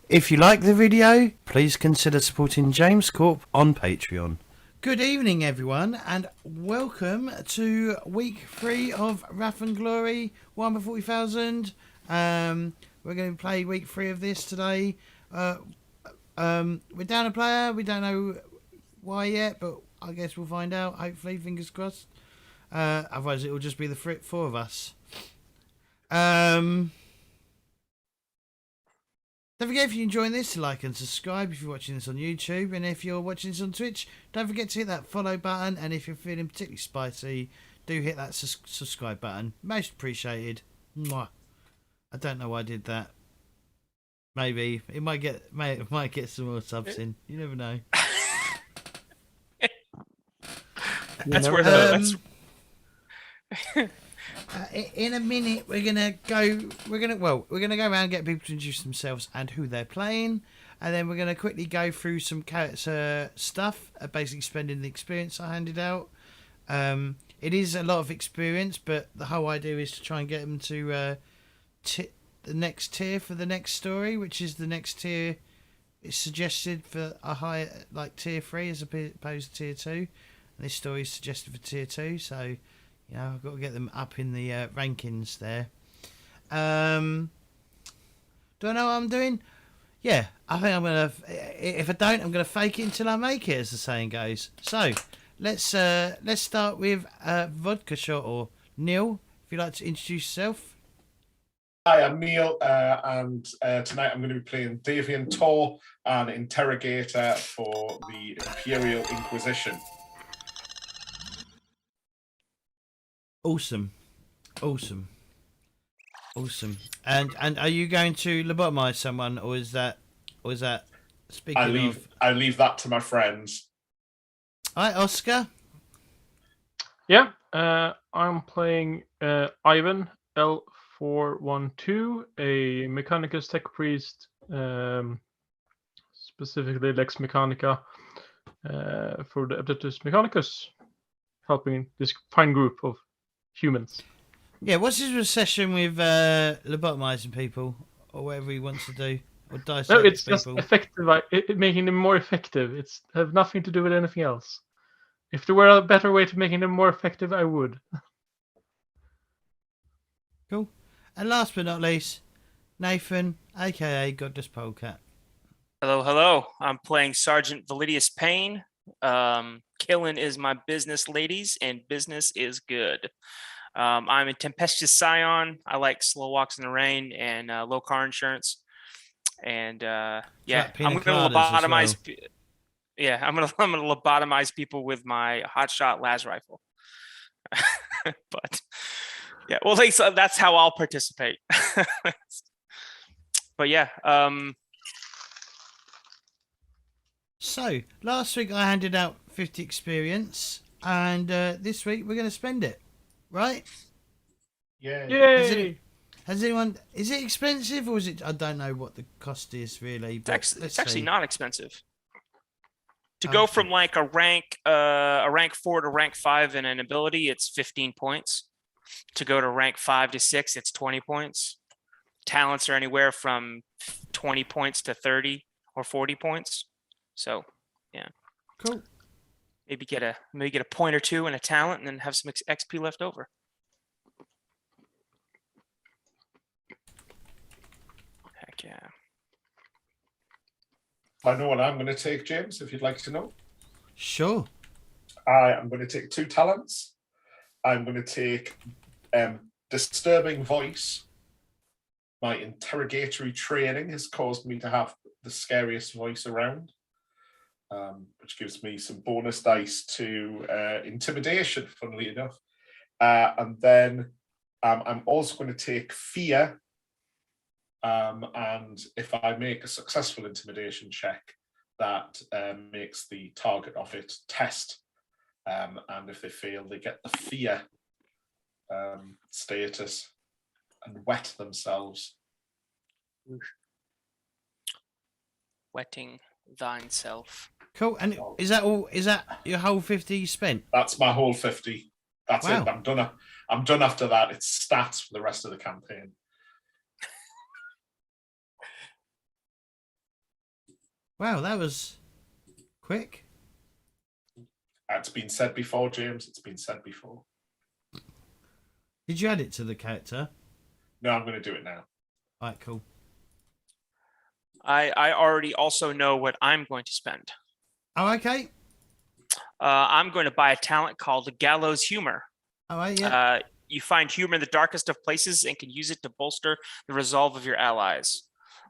If you like the video, please consider supporting James Corp on Patreon. Good evening, everyone, and welcome to week 3 of Wrath and Glory, Warhammer 40,000. We're going to play week 3 of this today. We're down a player. We don't know why yet, but I guess we'll find out. Hopefully, fingers crossed. Otherwise, it will just be the 4 of us. Don't forget, if you're enjoying this, to like and subscribe if you're watching this on YouTube. And if you're watching this on Twitch, don't forget to hit that follow button. And if you're feeling particularly spicy, do hit that subscribe button. Most appreciated. Mwah. I don't know why I did that. Maybe. It might get some more subs in. You never know. That's worth it. In a minute, we're gonna go around and get people to introduce themselves and who they're playing, and then we're gonna quickly go through some character stuff, basically spending the experience I handed out. It is a lot of experience, but the whole idea is to try and get them to the next tier for the next story, which is the next tier is suggested for a higher, like tier 3 as opposed to tier 2, and this story is suggested for tier 2, so you know, I've got to get them up in the rankings there. Do I know what I'm doing? Yeah, I think I'm going to... If I don't, I'm going to fake it until I make it, as the saying goes. So, let's start with Vodka Shot, or Neil, if you'd like to introduce yourself. Hi, I'm Neil, and tonight I'm going to be playing Davian Tor, an interrogator for the Imperial Inquisition. Awesome. And are you going to lobotomize someone, or is that speaking I leave that to my friends. All right, Oscar. Yeah, I'm playing Ivan L412, a Mechanicus tech priest, specifically Lex Mechanica, for the Adeptus Mechanicus, helping this fine group of humans. Yeah, what's his obsession with lobotomizing people, or whatever he wants to do, or dissect people? No, it's just effective. Making them more effective. It's have nothing to do with anything else. If there were a better way to making them more effective, I would. Cool. And last but not least, Nathan, aka Godless Polecat. Hello. I'm playing Sergeant Validius Payne. Killing is my business, ladies, and business is good. I'm a tempestuous scion. I like slow walks in the rain and low car insurance. And I'm gonna lobotomize. Well. I'm gonna lobotomize people with my hotshot las rifle. But yeah, well, that's how I'll participate. But yeah. So, last week I handed out 50 experience, and this week we're going to spend it, right? Yeah. Yay! Has anyone... Is it expensive, or is it... I don't know what the cost is, really. But it's actually not expensive. To go from like a rank 4 to rank 5 in an ability, it's 15 points. To go to rank 5 to 6, it's 20 points. Talents are anywhere from 20 points to 30 or 40 points. So, yeah. Cool. Maybe get a point or two in a talent, and then have some XP left over. Heck yeah. I know what I'm going to take, James, if you'd like to know. Sure. I am going to take 2 talents. I'm going to take Disturbing Voice. My interrogatory training has caused me to have the scariest voice around. Which gives me some bonus dice to intimidation, funnily enough. And then I'm also going to take fear. And if I make a successful intimidation check, that makes the target of it test. And if they fail, they get the fear status and wet themselves. Wetting thine self. Cool. And is that all? Is that your whole 50 you spent? That's my whole 50. That's wow. it. I'm done after that. It's stats for the rest of the campaign. Wow, that was quick. It's been said before, James. It's been said before. Did you add it to the character? No, I'm going to do it now. All right, cool. I already also know what I'm going to spend. Oh, okay. I'm going to buy a talent called Gallows Humor. All right, yeah. You find humor in the darkest of places and can use it to bolster the resolve of your allies.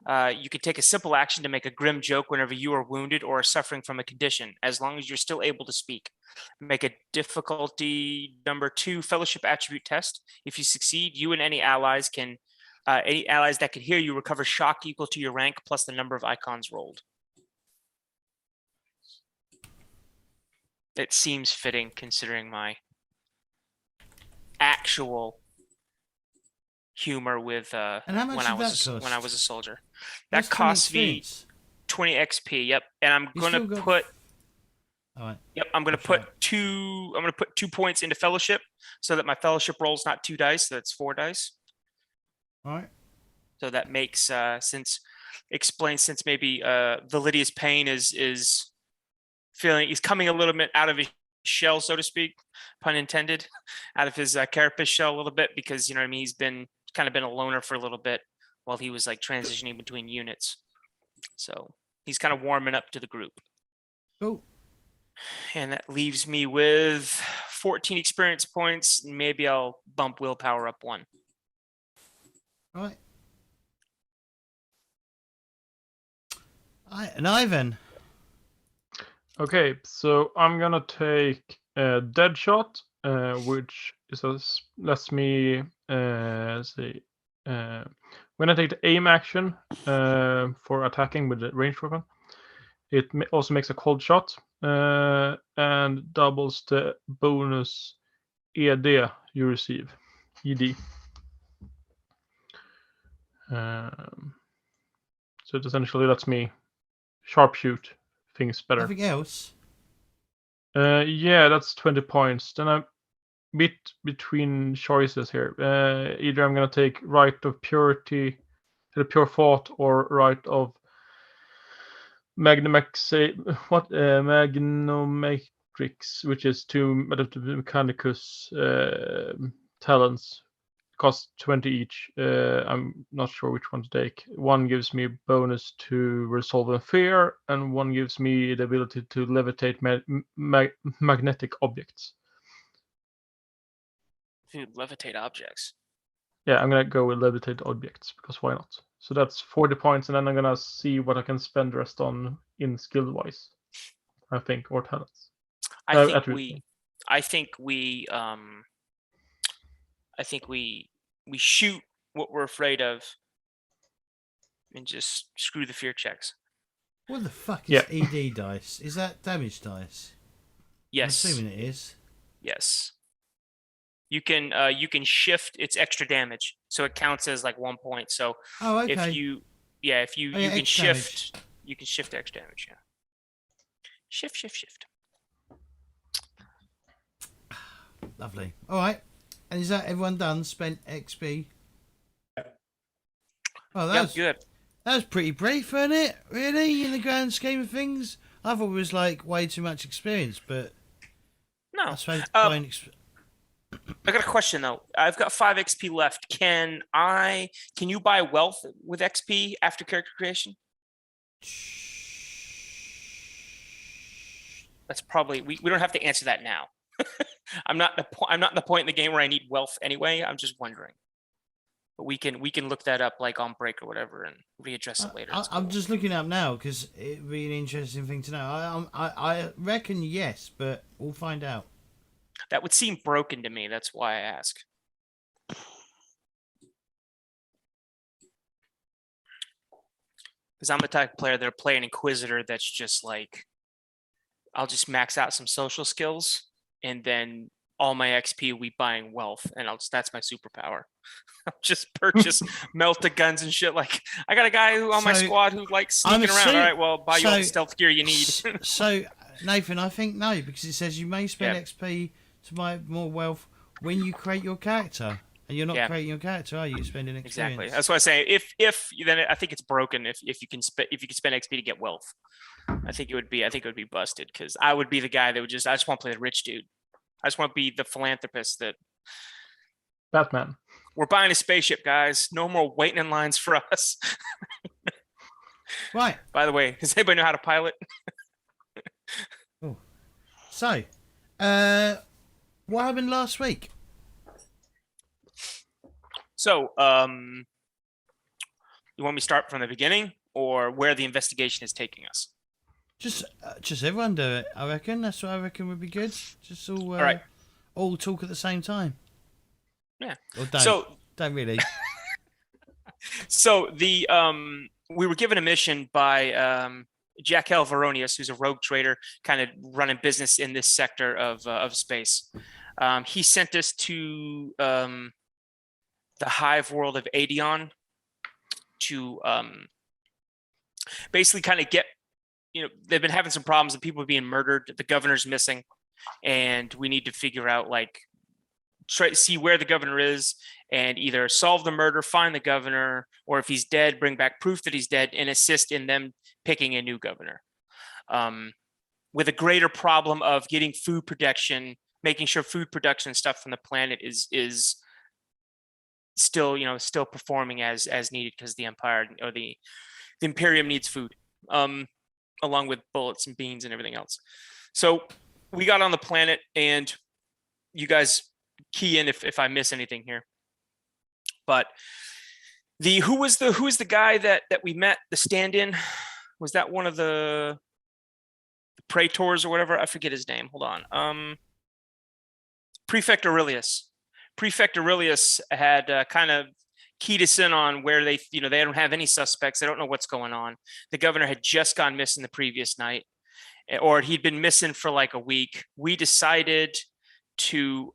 You can take a simple action to make a grim joke whenever you are wounded or are suffering from a condition, as long as you're still able to speak. Make a difficulty number 2 fellowship attribute test. If you succeed, you and any allies that can hear you recover shock equal to your rank plus the number of icons rolled. It seems fitting considering my actual humor with And how much when did I was that cost? when I was a soldier. That's That costs 20 me experience. 20 XP. Yep, and I'm You gonna still got- put. All right. Yep, I'm gonna That's put right. 2. I'm gonna put 2 points into fellowship, so that my fellowship rolls not 2 dice, so that's 4 dice. All right. So that makes since maybe Validia's pain is feeling he's coming a little bit out of his shell, so to speak, pun intended, out of his carapace shell a little bit, because you know what I mean. He's been kind of been a loner for a little bit while he was like transitioning between units, so he's kind of warming up to the group. Cool. And that leaves me with 14 experience points. Maybe I'll bump willpower up 1. All right. All right, and Ivan. Okay, so I'm gonna take a dead shot, which lets me see. When I take the aim action for attacking with the ranged weapon, it also makes a cold shot and doubles the bonus ED you receive. ED. So it essentially lets me sharpshoot things better. Nothing else. Yeah, that's 20 points. Then I'm bit between choices here. Either I'm gonna take Rite of Purity, the Pure Thought, or Rite of Magnomatrix, which is 2 Mechanicus talents. Cost 20 each. I'm not sure which one to take. One gives me bonus to resolve in fear, and one gives me the ability to levitate magnetic objects. Dude, levitate objects. Yeah, I'm gonna go with levitate objects because why not? So that's 40 points, and then I'm gonna see what I can spend the rest on in skill wise. I think, or talents. I think we shoot what we're afraid of and just screw the fear checks. What the fuck is Yeah. ED dice? Is that damage dice? Yes. I'm assuming it is. Yes. You can shift its extra damage, so it counts as like 1 point. So Oh, okay. if you you can extra shift damage. you can shift extra damage. Yeah. Shift. Lovely. All right. And is that everyone done? Spent XP? Oh, Yep, good. that was pretty brief, wasn't it? Really, in the grand scheme of things, I thought it was like way too much experience, but No. I suppose I got a question though. I've got 5 XP left. Can you buy wealth with XP after character creation? That's probably we don't have to answer that now. I'm not in the point in the game where I need wealth anyway. I'm just wondering. But we can look that up like on break or whatever and readdress it later. It's I'm cool. just looking up now because it'd be an interesting thing to know. I reckon yes, but we'll find out. That would seem broken to me. That's why I ask. Because I'm the type of player that'll play an Inquisitor that's just like, I'll just max out some social skills and then all my XP we buying wealth, and that's my superpower. I'll just purchase melted guns and shit. Like I got a guy on my squad who likes sneaking around. All right, well, buy you all the stealth gear you need. So Nathan, I think no, because it says you may spend Yeah. XP to buy more wealth when you create your character. And you're not Yeah. creating your character, are you? You're spending experience. Exactly. That's what I say. If then I think it's broken. If you can spend XP to get wealth, I think it would be busted, because I would be the guy that would I just want to play the rich dude. I just want to be the philanthropist that Batman. we're buying a spaceship, guys. No more waiting in lines for us. Right. By the way, does anybody know how to pilot? So, what happened last week? So, you want me to start from the beginning or where the investigation is taking us? Just everyone do it. I reckon that's what I reckon would be good. Just all right. all talk at the same time. Yeah. Or don't. So Don't really. So the we were given a mission by Jakel Varonius, who's a rogue trader, kind of running business in this sector of space. He sent us to the hive world of Adion to basically kind of get, they've been having some problems and people being murdered. The governor's missing, and we need to figure out, like, try to see where the governor is and either solve the murder, find the governor, or if he's dead, bring back proof that he's dead and assist in them picking a new governor. With a greater problem of getting food production, making sure food production stuff from the planet is still, still performing as needed, because the Empire or the Imperium needs food, along with bullets and beans and everything else. So we got on the planet, and you guys key in if I miss anything here. But who was the guy that we met, the stand-in? Was that one of the praetors or whatever? I forget his name. Hold on. Prefect Aurelius. Prefect Aurelius had kind of keyed us in on where they don't have any suspects. They don't know what's going on. The governor had just gone missing the previous night, or he'd been missing for like a week. We decided to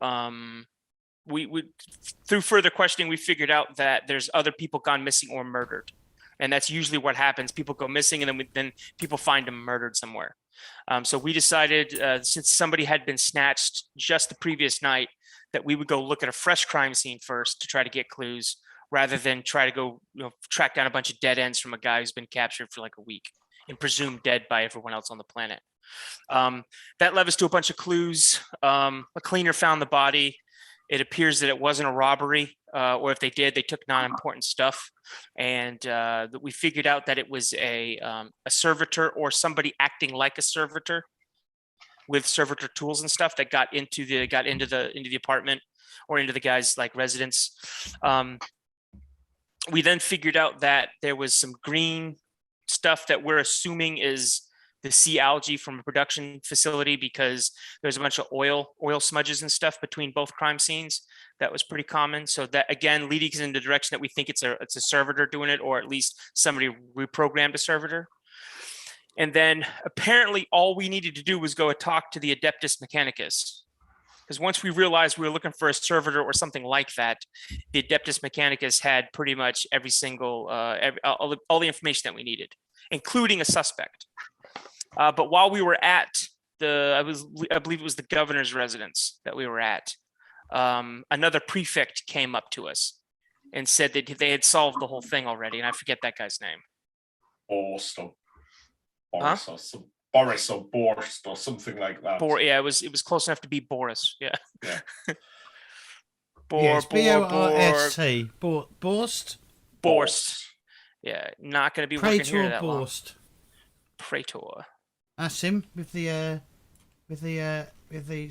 we through further questioning, we figured out that there's other people gone missing or murdered, and that's usually what happens. People go missing, and then people find them murdered somewhere. So we decided, since somebody had been snatched just the previous night, that we would go look at a fresh crime scene first to try to get clues, rather than try to go track down a bunch of dead ends from a guy who's been captured for like a week and presumed dead by everyone else on the planet. That led us to a bunch of clues. A cleaner found the body. It appears that it wasn't a robbery, or if they did, they took non-important stuff. And that we figured out that it was a servitor, or somebody acting like a servitor with servitor tools and stuff, that got into the apartment, or into the guy's like residence. We then figured out that there was some green stuff that we're assuming is the sea algae from a production facility, because there's a bunch of oil smudges and stuff between both crime scenes. That was pretty common. So that, again, leading us in the direction that we think it's a servitor doing it, or at least somebody reprogrammed a servitor. And then apparently all we needed to do was go and talk to the Adeptus Mechanicus. Because once we realized we were looking for a servitor or something like that, the Adeptus Mechanicus had pretty much every single, all the information that we needed, including a suspect. But while we were at I believe it was the governor's residence that we were at, another prefect came up to us and said that they had solved the whole thing already, and I forget that guy's name. Boris or Borst or something like that. Yeah, it was close enough to be Boris. Yeah. Yes, B-O-R-S-T. Borst. Borst. Yeah, not going to be working here that long. Borst. Praetor. That's him with the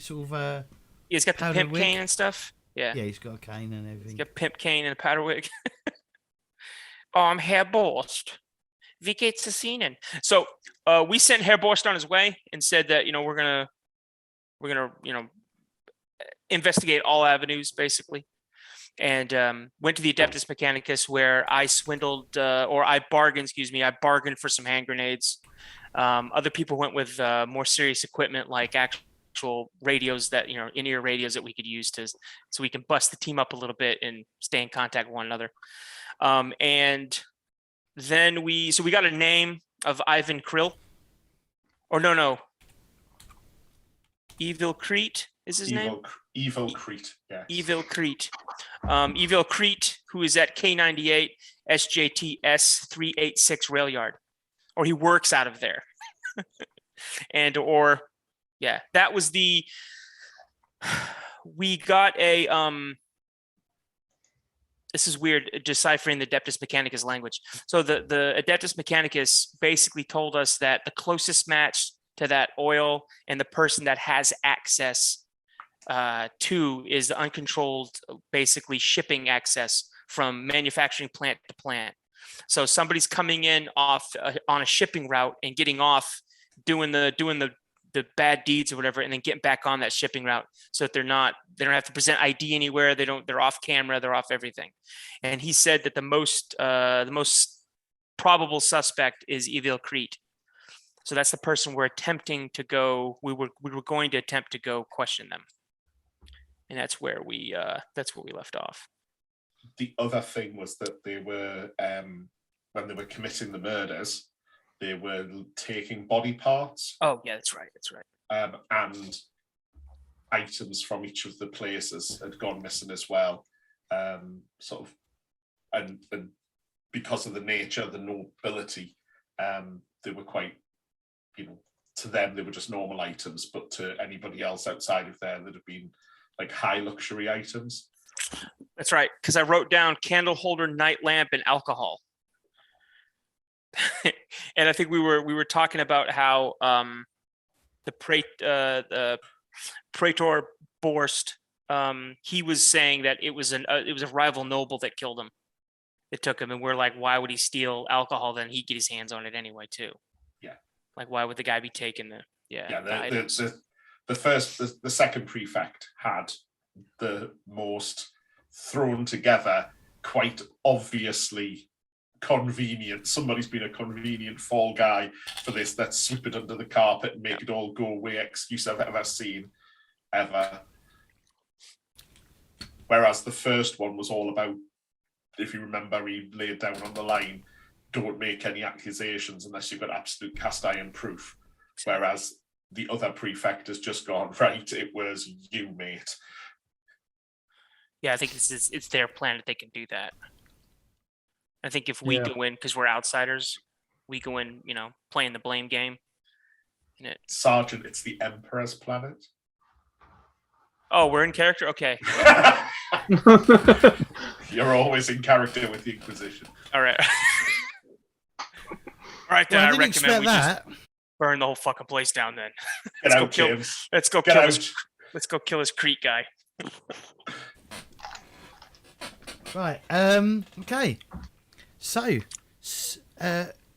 sort of He's got the pimp wig. cane and stuff. Yeah. Yeah, he's got a cane and everything. He's got pimp cane and a powder wig. Herr Borst. Wie geht's es Ihnen? So we sent Herr Borst on his way and said that we're gonna investigate all avenues, basically, and went to the Adeptus Mechanicus, where I bargained for some hand grenades. Other people went with more serious equipment, like actual radios that in-ear radios that we could use so we can bust the team up a little bit and stay in contact with one another. And then we got a name of Ivan Krill, or no, Evil Crete. is his name? Evil Crete. Yeah. Evil Crete. Evil Crete, who is at K98 SJTS 386 rail yard, or he works out of there. That was the. We got a This is weird, deciphering the Adeptus Mechanicus language. So the Adeptus Mechanicus basically told us that the closest match to that oil and the person that has access to is the uncontrolled, basically shipping access from manufacturing plant to plant. So somebody's coming in off on a shipping route and getting off, doing the bad deeds or whatever, and then getting back on that shipping route, so that they don't have to present ID anywhere. They're off camera, they're off everything. And he said that the most probable suspect is Evil Crete. So that's the person we're attempting to go. We were going to attempt to go question them, and that's where we left off. The other thing was that they were when they were committing the murders, they were taking body parts. Oh yeah, that's right. And items from each of the places had gone missing as well. Sort of, and because of the nature, the nobility, they were quite, to them they were just normal items, but to anybody else outside of there, they'd have been like high luxury items. That's right, because I wrote down candle holder, night lamp, and alcohol. And I think we were talking about how the Praetor Borst, he was saying that it was a rival noble that killed him. It took him, and we're like, why would he steal alcohol? Then he'd get his hands on it anyway too. Yeah. Like, why would the guy be taking the the second prefect had the most thrown together, quite obviously convenient. Somebody's been a convenient fall guy for this. Let's sweep it under the carpet and make it all go away excuse I've ever seen, ever. Whereas the first one was all about, if you remember, he laid down on the line, don't make any accusations unless you've got absolute cast iron proof. Whereas the other prefect has just gone, right, it was you, mate. Yeah, I think it's their plan that they can do that. I think if we go in, because we're outsiders, we go in, playing the blame game. Sergeant, it's the Emperor's planet. Oh, we're in character? Okay. You're always in character with the Inquisition. All right. All right, then I recommend we just burn the whole fucking place down then. Get out, James. Let's go kill this Crete guy. Right. Okay. So,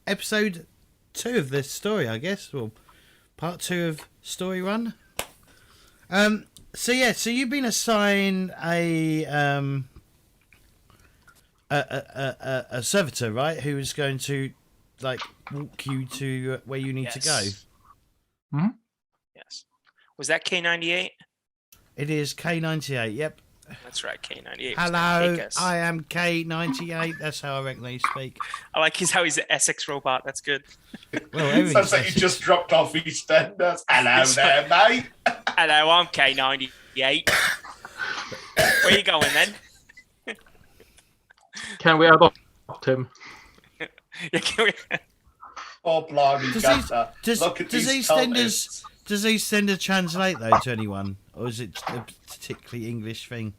episode 2 of this story, I guess, or part 2 of story 1. So you've been assigned a servitor, right? Who is going to walk you to where you need to go. Mm-hmm. Yes. Was that K98? It is K98. Yep. That's right, K98. Hello, I am K98. That's how I reckon they speak. I like how he's an Essex robot. That's good. Well, sounds like you just dropped off EastEnders. Hello there, mate. Hello, I'm K98. Where you going then? Can we adopt him? Yeah, can we? Oh, blimey, look at these EastEnders. Does EastEnders translate though to anyone, or is it a particularly English thing?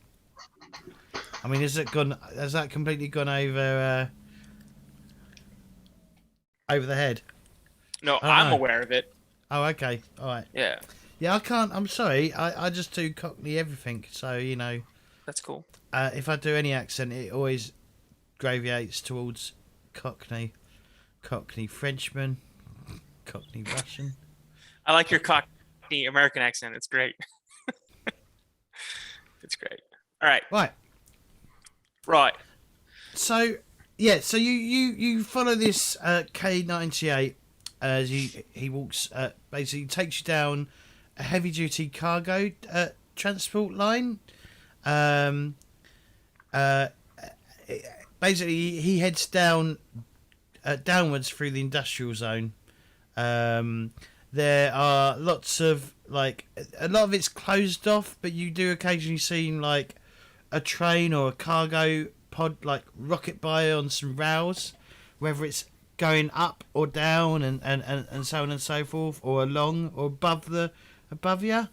I mean, has that completely gone over the head? No, I'm aware of it. Oh, okay, all right. Yeah. Yeah, I can't. I'm sorry. I just do Cockney everything, so That's cool. If I do any accent, it always graviates towards Cockney Frenchman, Cockney Russian. I like your Cockney American accent. It's great. It's great. All right. Right. So you follow this K98 as he walks. Basically, takes you down a heavy duty cargo transport line. Basically, he heads downwards through the industrial zone. There are lots of like a lot of it's closed off, but you do occasionally see like a train or a cargo pod like rocket by on some rails, whether it's going up or down and so on and so forth, or along or above you.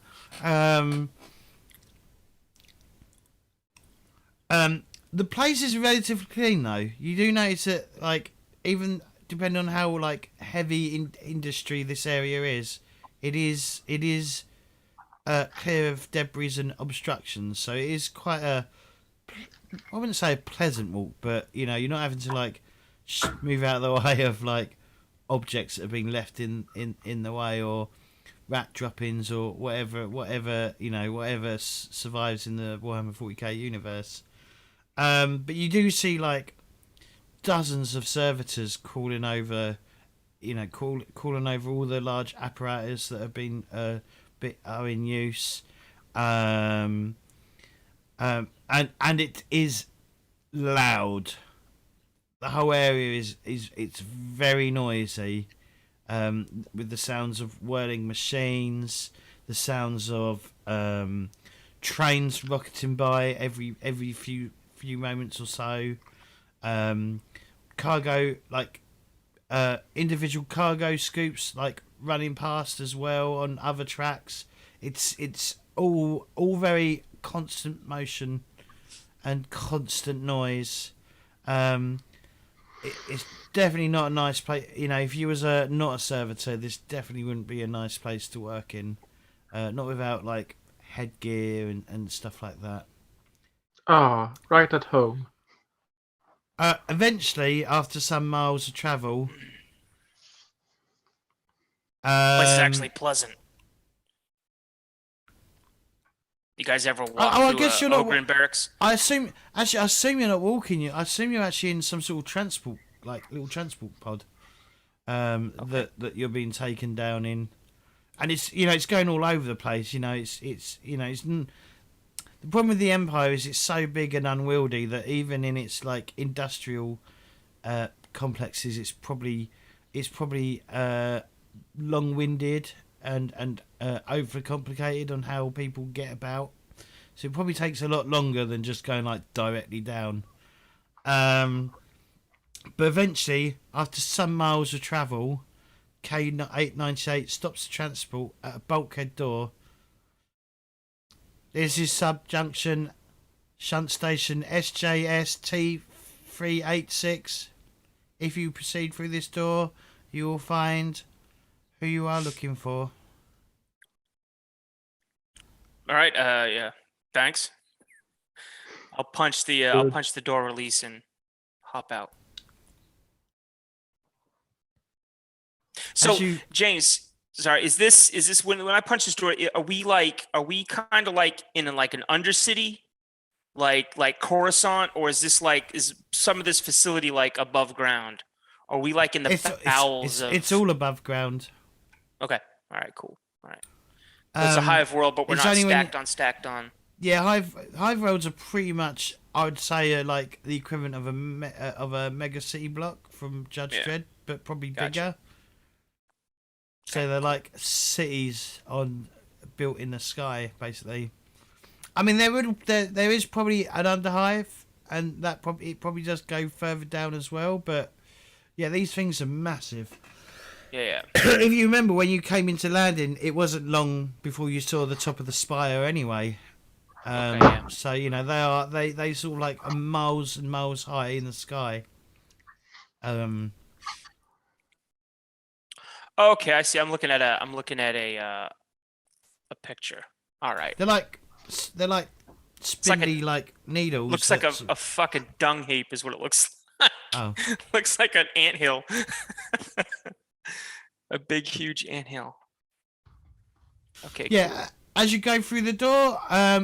The place is relatively clean though. You do notice that, like, even depending on how like heavy industry this area is, it is clear of debris and obstructions. So it is quite a, I wouldn't say a pleasant walk, but you know, you're not having to like move out of the way of like objects that have been left in the way, or rat droppings, or whatever you know, whatever survives in the Warhammer 40k universe. But you do see like dozens of servitors calling over, you know, calling over all the large apparatus that have been are in use, and it is loud. The whole area is it's very noisy, with the sounds of whirling machines, the sounds of trains rocketing by every few moments or so, cargo like individual cargo scoops like running past as well on other tracks. It's all very constant motion and constant noise. It's definitely not a nice place. You know, if you was not a servitor, this definitely wouldn't be a nice place to work in. Not without like headgear and stuff like that. Ah, right at home. Eventually, after some miles of travel, This is actually pleasant. You guys ever walk I guess through you're not Ogren barracks? I assume you're not walking. I assume you're actually in some sort of transport, like little transport pod, Okay. that you're being taken down in, and it's, you know, it's going all over the place. You know, it's you know, the problem with the Empire is it's so big and unwieldy that even in its like industrial complexes, it's probably long-winded and overcomplicated on how people get about. So it probably takes a lot longer than just going like directly down. But eventually, after some miles of travel, K898 stops the transport at a bulkhead door. This is subjunction shunt station SJS T386. If you proceed through this door, you will find who you are looking for. All right. Yeah. Thanks. I'll punch the door release and hop out. So, James, sorry, is this when I punch this door? Are we kind of like in like an undercity, like Coruscant, or is some of this facility like above ground? Are we like in the bowels of? It's all above ground. Okay. All right. Cool. All right. So it's a hive world, but we're not stacked on. Yeah, hive worlds are pretty much, I would say, like the equivalent of a mega city block from Judge Dredd, but probably bigger. So they're like cities built in the sky, basically. I mean, there is probably an underhive, and it probably does go further down as well. But yeah, these things are massive. Yeah. If you remember when you came into landing, it wasn't long before you saw the top of the spire anyway. So you know they sort of like miles and miles high in the sky. Okay, I see. I'm looking at a picture. All right. They're like spindly like needles. Looks like a fucking dung heap is what it looks like. Oh. Looks like an anthill. A big, huge anthill. Okay. Yeah. Cool. As you go through the door,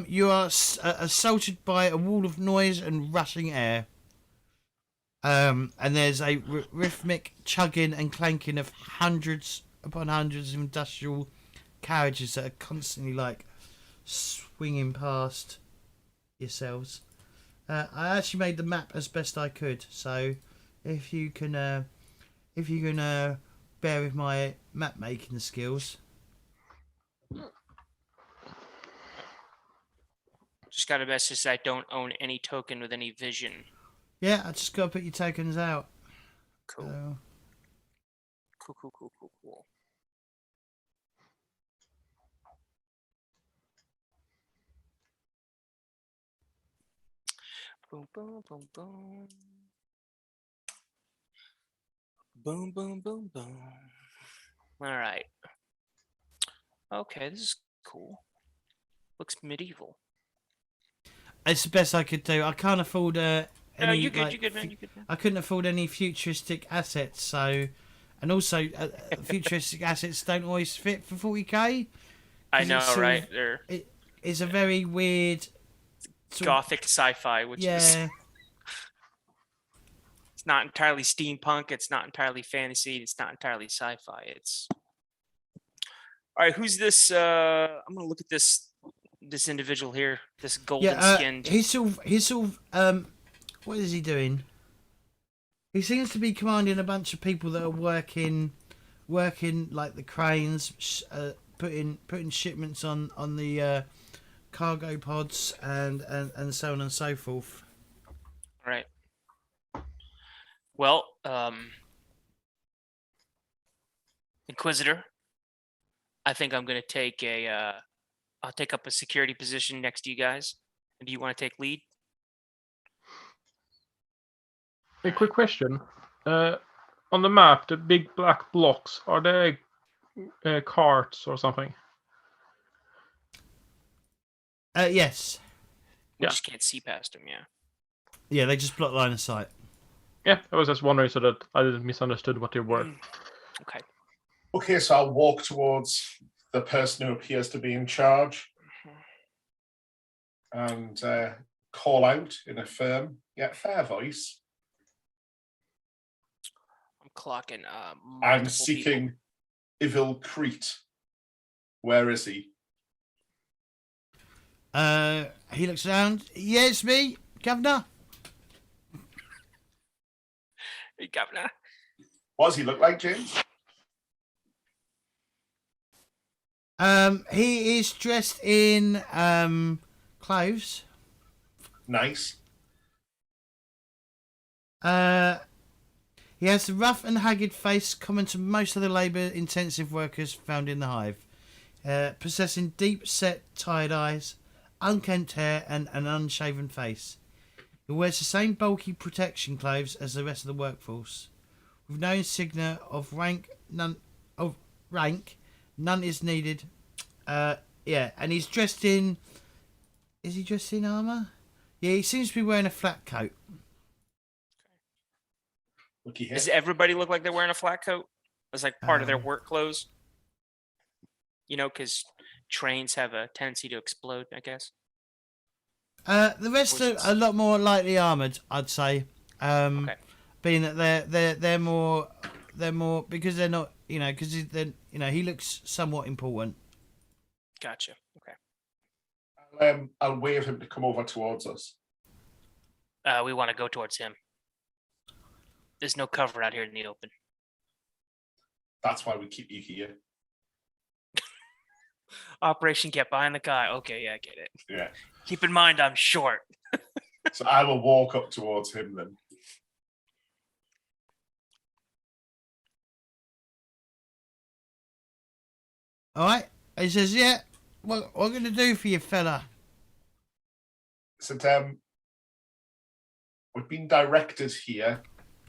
you are assaulted by a wall of noise and rushing air. And there's a rhythmic chugging and clanking of hundreds upon hundreds of industrial carriages that are constantly like swinging past yourselves. I actually made the map as best I could, so if you can bear with my map making skills. Just got a message that I don't own any token with any vision. Yeah, I just got to put your tokens out. Cool. So, Cool. Boom, boom, boom, boom. Boom, boom, boom, boom. All right. Okay, this is cool. Looks medieval. it's the best I could do. I can't afford any. You good, like, you good, man. You good, man. I couldn't afford any futuristic assets, so. And also, futuristic assets don't always fit for 40k. I 'cause know, it's sort right? of- They're It's a very weird. Sort of- gothic sci-fi, which is yeah. it's not entirely steampunk. It's not entirely fantasy. It's not entirely sci-fi. It's all right. Who's this? I'm gonna look at this individual here. This golden skinned. He's sort of. What is he doing? He seems to be commanding a bunch of people that are working like the cranes, putting shipments on the cargo pods and so on and so forth. All right. Well, Inquisitor, I think I'm gonna take I'll take up a security position next to you guys. Do you want to take lead? A quick question. On the map, the big black blocks, are they carts or something? Yes. We Yeah. just can't see past them. Yeah. Yeah, they just block line of sight. Yeah, I was just wondering so that I didn't misunderstood what they were. Okay. Okay, so I'll walk towards the person who appears to be in charge and call out in a firm yet fair voice. I'm clocking. I'm multiple seeking people. Evil Crete. Where is he? He looks around. Yeah, it's me, Governor. Hey, Governor. What does he look like, James? He is dressed in clothes. Nice. He has the rough and haggard face common to most of the labour-intensive workers found in the hive, possessing deep-set, tired eyes, unkempt hair, and an unshaven face. He wears the same bulky protection clothes as the rest of the workforce, with no insignia of rank. None is needed. And he's dressed in. Is he dressed in armour? Yeah, he seems to be wearing a flat coat. Looky here. Does everybody look like they're wearing a flat coat? It's like part of their work clothes. You know, because trains have a tendency to explode, I guess. The rest are a lot more lightly armoured, I'd say. Okay. Being that they're more because they're not, because he looks somewhat important. Gotcha. Okay. I'll wave him to come over towards us. We want to go towards him. There's no cover out here in the open. That's why we keep you here. Operation Get Behind the Guy. Okay, yeah, I get it. Yeah. Keep in mind, I'm short. So I will walk up towards him then. All right. He says, "Yeah, what I'm going to do for you, fella?" So, we've been directed here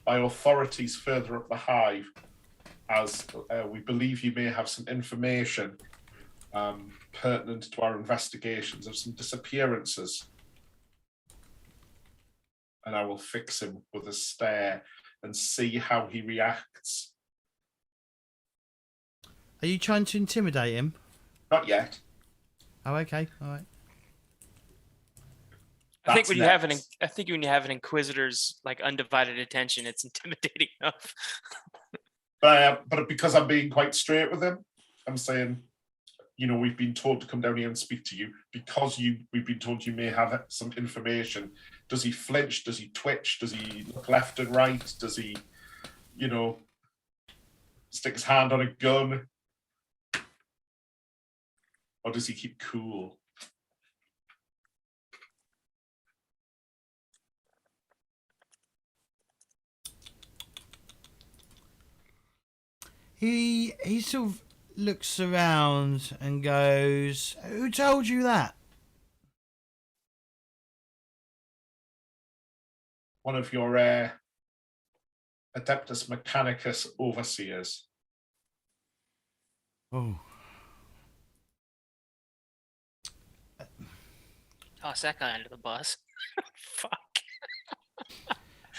by authorities further up the hive, as we believe you may have some information pertinent to our investigations of some disappearances. And I will fix him with a stare and see how he reacts. Are you trying to intimidate him? Not yet. Oh, okay. All right. I think when That's you have an inquisitor's like undivided attention, it's intimidating enough. But because I'm being quite straight with him, I'm saying, we've been told to come down here and speak to you because we've been told you may have some information. Does he flinch? Does he twitch? Does he look left and right? Does he, stick his hand on a gun? Or does he keep cool? he sort of looks around and goes, "Who told you that?" One of your Adeptus Mechanicus overseers. Oh. Toss that guy under the bus. Fuck.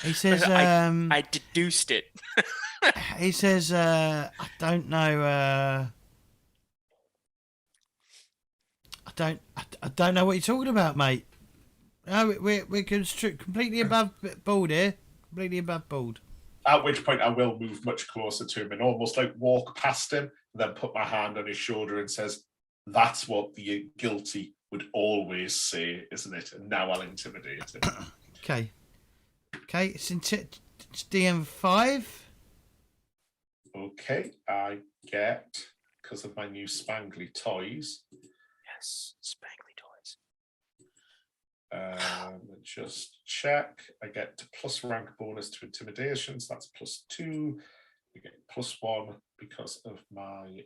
He says, I deduced it. he says, I don't know, I don't know what you're talking about, mate. No, we're completely above board here. Completely above board. At which point I will move much closer to him and almost like walk past him, and then put my hand on his shoulder and says, "That's what the guilty would always say, isn't it?" And now I'll intimidate him. Okay. Okay, it's DM5. Okay, I get, because of my new spangly toys. Yes, spangly toys. Just check. I get plus rank bonus to intimidation, so that's +2. I get +1 because of my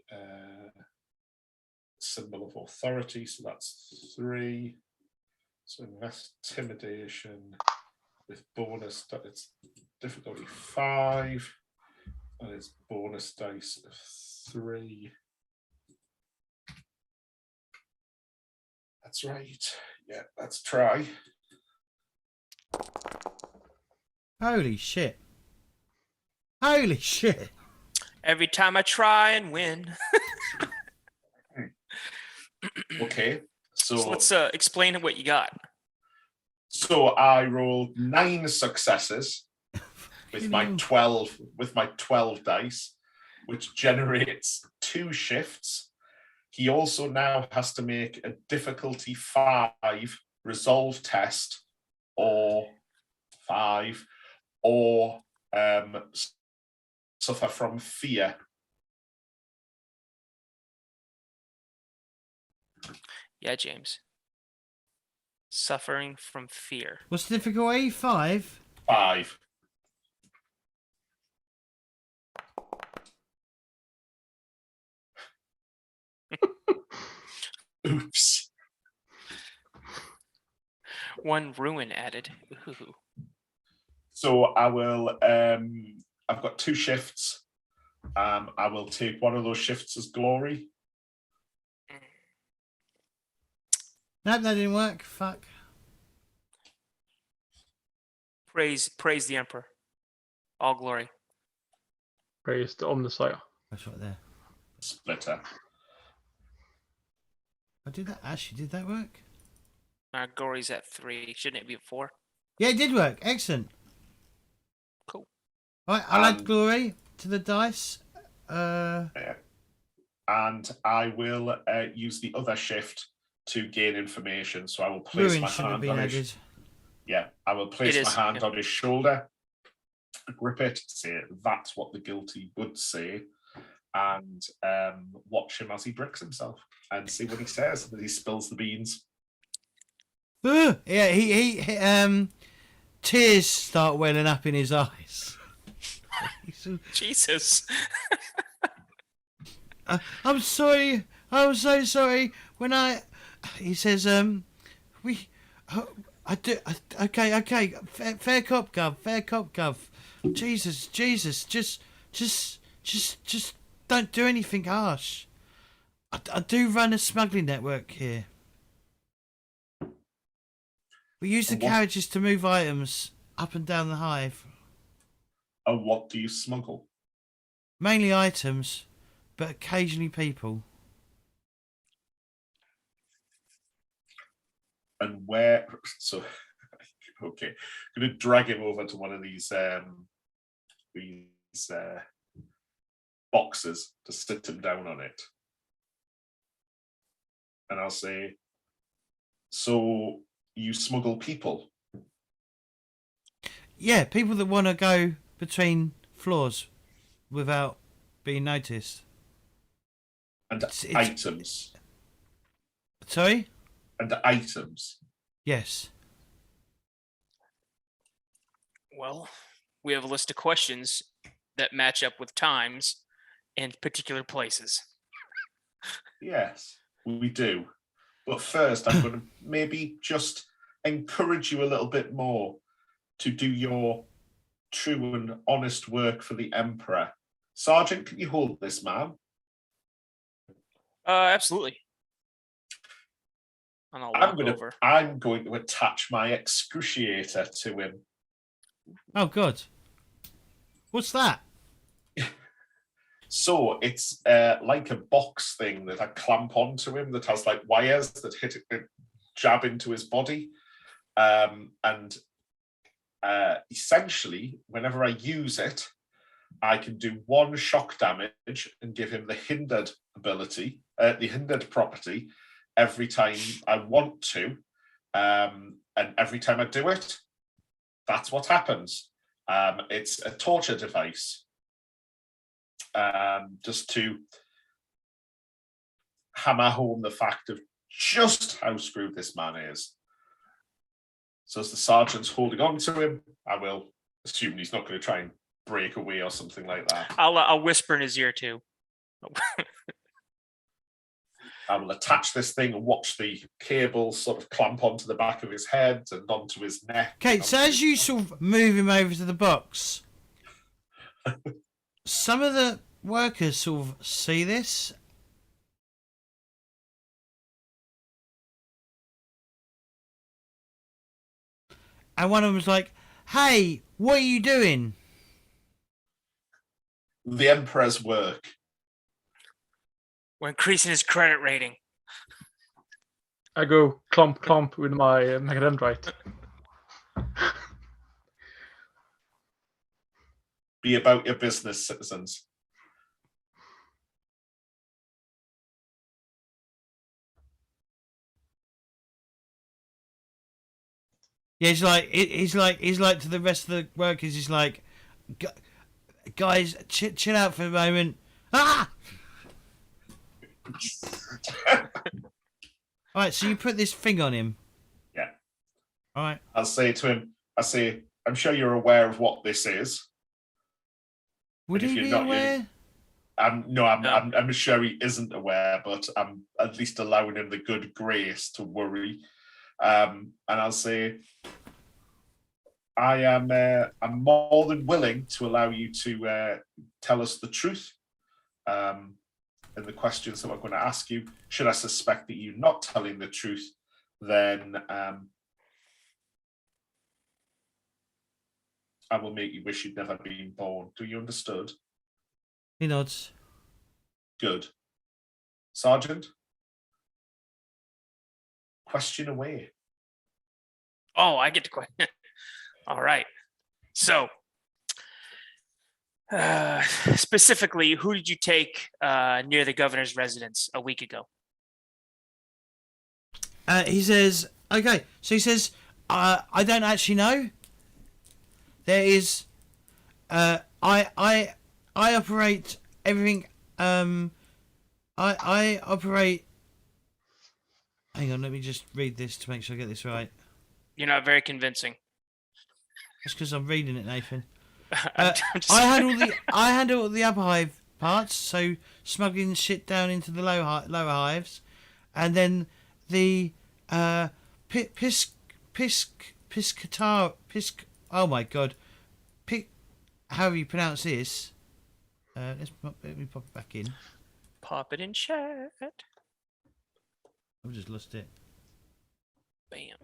symbol of authority, so that's 3. So intimidation with bonus, it's difficulty 5, and it's bonus dice of 3. That's right. Yeah, let's try. Holy shit. Holy shit. Every time I try and win. Okay, So so let's explain what you got. so I rolled 9 successes with my 12 dice, which generates 2 shifts. He also now has to make a difficulty 5 resolve test, or 5, or suffer from fear. Yeah, James. Suffering from fear. What's the difficulty? 5? 5. Oops. 1 ruin added. Ooh. So I will. I've got 2 shifts. I will take one of those shifts as glory. Nope, that didn't work. Fuck. Praise the Emperor. All glory. Praise the Omnissiah. That's right there. Splitter. I did that. Actually, did that work? Our glory's at 3. Shouldn't it be at 4? Yeah, it did work. Excellent. Cool. All right, I'll add glory to the dice. And I will use the other shift to gain information. So I will place Ruin my should have hand been on added. his. Yeah, I will place my hand on his shoulder, grip it, say that's what the guilty would say, and watch him as he bricks himself and see what he says as he spills the beans. Yeah, he tears start welling up in his eyes. Jesus. I'm sorry. I'm so sorry. He says, okay. Fair cop, gov. Jesus. Just don't do anything harsh. I do run a smuggling network here. We use the carriages to move items up and down the hive. And what do you smuggle? Mainly items, but occasionally people. And where? So, okay, I'm going to drag him over to one of these boxes to sit him down on it, and I'll say, "So you smuggle people?" Yeah, people that want to go between floors without being noticed. And It's- items. Sorry? And items. Yes. Well, we have a list of questions that match up with times. in particular places. Yes, we do. But first, I'm going to maybe just encourage you a little bit more to do your true and honest work for the Emperor. Sergeant, can you hold this man? Absolutely. And I'll walk over. I'm going to attach my excruciator to him. Oh God. What's that? So it's like a box thing that I clamp onto him that has like wires that jab into his body. And essentially, whenever I use it, I can do 1 shock damage and give him the hindered ability, the hindered property, every time I want to. And every time I do it, that's what happens. It's a torture device. Just to hammer home the fact of just how screwed this man is. So as the sergeant's holding on to him, I will assume he's not going to try and break away or something like that. I'll whisper in his ear too. I will attach this thing and watch the cable sort of clamp onto the back of his head and onto his neck. Okay, so as you sort of move him over to the box, some of the workers sort of see this. And one of them was like, "Hey, what are you doing?" The Emperor's work. We're increasing his credit rating. I go clomp with my megadendrite. Be about your business, citizens. Yeah, he's like to the rest of the workers. He's like, guys, chill out for a moment. Ah! All right, so you put this thing on him. Yeah. All right. I'll say to him, I'm sure you're aware of what this is. Would he be aware? I'm sure he isn't aware, but I'm at least allowing him the good grace to worry. And I'll say, I'm more than willing to allow you to tell us the truth. And the questions that we're going to ask you, should I suspect that you're not telling the truth, then I will make you wish you'd never been born. Do you understood? He nods. Good. Sergeant? Question away. Oh, I get to question. All right. So, specifically, who did you take near the governor's residence a week ago? He says, okay. So he says, I don't actually know. There is, I operate everything. I operate. Hang on, let me just read this to make sure I get this right. You're not very convincing. That's because I'm reading it, Nathan. I'm I handle the upper hive parts, so smuggling shit down into the lower hives, and then the oh my god, however you pronounce this. Let me pop it back in. Pop it in chat. I've just lost it. Bam.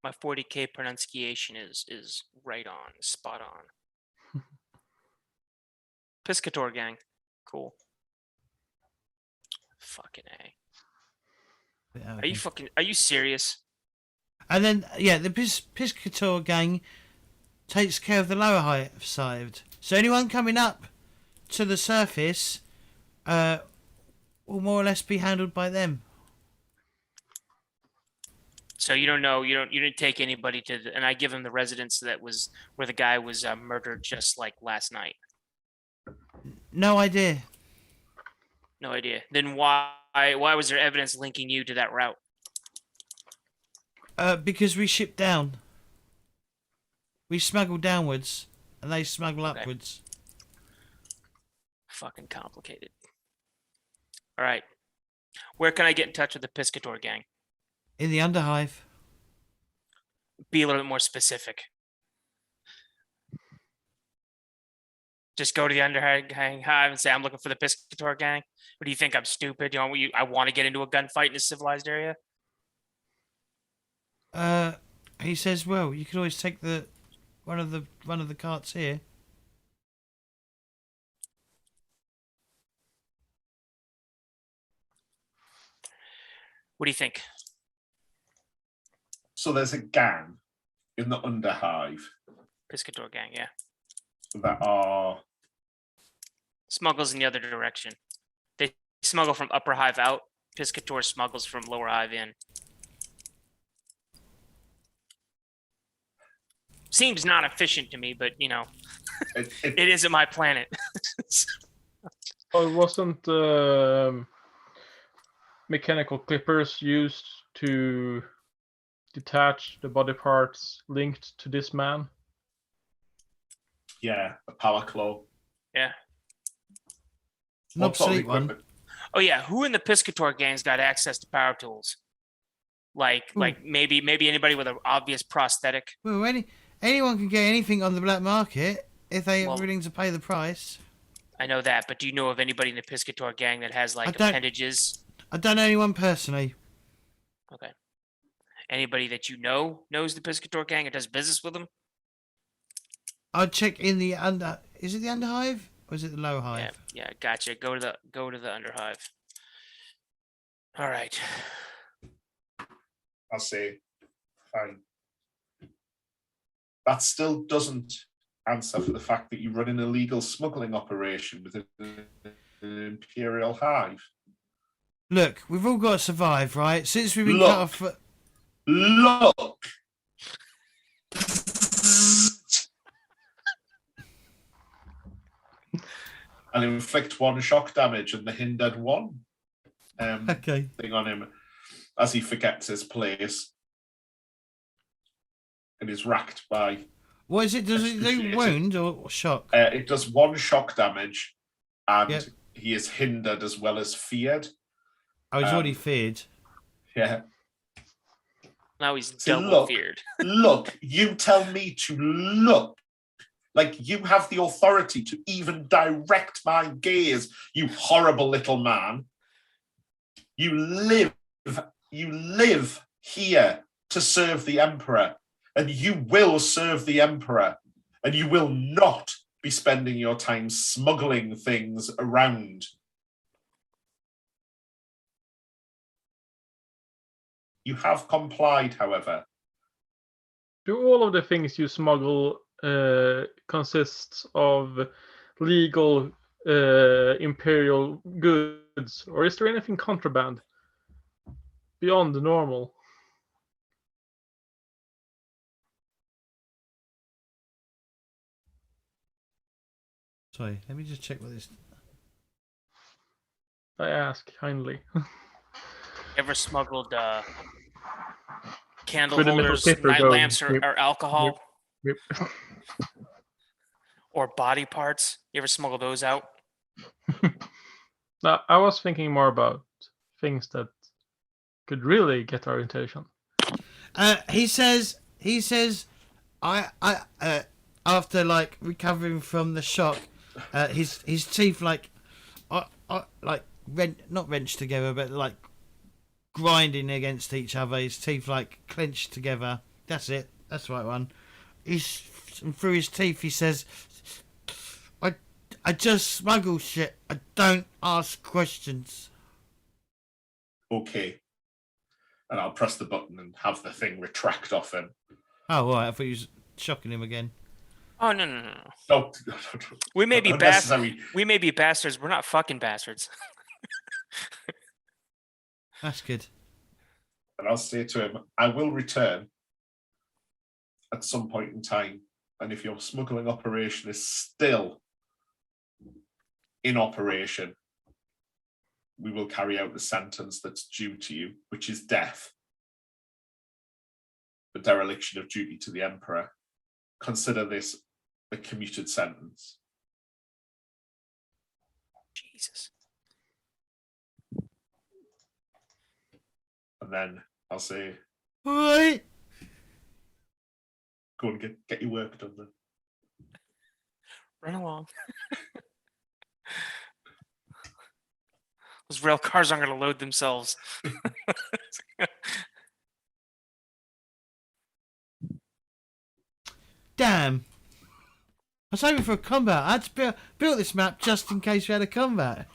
My 40K pronunciation is right on, spot on. Piscator gang. Cool. Fucking A. Are you serious? And then, yeah, the Piscator gang takes care of the lower hive side. So anyone coming up to the surface will more or less be handled by them. So you don't know, you didn't take anybody and I give him the residence that was where the guy was murdered just like last night. No idea. No idea. Then why was there evidence linking you to that route? Because we shipped down. We smuggled downwards, and they smuggle Okay. upwards. Fucking complicated. All right. Where can I get in touch with the Piscator gang? In the Underhive. Be a little bit more specific. Just go to the Underhive and say, I'm looking for the Piscator gang. What do you think? I'm stupid? I want to get into a gunfight in a civilized area? He says, well, you could always take one of the carts here. What do you think? So there's a gang in the Underhive Piscator gang, yeah. that are Smuggles in the other direction. They smuggle from Upper Hive out. Piscator smuggles from Lower Hive in. Seems not efficient to me, but it isn't my planet. Oh, it wasn't mechanical clippers used to detach the body parts linked to this man? yeah, a power claw. Yeah. An What sort of obsolete one. equipment? Oh yeah, who in the Piscator gang's got access to power tools? Like maybe anybody with an obvious prosthetic. Well, anyone can get anything on the black market if they are Well- willing to pay the price. I know that, but do you know of anybody in the Piscator gang that has like don't- appendages? I don't know anyone personally. Okay. Anybody that you know knows the Piscator gang or does business with them? I'd check in the under. Is it the Underhive or is it the Lower Hive? Yeah, gotcha. Go to the Underhive. All right. I'll say, fine. That still doesn't answer for the fact that you run an illegal smuggling operation within an Imperial hive. Look, we've all got to survive, right? Since we've been Look. cut off. Look! And inflict 1 shock damage and the hindered 1 Okay. thing on him as he forgets his place and is racked by. What is it? Does it do Excruciating. wound or shock? It does 1 shock damage and Yep. he is hindered as well as feared. Oh, he's already um, feared. Yeah. Now he's See, double look. feared. Look, you tell me to look. Like you have the authority to even direct my gaze, you horrible little man. You live here to serve the Emperor, and you will serve the Emperor, and you will not be spending your time smuggling things around. You have complied, however. Do all of the things you smuggle consists of legal imperial goods, or is there anything contraband beyond the normal? Sorry, let me just check what this. I ask kindly. Ever smuggled candle With a metal holders, clipper night going. lamps, or alcohol, Yep. or body parts? You ever smuggle those out? Now, I was thinking more about things that could really get our attention. He says, I after like recovering from the shock, his teeth not wrenched together, but like grinding against each other. His teeth like clenched together. That's it. That's the right one. And through his teeth, he says, I just smuggle shit. I don't ask questions. Okay. And I'll press the button and have the thing retract off him. Oh, right. I thought he was shocking him again. Oh no. No, We may be unnecessary. We may be bastards. We're not fucking bastards. That's good. And I'll say to him, I will return at some point in time. And if your smuggling operation is still in operation, we will carry out the sentence that's due to you, which is death. The dereliction of duty to the Emperor. Consider this a commuted sentence. Jesus. And then I'll say, Right. go and get your work done then. Run along. Those rail cars aren't going to load themselves. Damn. I was hoping for a combat. I had to build this map just in case we had a combat.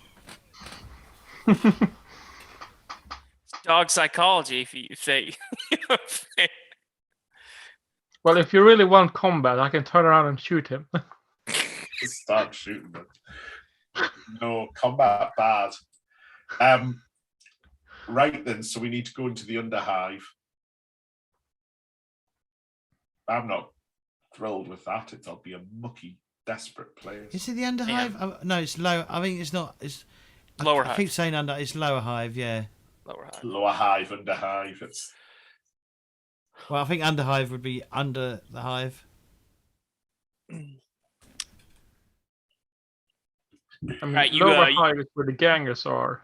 Dog psychology, if they, Well, if you really want combat, I can turn around and shoot him. Start shooting them. No, combat bad. Right then, so we need to go into the Underhive. I'm not thrilled with that. It'll be a mucky, desperate place. Is it the Underhive? No, it's low. I mean, it's not. It's Lower I hive. keep saying under. It's Lower Hive, yeah. Lower hive. Lower hive, Underhive. It's Well, I think Underhive would be under the hive. I mean, Right, you, lower hive is where the gangers are.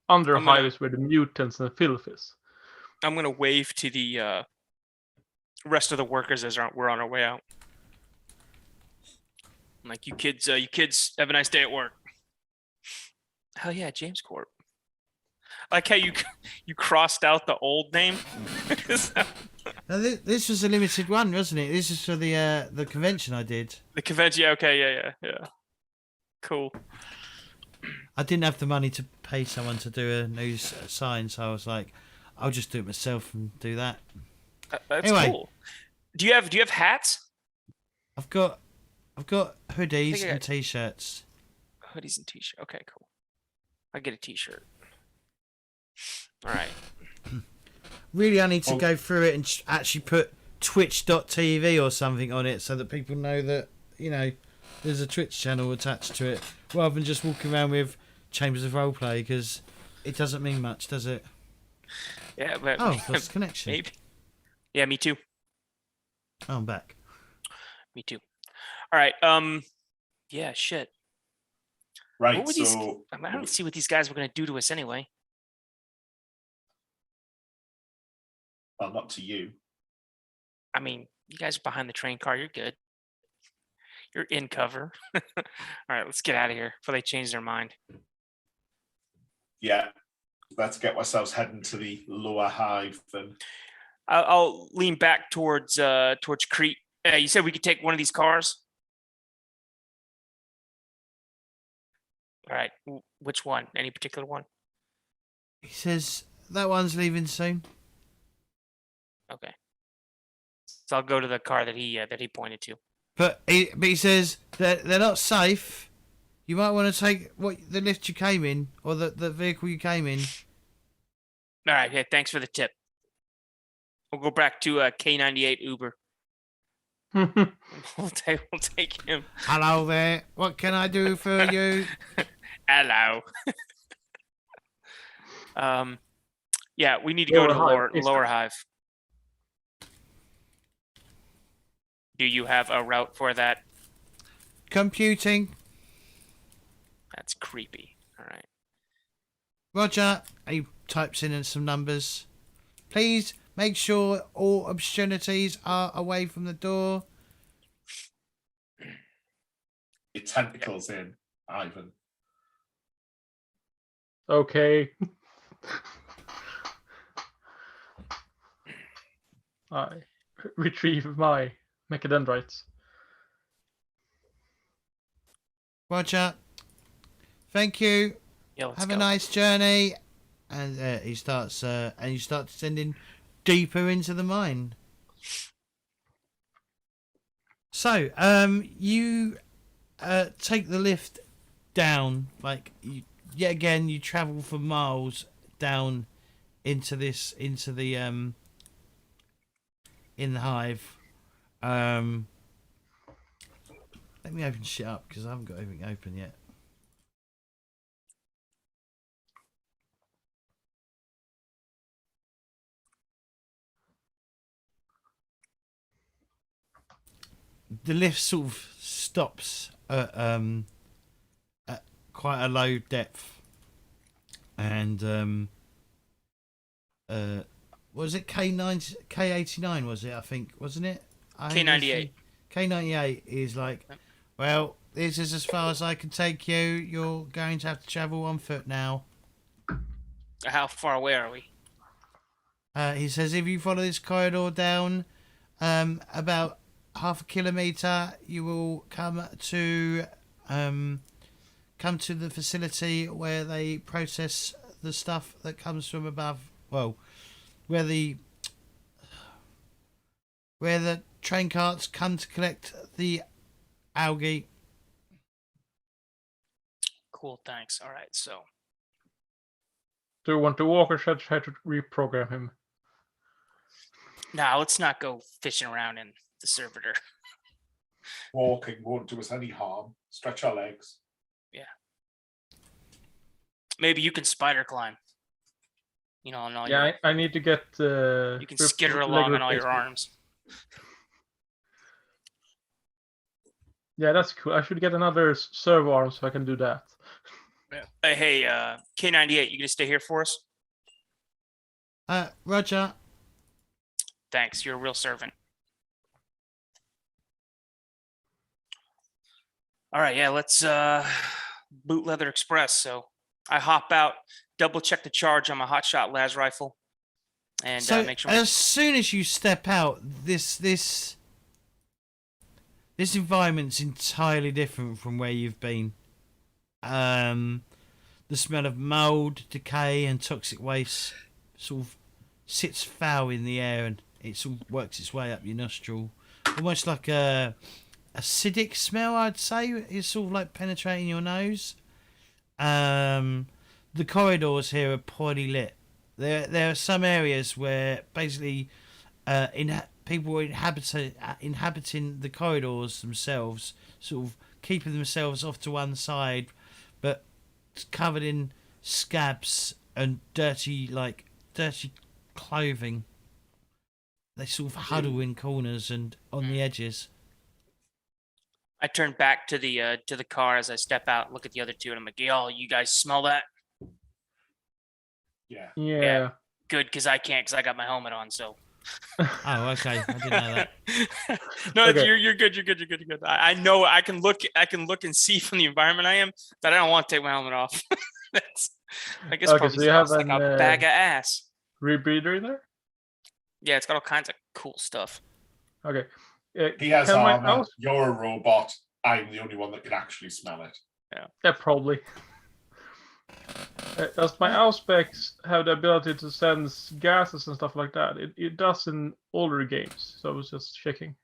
Under I'm gonna- hive is where the mutants and filth is. I'm going to wave to the rest of the workers as we're on our way out. I'm like, you kids have a nice day at work. Hell yeah, James Corp. I like how you crossed out the old name. Now, this was a limited one, wasn't it? This is for the convention I did. The convention. Yeah, okay, yeah. Cool. I didn't have the money to pay someone to do a new sign, so I was like, I'll just do it myself and do that. That's Anyway. cool. Do you have hats? I've got hoodies I and got- t-shirts. Hoodies and t-shirt. Okay, cool. I get a t-shirt. All right. Really, I need to Oh. go through it and actually put twitch.tv or something on it so that people know that, you know, there's a Twitch channel attached to it, rather than just walking around with Chambers of Roleplay, because it doesn't mean much, does it? Yeah, but Oh, lost connection. maybe. Yeah, me too. Oh, I'm back. Me too. All right. Yeah. Shit. right. What were these? So I don't see what these guys were gonna do to us anyway. well, not to you. I mean, you guys are behind the train car. You're good. You're in cover. All right, let's get out of here before they change their mind. Yeah. Let's get ourselves heading to the lower hive then. I'll lean back towards Crete. You said we could take one of these cars. All right, which one? Any particular one? He says that one's leaving soon. Okay. So I'll go to the car that he pointed to. But he says that they're not safe. You might want to take the lift you came in, or the vehicle you came in. All right. Hey, thanks for the tip. We'll go back to K98 Uber. We'll take him. Hello there. What can I do for you? Hello. Yeah, we need to go to Lower hive. lower hive. Do you have a route for that? Computing. That's creepy. All right. Roger. He types in some numbers. Please make sure all obscenities are away from the door. Your tentacles in, Ivan. Okay. I retrieve my mechadendrites. Roger. Thank you. Yeah, let's Have go. a nice journey. And he starts, and you start descending deeper into the mine. So, you take the lift down. Like yet again, you travel for miles down into the in the hive. Let me open shit up because I haven't got everything open yet. The lift sort of stops at quite a low depth, and was it K89 was it, I think, wasn't it? K98. K98 is like, well, this is as far as I can take you. You're going to have to travel on foot now. How far away are we? He says if you follow this corridor down about half a kilometre, you will come to the facility where they process the stuff that comes from above. Well, where the train carts come to collect the algae. Cool, thanks. All right, so Do you want to walk or should I try to reprogram him? now let's not go fishing around in the servitor. Walking won't do us any harm. Stretch our legs. Maybe you can spider climb. You know, on all Yeah, your, I need to get. you can skitter along on all your arms. Yeah, that's cool. I should get another servo arm so I can do that. Hey, K98, you gonna stay here for us? Roger. Thanks, you're a real servant. All right, yeah, let's boot Leather Express. So I hop out, double check the charge on my hotshot las rifle, and So make sure. as soon as you step out, this environment's entirely different from where you've been. The smell of mould, decay, and toxic waste sort of sits foul in the air, and it sort of works its way up your nostril, almost like a acidic smell. I'd say it's sort of like penetrating your nose. The corridors here are poorly lit. There are some areas where basically people inhabiting the corridors themselves, sort of keeping themselves off to one side, but covered in scabs and dirty clothing. They sort of huddle in corners and on the edges. I turn back to the car as I step out, look at the other two, and I'm like, "Yo, you guys smell that? Yeah. Yeah. Good, because I can't, because I got my helmet on." So. Oh, okay. I didn't know that. No, Okay. you're good. You're good. I know I can look and see from the environment I am that I don't want to take my helmet off. I guess Okay, probably so you have smells like a bag of ass. Rebreather in there? Yeah, it's got all kinds of cool stuff. Okay. He has can my armor. aus- You're a robot. I'm the only one that can actually smell it. Yeah, probably. Does my Auspex have the ability to sense gases and stuff like that? It does in older games, so I was just checking.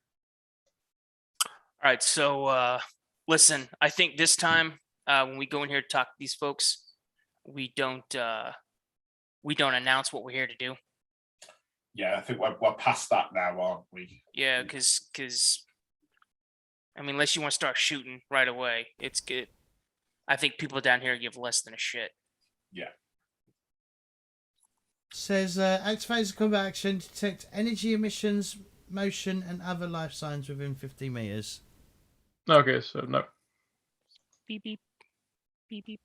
All right, so listen, I think this time when we go in here to talk to these folks, we don't announce what we're here to do. Yeah, I think we're past that now, aren't we? Yeah, because I mean, unless you want to start shooting right away, it's good. I think people down here give less than a shit. Yeah. Says activate the combat action, detect energy emissions, motion, and other life signs within 50 meters. Okay, so no. Beep beep, beep beep.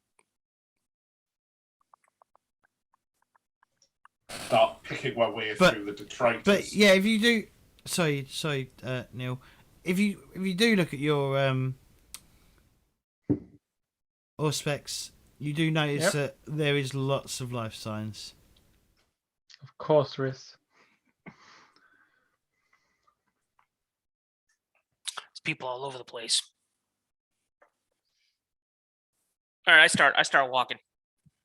Start picking our way through the detritus. But yeah, if you do, sorry, Neil. If you do look at your specs, you do notice that there is lots of life signs. Of course there is. There's people all over the place. All right, I start walking.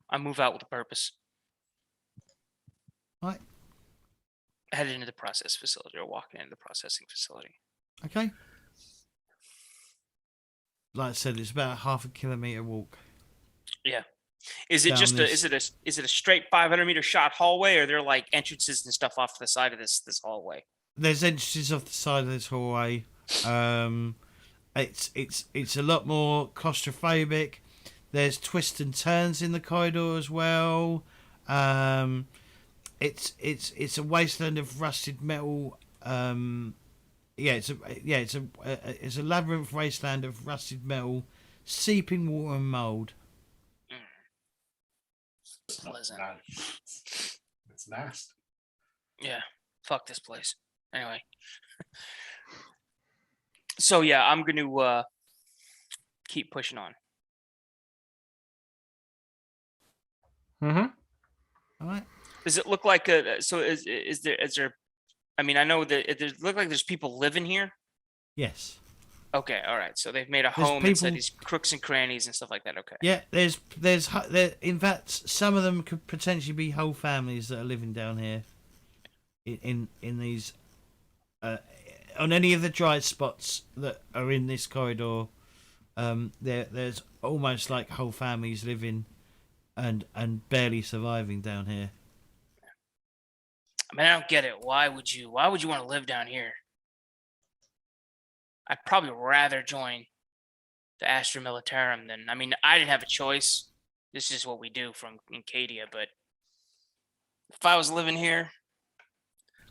I move out with a purpose. Right. Headed into the process facility or walking into the processing facility. Okay. Like I said, it's about a half a kilometer walk. Yeah. Is it Down just this- is it a straight 500-meter shot hallway, or are there like entrances and stuff off to the side of this hallway? There's entrances off the side of this hallway. It's a lot more claustrophobic. There's twists and turns in the corridor as well. It's a wasteland of rusted metal it's a labyrinth wasteland of rusted metal, seeping water and mold. It's not Pleasant. nice. It's nasty. Yeah, fuck this place. Anyway, so yeah, I'm gonna keep pushing on. Mm-hmm. All right. Does it look like a? So is there? I mean, I know that it look like there's people living here. Yes. Okay, all right. So they've made a There's home and said people- these crooks and crannies and stuff like that. Okay. Yeah. In fact, some of them could potentially be whole families that are living down here. In these, on any of the dry spots that are in this corridor, there's almost like whole families living, and barely surviving down here. I mean, I don't get it. Why would you want to live down here? I'd probably rather join the Astra Militarum than. I mean, I didn't have a choice. This is what we do from Cadia. But if I was living here,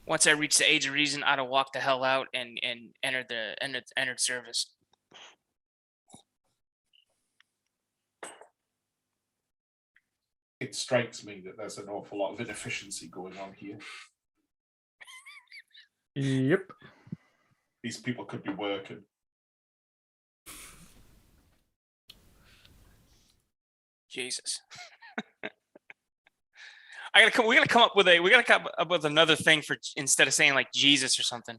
once I reached the age of reason, I'd have walked the hell out and entered service. It strikes me that there's an awful lot of inefficiency going on here. Yep. These people could be working. Jesus. We gotta come up with another thing for instead of saying like Jesus or something.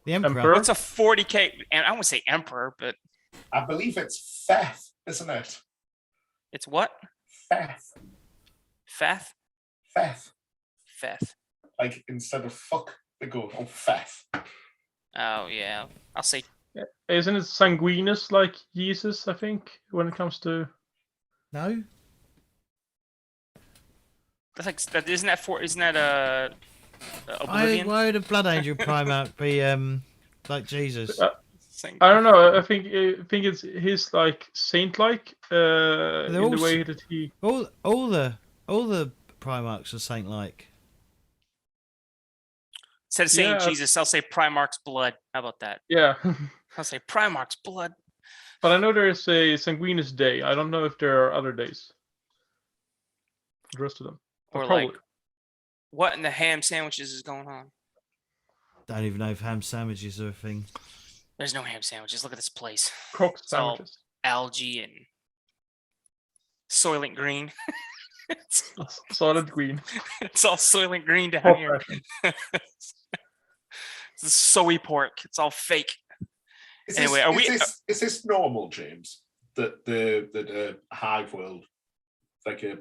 The Emperor. Emperor? What's a 40K? And I won't say emperor, but I believe it's Feth, isn't it? it's what? Feth. Feth? Feth. Feth. Like instead of fuck, they go, oh, Feth. Oh yeah. I'll say Isn't it sanguineous like Jesus, I think, when it comes to... No. that's like that. Isn't that oblivion? Why would a Blood Angel Primarch be like Jesus? I don't know. I think it's his like saint-like in the also- way that he... All the Primarchs are saint-like. Instead of saying Yeah. Jesus, I'll say Primarch's blood. How about that? Yeah. I'll say Primarch's blood. But I know there is a sanguineous day. I don't know if there are other days. The rest of them. But Or probably. like, what in the ham sandwiches is going on? Don't even know if ham sandwiches are a thing. There's no ham sandwiches. Look at this place. Cooked It's all sandwiches. algae and soylent green. it's Solid green. all soylent green down Pork here. ration. It's soy pork. It's all fake. Anyway, is this normal, James? That the hive world, like a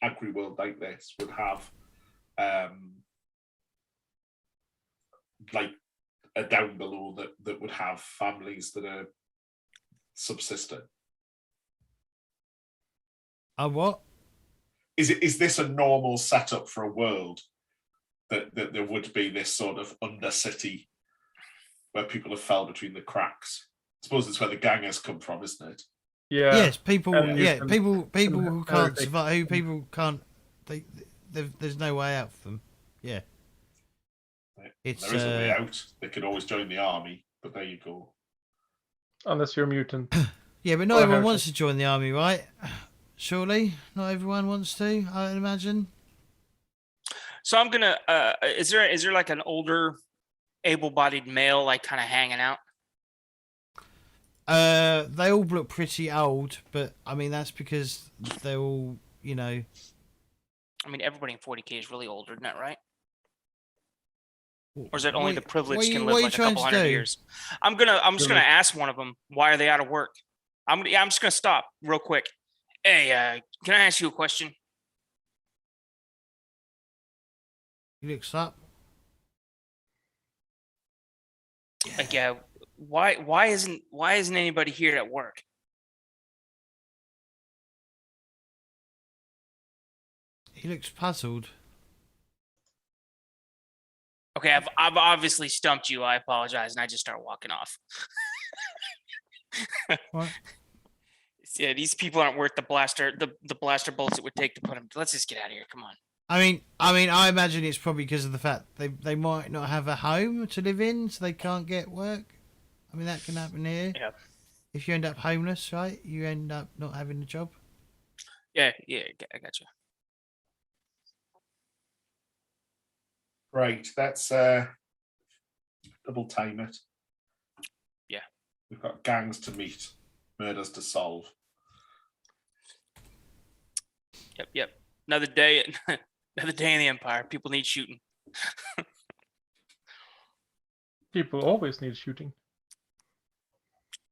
agri world like this, would have like a down below that would have families that are subsisting. What? Is this a normal setup for a world that there would be this sort of undercity where people have fell between the cracks? I suppose it's where the gangers come from, isn't it? Yeah. Yes, people. And you Yeah, can- people who can't everything. survive. Who people can't. There's no way out for them. Yeah. It's There is a way out. They could always join the army, but there you go. Unless you're a mutant. yeah, but not Or everyone heretic. wants to join the army, right? Surely, not everyone wants to. I would imagine. So I'm gonna. Is there like an older, able-bodied male like kind of hanging out? They all look pretty old, but I mean that's because they're all, you know. I mean, everybody in 40K is really older, isn't that right? Or is it only the privileged can live like a couple hundred years? I'm just gonna ask one of them, why are they out of work? I'm just gonna stop real quick. Hey, can I ask you a question? He looks up. Like, yeah, why isn't anybody here at work? He looks puzzled. Okay, I've obviously stumped you. I apologize, and I just start walking off. What? Yeah, these people aren't worth the blaster bullets it would take to put them. Let's just get out of here. Come on. I imagine it's probably because of the fact they might not have a home to live in, so they can't get work. I mean, that can happen here. Yeah. If you end up homeless, right, you end up not having a job. Yeah, I got you. Right, let's double time it. Yeah. We've got gangs to meet, murders to solve. Yep. Another day, another day in the Empire. People need shooting. People always need shooting.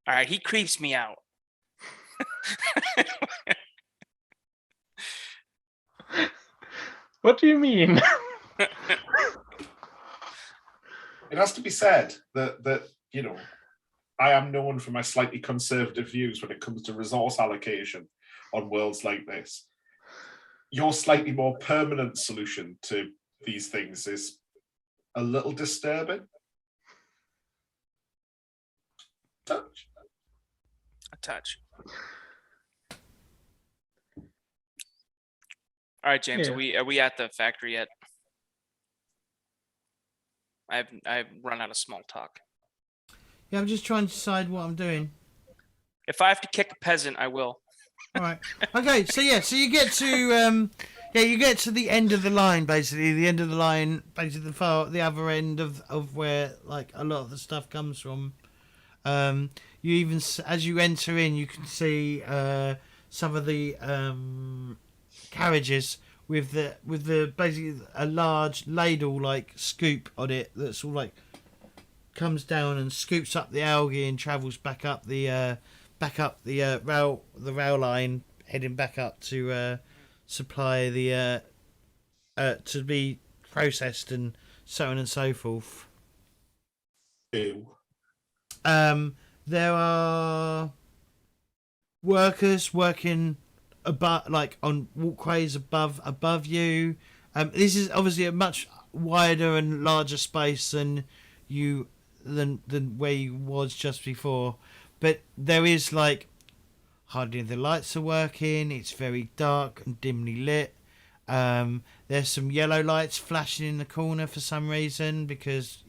All right, he creeps me out. What do you mean? It has to be said that you know, I am known for my slightly conservative views when it comes to resource allocation on worlds like this. Your slightly more permanent solution to these things is a little disturbing. Touch. A touch. All right, James. Yeah. Are we at the factory yet? I've run out of small talk. Yeah, I'm just trying to decide what I'm doing. If I have to kick a peasant, I will. All right. Okay. So you get to you get to the end of the line, basically. The end of the line, basically the other end of where like a lot of the stuff comes from. You even as you enter in, you can see some of the carriages with the basically a large ladle like scoop on it that's all like comes down and scoops up the algae and travels back up the rail line, heading back up to supply the to be processed and so on and so forth. Ew. There are workers working above, like on walkways above you. This is obviously a much wider and larger space than where you was just before. But there is like hardly the lights are working. It's very dark and dimly lit. There's some yellow lights flashing in the corner for some reason because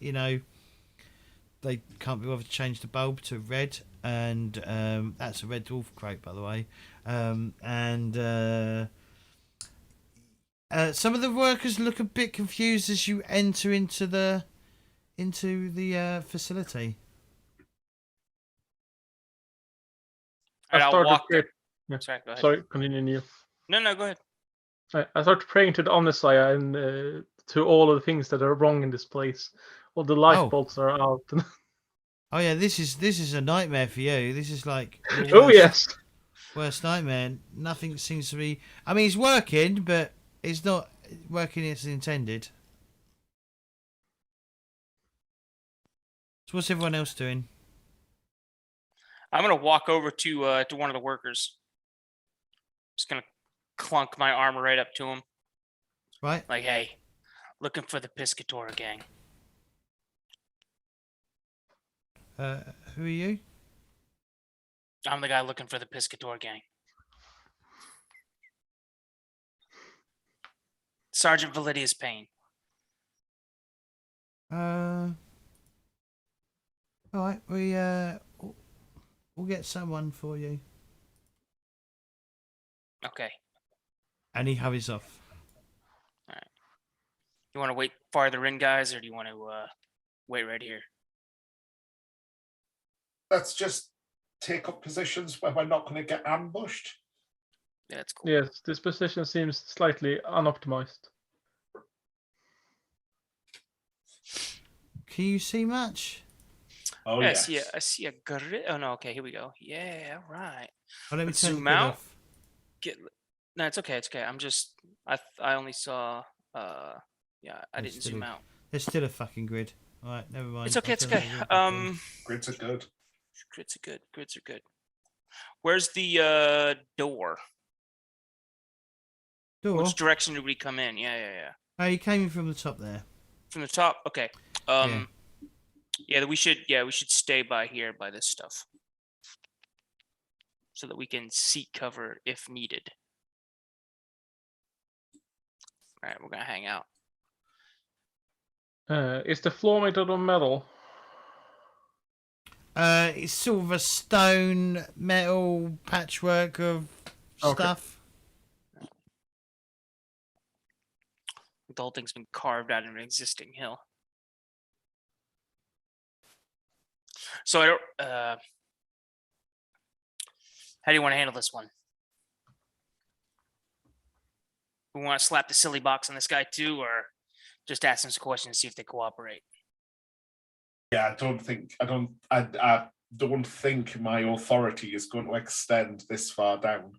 they can't be bothered to change the bulb to red, and that's a red dwarf crate, by the way. Some of the workers look a bit confused as you enter into the facility. And I'll started walk. praying- Sorry, go ahead. Sorry, continue, Neil. No, go ahead. I started praying to the Omnissiah and to all of the things that are wrong in this place. All the light bulbs are out. Oh yeah, this is a nightmare for you. This is like your Oh yes. worst nightmare. Nothing seems to be. I mean, it's working, but it's not working as intended. So what's everyone else doing? I'm gonna walk over to one of the workers. Just gonna clunk my armor right up to him. Right. Like, hey, looking for the Piscator gang. Who are you? I'm the guy looking for the Piscator gang. Sergeant Validius Payne. All right, we'll get someone for you. Okay. And he hurries off. All right. You want to wait farther in, guys, or do you want to wait right here? Let's just take up positions where we're not going to get ambushed. Yeah, that's cool. Yes, this position seems slightly unoptimized. Can you see much? Oh yeah, yes. I see a grid. Oh no, okay, here we go. Yeah, right. Oh, let me Let's turn the zoom grid out. off. No, it's okay. It's okay. I only saw. Yeah, I didn't zoom out. There's still a fucking grid. All right, never mind. It's okay. It's okay. Grids are good. Grids are good. Grids are good. Where's the door? Door. Which direction did we come in? Yeah. Oh, you came in from the top there. From the top. Okay. Yeah, we should stay by here by this stuff, so that we can seek cover if needed. right, we're gonna hang out. Is the floor made out of metal? It's sort of a stone metal patchwork of stuff. The whole thing's been carved out of an existing hill. So I don't. How do you want to handle this one? We want to slap the silly box on this guy too, or just ask them some questions and see if they cooperate? Yeah, I don't think my authority is going to extend this far down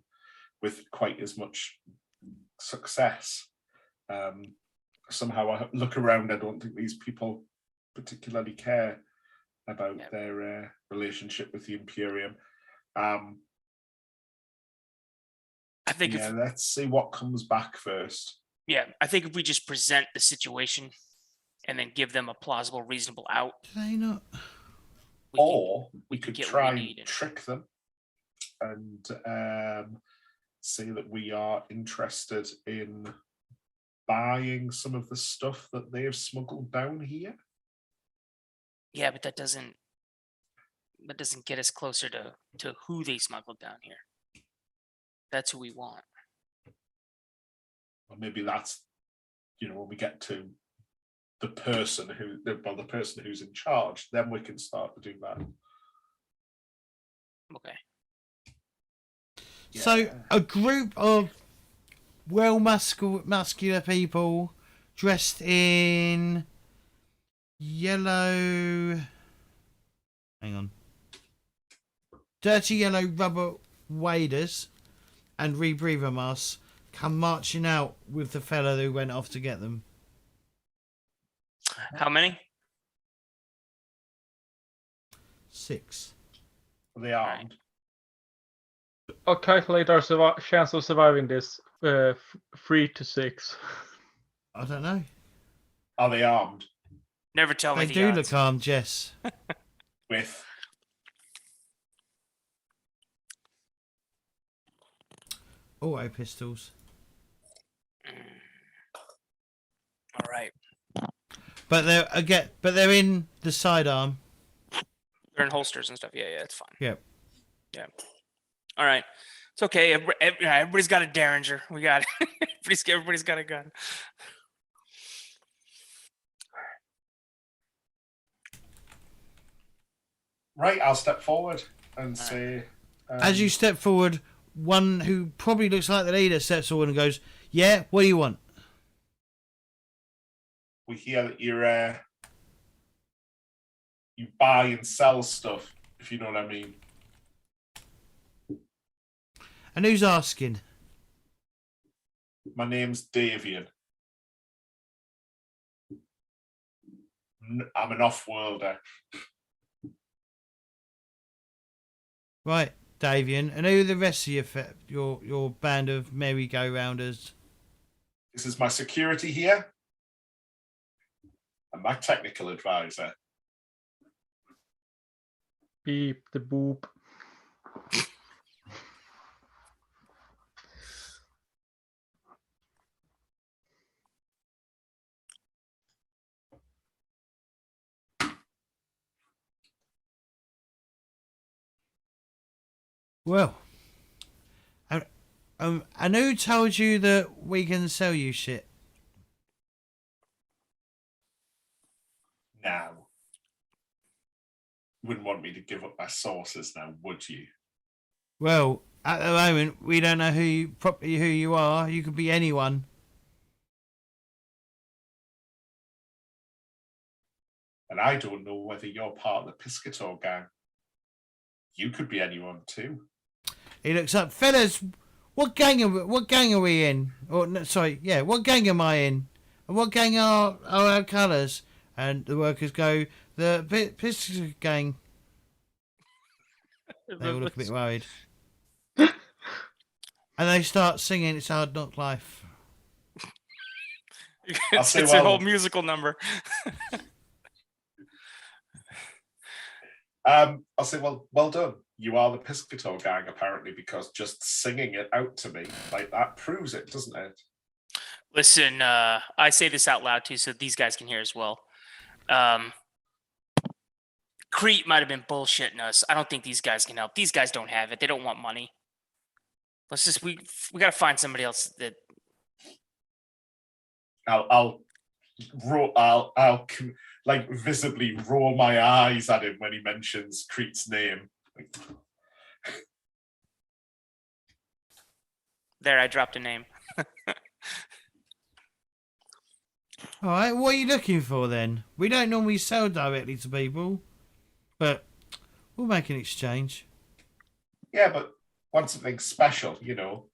with quite as much success. Somehow I look around, I don't think these people particularly care about their relationship with the Imperium. I think let's see what comes back first. Yeah, I think if we just present the situation and then give them a plausible, reasonable out. Do they not? We could try and trick them and say that we are interested in buying some of the stuff that they've smuggled down here. Yeah, but that doesn't get us closer to who they smuggled down here. That's who we want. Or maybe that's, when we get to the person who's in charge, then we can start to do that. Okay. Yeah. So a group of muscular people dressed in yellow. Hang on. Dirty yellow rubber waders and rebreather masks come marching out with the fella who went off to get them. How many? 6. Six. Are they armed? I'll calculate our chance of surviving this. 3 to 6. I don't know. Are they armed? Never tell me They the do odds. look armed, Jess. With auto pistols. All right. But they're in the sidearm. They're in holsters and stuff. Yeah, it's fine. Yep. Yeah. All right. It's okay. Everybody's got a Derringer. We got it. Everybody's got a gun. Right, I'll step forward and say... As you step forward, one who probably looks like the leader steps forward and goes, "Yeah, what do you want?" We hear that you buy and sell stuff, if you know what I mean. And who's asking? My name's Davian. I'm an off-worlder. Right, Davian. And who are the rest of your band of merry-go-rounders? This is my security here. And my technical advisor. Beep the boop. Well, and who told you that we can sell you shit? Now. You wouldn't want me to give up my sources now, would you? Well, at the moment, we don't know who you are. You could be anyone. And I don't know whether you're part of the Piscator gang. You could be anyone too. He looks up, fellas. What gang are we in? Or no, sorry, yeah, what gang am I in? And what gang are our colours? And the workers go, the Piscator gang. They all look a bit worried. And they start singing "It's Hard Knock Life." It's a whole musical number. I'll say, well done. You are the Piscator gang, apparently, because just singing it out to me like that proves it, doesn't it? Listen, I say this out loud too, so these guys can hear as well. Crete might have been bullshitting us. I don't think these guys can help. These guys don't have it. They don't want money. Let's just we gotta find somebody else that. I'll like visibly roll my eyes at him when he mentions Crete's name. There, I dropped a name. All right, what are you looking for then? We don't normally sell directly to people, but we'll make an exchange. Yeah, but want something special, you know.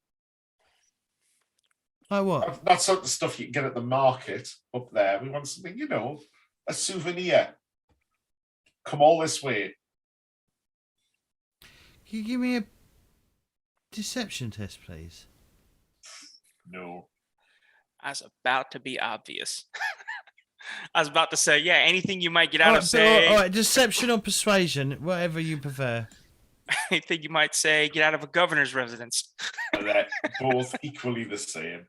Like what? Not sort of stuff you can get at the market up there. We want something, you know, a souvenir. Come all this way. Can you give me a deception test, please? No. I was about to be obvious. I was about to say, yeah, anything you might get out All of right, say, all right, deception or persuasion, whatever you prefer. anything you might say, get out of a governor's residence. They're both equally the same.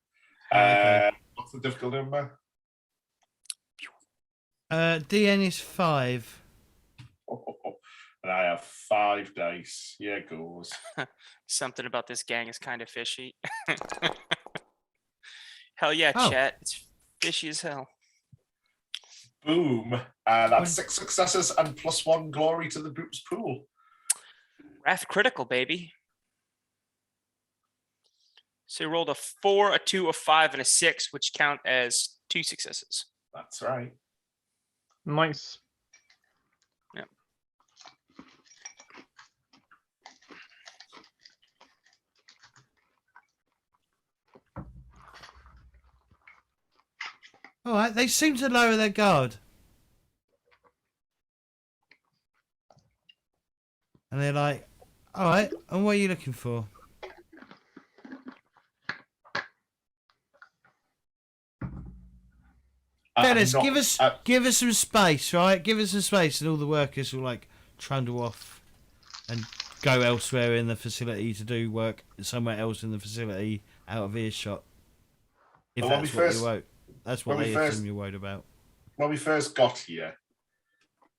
Okay. What's the difficulty number? DN is 5. And I have 5 dice. Yeah, it goes. Something about this gang is kind of fishy. Hell yeah, Oh. chat. It's fishy as hell. Boom. That's 6 successes and +1 glory to the group's pool. Wrath critical, baby. So you rolled a 4, a 2, a 5, and a 6, which count as 2 successes. That's right. Nice. Yep. All right, they seem to lower their guard. And they're like, all right, and what are you looking for? Dennis, give us some space, right? Give us some space, and all the workers will like trundle off and go elsewhere in the facility to do work somewhere else in the facility, out of earshot. If Well, that's what you wrote, that's what they assume you're worried about. When we first got here,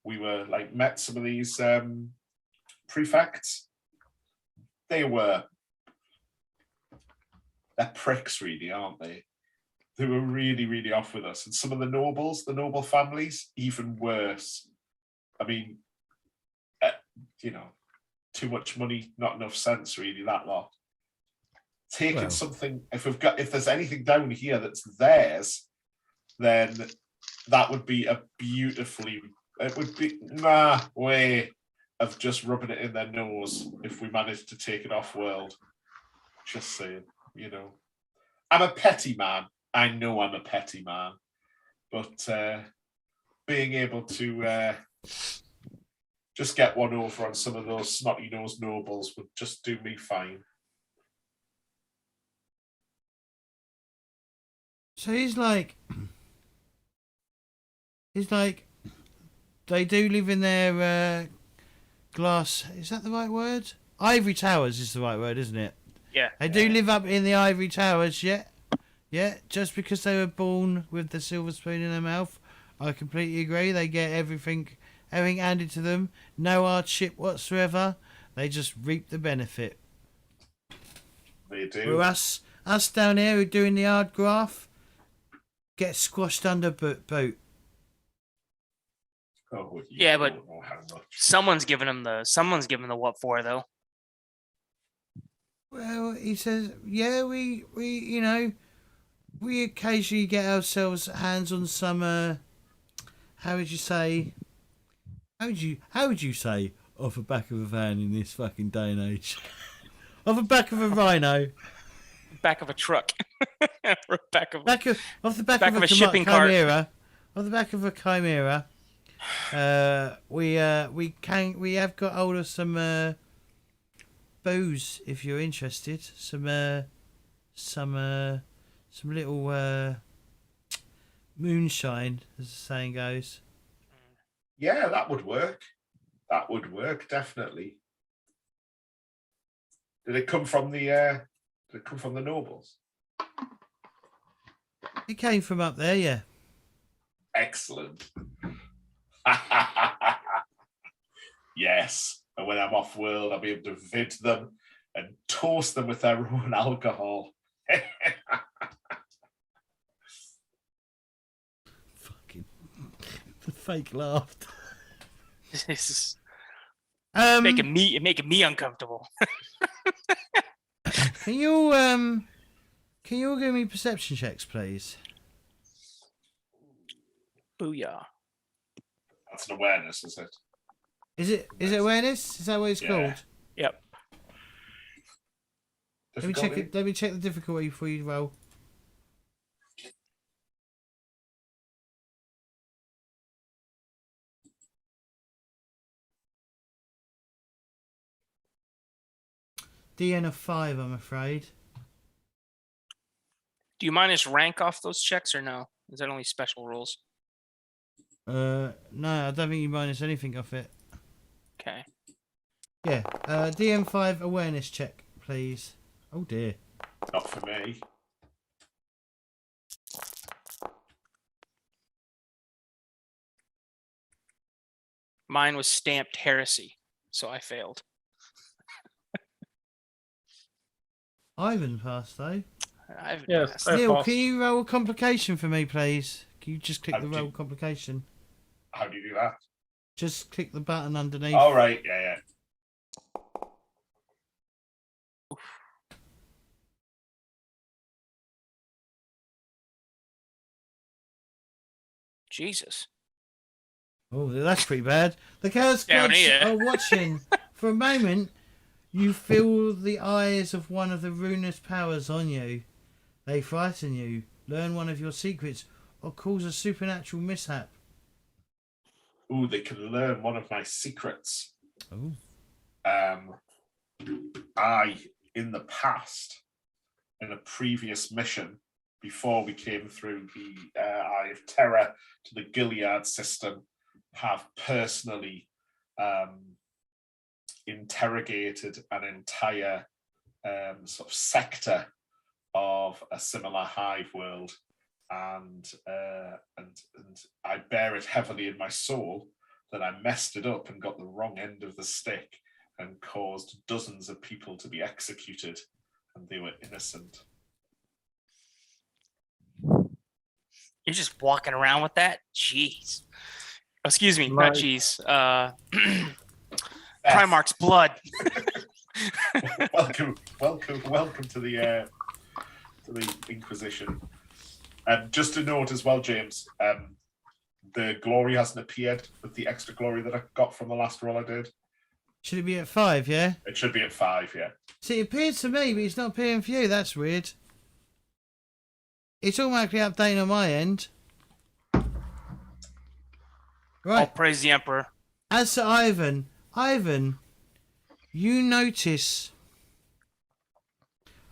we were like met some of these prefects. They're pricks, really, aren't they? They were really, really off with us. And some of the noble families, even worse. I mean, you know, too much money, not enough sense, really, that lot. Taking something, if there's anything down here that's theirs, then that would be it would be way of just rubbing it in their nose if we managed to take it off world. Just saying, you know. I'm a petty man. I know I'm a petty man. But being able to just get one over on some of those snotty-nosed nobles would just do me fine. So he's like, they do live in their glass. Is that the right word? Ivory towers is the right word, isn't it? Yeah. They do live up in the ivory towers, yeah. Yeah, just because they were born with the silver spoon in their mouth, I completely agree. They get everything handed to them, no hardship whatsoever. They just reap the benefit. They do. Where us down here who are doing the hard graft get squashed under boot. Oh, yeah, but don't know how much. someone's giving them the what for though. Well, he says, yeah, we you know, we occasionally get ourselves hands on some how would you say off the back of a van in this fucking day and age? Off the back of a rhino. Back of a truck. Or Off the back of a shipping chimera. Off the back of a chimera. We have got hold of some booze if you're interested. Some little moonshine, as the saying goes. Yeah, that would work. That would work, definitely. Did it come from the nobles? It came from up there, yeah. Excellent. Yes. And when I'm off world, I'll be able to vid them and toast them with their own alcohol. Fucking the fake laugh. This is Um, making me uncomfortable. can you all give me perception checks, please? Booyah. That's an awareness, is it? Is it awareness? Is that what it's Yeah. called? Yep. Let me check it. Let me check the difficulty before you roll. DN of 5, I'm afraid. Do you minus rank off those checks or no? Is that only special rules? No, I don't think you minus anything off it. Okay. Yeah, DM5 awareness check, please. Oh dear. Not for me. Mine was stamped heresy, so I failed. Ivan passed though. I've Yes, passed. I Neil, passed. can you roll a complication for me, please? Can you just click How the do- roll complication? How do you do that? Just click the button underneath. All right. Yeah. Jesus. Oh, that's pretty bad. The Chaos Down Gods here. are watching. For a moment, you feel the eyes of one of the ruinous powers on you. They frighten you, learn one of your secrets, or cause a supernatural mishap. Ooh, they can learn one of my secrets. Oh. I, in the past, in a previous mission, before we came through the Eye of Terror to the Gilead System, have personally interrogated an entire sort of sector of a similar hive world, and I bear it heavily in my soul that I messed it up and got the wrong end of the stick and caused dozens of people to be executed, and they were innocent. You're just walking around with that? Jeez. Oh, excuse me, not Nice. jeez. Primarch's blood. welcome to the Inquisition. Just a note as well, James. The glory hasn't appeared with the extra glory that I got from the last roll I did. Should it be at 5, yeah? It should be at 5, yeah. See, it appeared to me, but it's not appearing for you. That's weird. It's automatically updating on my end. Right. All praise the Emperor. As to Ivan, you notice...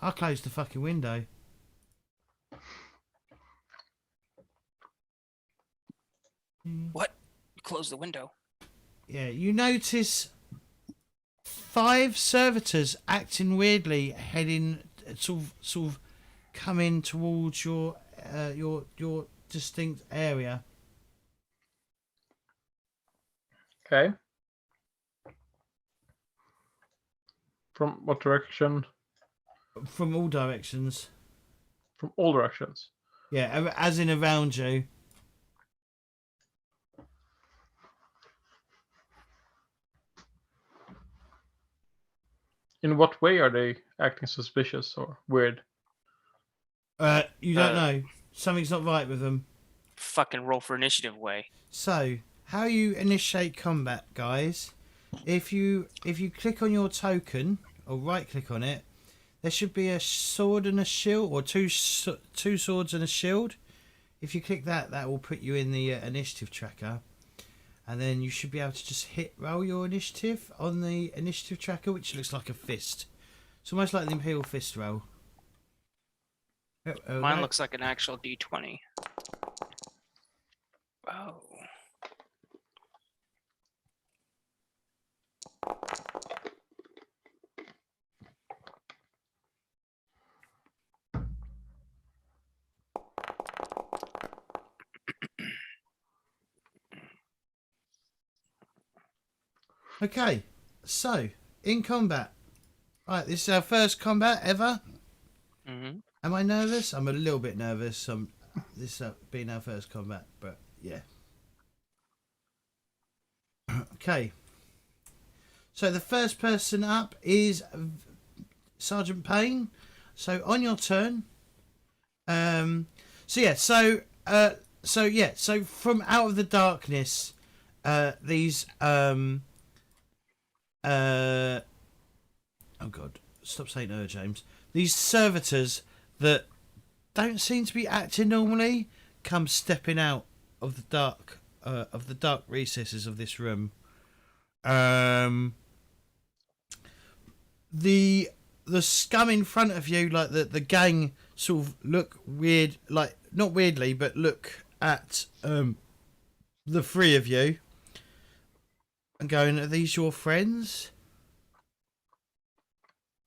I'll close the fucking window. What? Close the window. Yeah, you notice 5 servitors acting weirdly, heading sort of coming towards your distinct area. Okay. From what direction? From all directions. From all directions. Yeah, as in around you. In what way are they acting suspicious or weird? You don't know. Something's not right with them. Fucking roll for initiative way. So, how you initiate combat, guys? If you click on your token or right click on it, there should be a sword and a shield, or two swords and a shield. If you click that, that will put you in the initiative tracker, and then you should be able to just roll your initiative on the initiative tracker, which looks like a fist. It's almost like the Imperial fist roll. Mine looks like an actual D20. Oh. Okay, so in combat. Right, this is our first combat ever. Mm-hmm. Am I nervous? I'm a little bit nervous. This being our first combat, but yeah. Okay. So the first person up is Sergeant Payne. So on your turn. So from out of the darkness, these oh god, stop saying James. These servitors that don't seem to be acting normally come stepping out of the dark recesses of this room. The scum in front of you, like the gang, sort of look weird, like not weirdly, but look at the three of you and going, "Are these your friends?"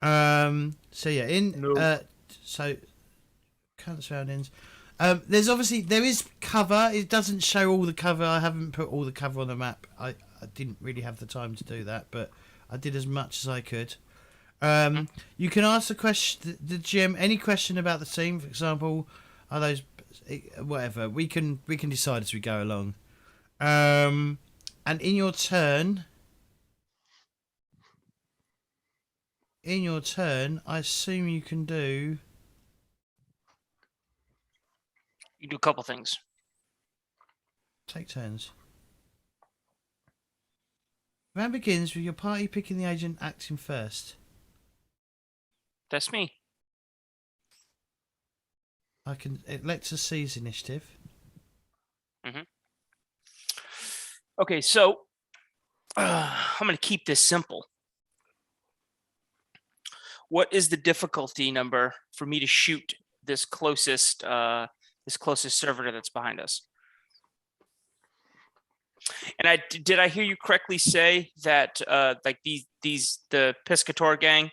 So yeah, No. so current surroundings. There is cover. It doesn't show all the cover. I haven't put all the cover on the map. I didn't really have the time to do that, but I did as much as I could. You can ask the GM any question about the team. For example, are those whatever? We can decide as we go along. And in your turn, I assume you can do. You do a couple things. Take turns. Round begins with your party picking the agent acting first. That's me. It lets us seize initiative. Okay, so I'm going to keep this simple. What is the difficulty number for me to shoot this closest servitor that's behind us? And did I hear you correctly say that like the Piscator gang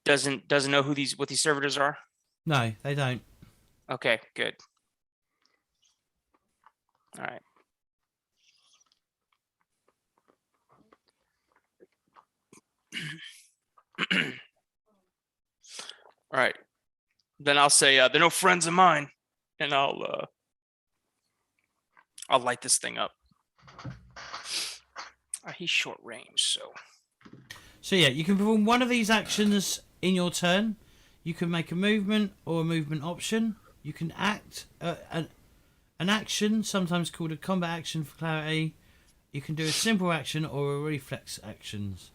doesn't know what these servitors are? No, they don't. Okay, good. All right. All right. Then I'll say they're no friends of mine, and I'll light this thing up. He's short range, so. So yeah, you can perform one of these actions in your turn. You can make a movement or a movement option. You can act an action, sometimes called a combat action for clarity. You can do a simple action or a reflex actions.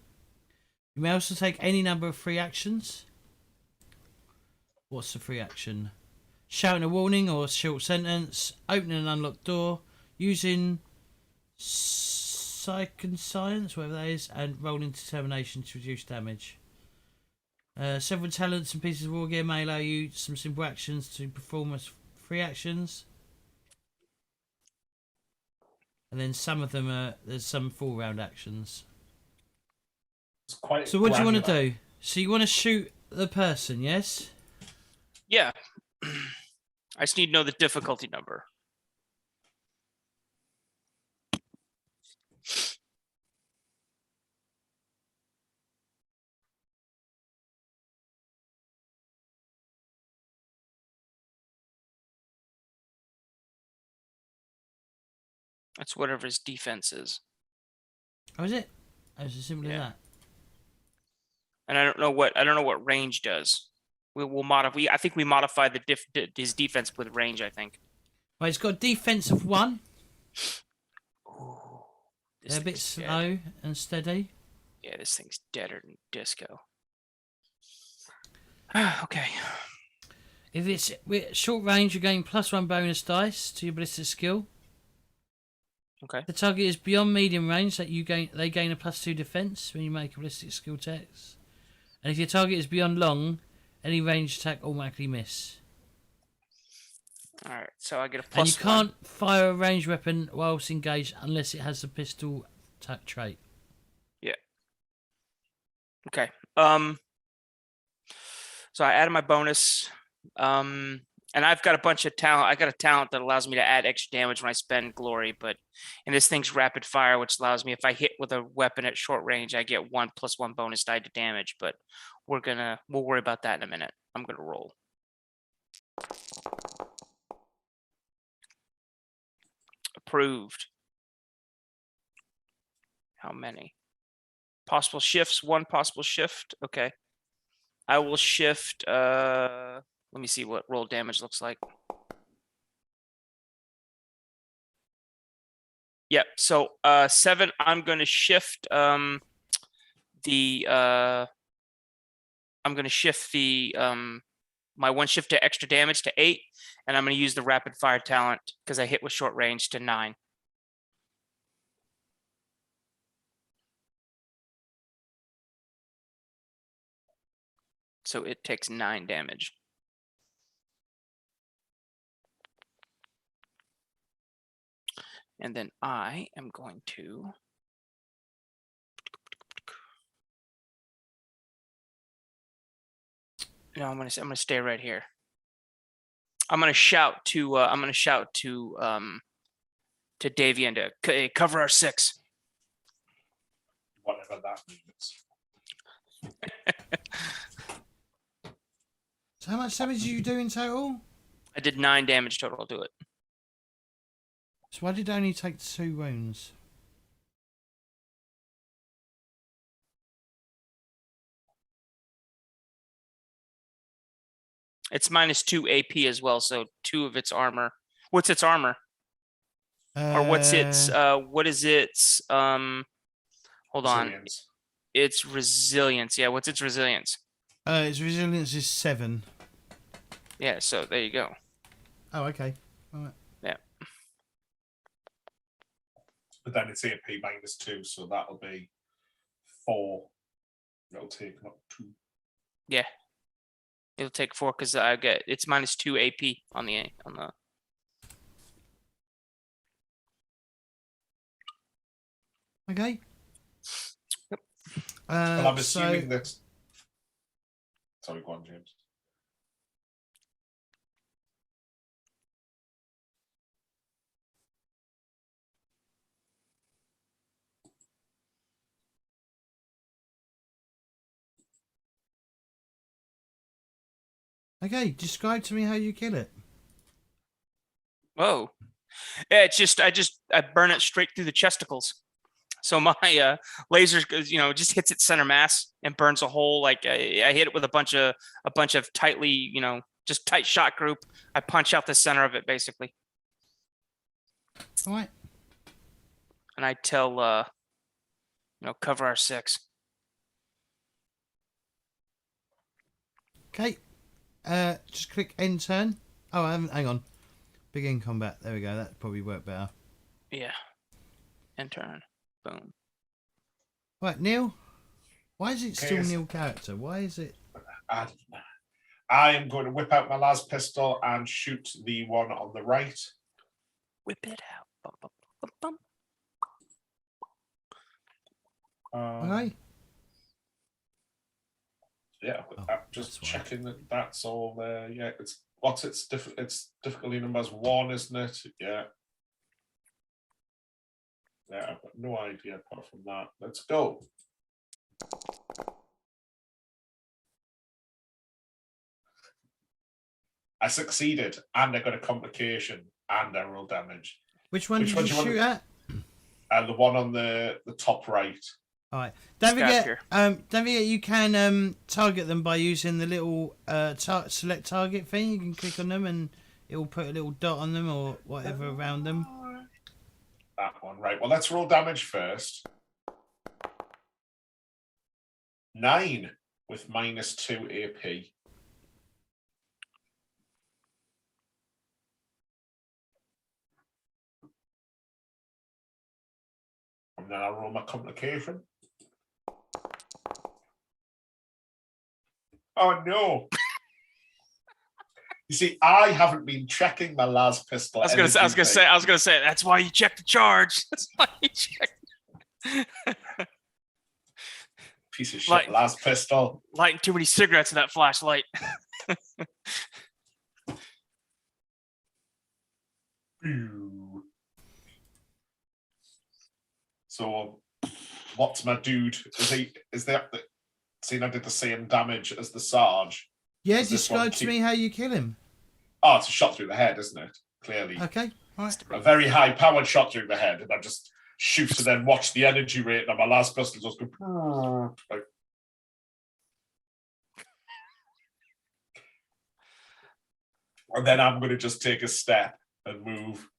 You may also take any number of free actions. What's the free action? Shouting a warning or a short sentence, opening an unlocked door, using psych and science, whatever that is, and rolling determination to reduce damage. Several talents and pieces of war gear may allow you some simple actions to perform as free actions. And then some of them there's some full round actions. It's quite So what do you want to granular. do? So you want to shoot the person, yes? Yeah. I just need to know the difficulty number. That's whatever his defense is. Oh, is it? Oh, it's as simple as Yeah. that. And I don't know what range does. We'll modify. I think we modify his defense with range. I think. Right, it's got a defense of 1. Ooh, They're a bit thing's dead. slow and steady. Yeah, this thing's deader than disco. Okay. If it's short range, you're getting +1 bonus dice to your ballistic skill. Okay. The target is beyond medium range, that they gain a +2 defense when you make a ballistic skill test. And if your target is beyond long, any ranged attack automatically miss. All right. So I get a +1. And you can't fire a ranged weapon whilst engaged unless it has the pistol attack trait. Yeah. Okay. So I added my bonus. And And I've got a bunch of talent. I got a talent that allows me to add extra damage when I spend glory, and this thing's rapid fire, which allows me, if I hit with a weapon at short range, I get 1+1 bonus die to damage. But we'll worry about that in a minute. I'm gonna roll. Approved. How many? Possible shifts, 1 possible shift. Okay. I will shift, let me see what roll damage looks like. Yep. So 7, I'm gonna shift I'm gonna shift the my 1 shift to extra damage to 8, and I'm gonna use the rapid fire talent because I hit with short range to 9. So it takes 9 damage. And then I am going to I'm gonna stay right here. I'm gonna shout to Davian to cover our 6. Whatever that means. So how much damage did you do in total? I did 9 damage total to it. So why did I only take 2 wounds? It's -2 AP as well, so 2 of its armor. What's its armor? Or what's its what is its hold on. Resilience. It's resilience. Yeah, what's its resilience? Its resilience is 7. Yeah, so there you go. Oh, okay. All right. Yeah. But then it's AP -2, so that'll be 4. It'll take not 2. Yeah. It'll take 4 because I get it's -2 AP on the Okay. Yep. Well, I'm assuming that. Sorry, go on, James. Okay, describe to me how you kill it. Whoa. Yeah, it's just I burn it straight through the chesticles. So my laser just hits its center mass and burns a hole. Like I hit it with a bunch of tightly, just tight shot group. I punch out the center of it basically. All right. And I tell cover our 6. Okay. Just click end turn. Oh, hang on. Begin combat. There we go. That probably worked better. Yeah. End turn. Boom. Right, Neil. Why is it still Yes. Neil character? Why is it? I am going to whip out my las pistol and shoot the one on the right. Whip it out. Bum, bum, bum, bum. Okay. Yeah, Oh, I'm just that's why. checking that that's all there. Yeah, it's difficulty numbers 1, isn't it? Yeah. Yeah, I've got no idea apart from that. Let's go. I succeeded, and I got a complication, and I rolled damage. Which one Which did one you do you shoot at? And the one on the top right. All right. Don't Scout forget. here. Don't forget you can target them by using the little select target thing. You can click on them and it will put a little dot on them or whatever around them. That one, right. Well, let's roll damage first. 9 with -2 AP. And then I'll roll my complication. Oh no! You see, I haven't been checking my las pistol. I was gonna say that's why you check the charge. That's why you check. Piece of shit, Like- las pistol. Lighting too many cigarettes in that flashlight. what's my dude? Is that seeing I did the same damage as the Sarge? Yeah, Does this one describe to me how you kill him. Oh, it's a shot through the head, isn't it? Clearly. Okay, all right. A very high-powered shot through the head, and I just shoot and then watch the energy rate, and my last pistol just go. Like, and then I'm going to just take a step and move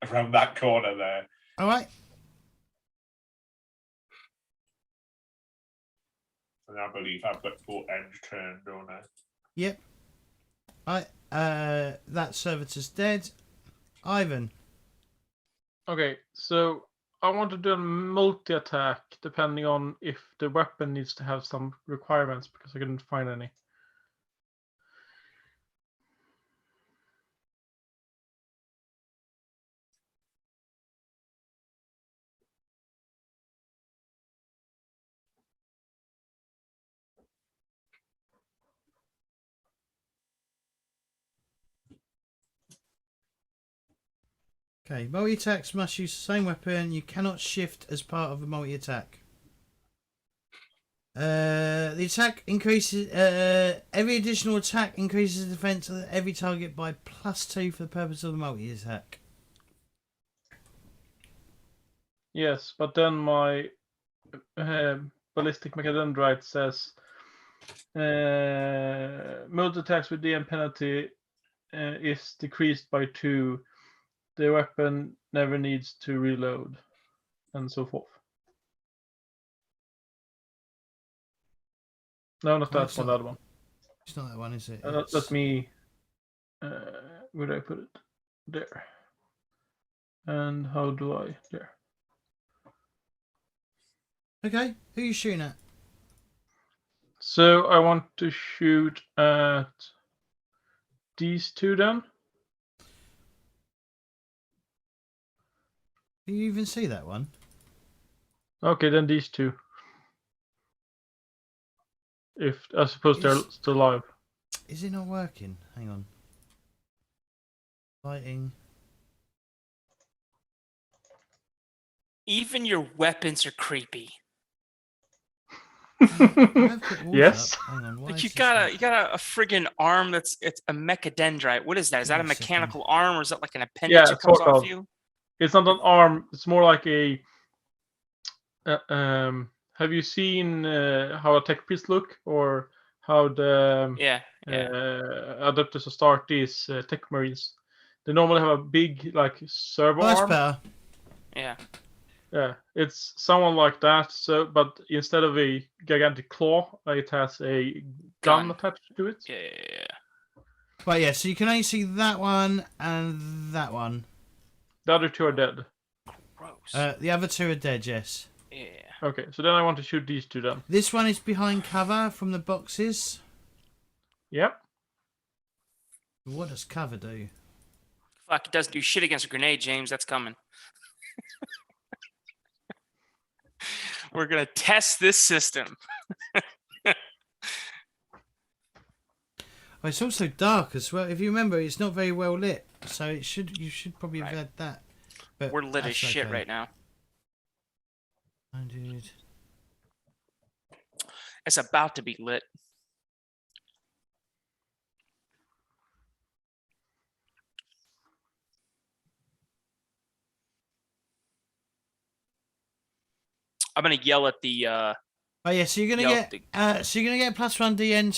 around that corner there. All right. And I believe I've got full edge turn, don't I? Yep. All right. That servitor's dead. Ivan. Okay, so I want to do a multi-attack depending on if the weapon needs to have some requirements because I couldn't find any. Okay, multi-attacks must use the same weapon. You cannot shift as part of a multi-attack. The attack increases. Every additional attack increases the defense of every target by +2 for the purpose of the multi-attack. Yes, but then my ballistic mechadendrite says multi-attacks with DM penalty is decreased by 2. The weapon never needs to reload, and so forth. No, not that one, the other one. It's not that one, is it? Let me... where do I put it? There. And how do I... There. Okay, who are you shooting at? So I want to shoot at these two then. Do you even see that one? Okay, then these two. If I suppose they're still alive. Is it not working? Hang on. Lighting. Even your weapons are creepy. Yes. Hang on, Like you got a friggin' arm it's a mechadendrite. What is that? Is that a mechanical arm or is that like an appendage that comes off you? It's not an arm. It's more like a. Have you seen how a tech priest look, or how the Adeptus Astartes tech marines? They normally have a big like servo arm. Better. Yeah. Yeah, it's someone like that. So, but instead of a gigantic claw, it has a gun attached to it. Yeah. Right, yeah. So you can only see that one and that one. The other two are dead. Gross. The other two are dead. Yes. Yeah. Okay, so then I want to shoot these two then. This one is behind cover from the boxes. Yep. What does cover do? Fuck, it doesn't do shit against a grenade, James. That's coming. We're gonna test this system. Well, it's also dark as well. If you remember, it's not very well lit, so you should probably have had that. But we're lit as shit right now. 100. It's about to be lit. I'm gonna yell at the. Oh yeah, so you're gonna get +1 DN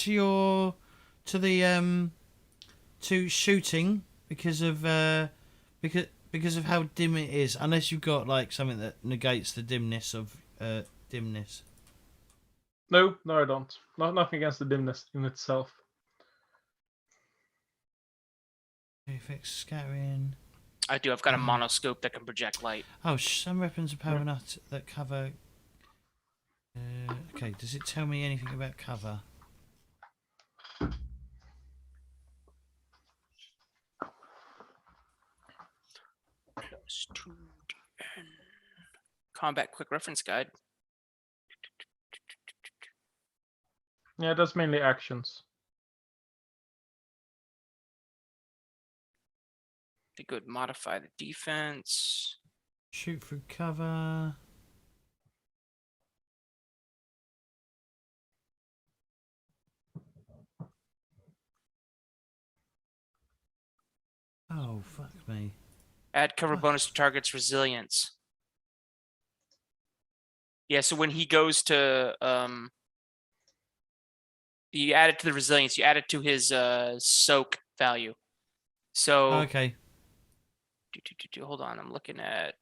to shooting because of how dim it is, unless you've got like something that negates the dimness of dimness. No, I don't. Nothing against the dimness in itself. Effects scattering. I do. I've got a monoscope that can project light. Oh, some weapons are power enough that cover. Okay, does it tell me anything about cover? Combat quick reference guide. Yeah, that's mainly actions. They could modify the defense. Shoot through cover. Oh, fuck me. Add cover What? bonus to target's resilience. Yeah, so when he goes to you add it to the resilience, you add it to his soak value. So Okay. hold on, I'm looking at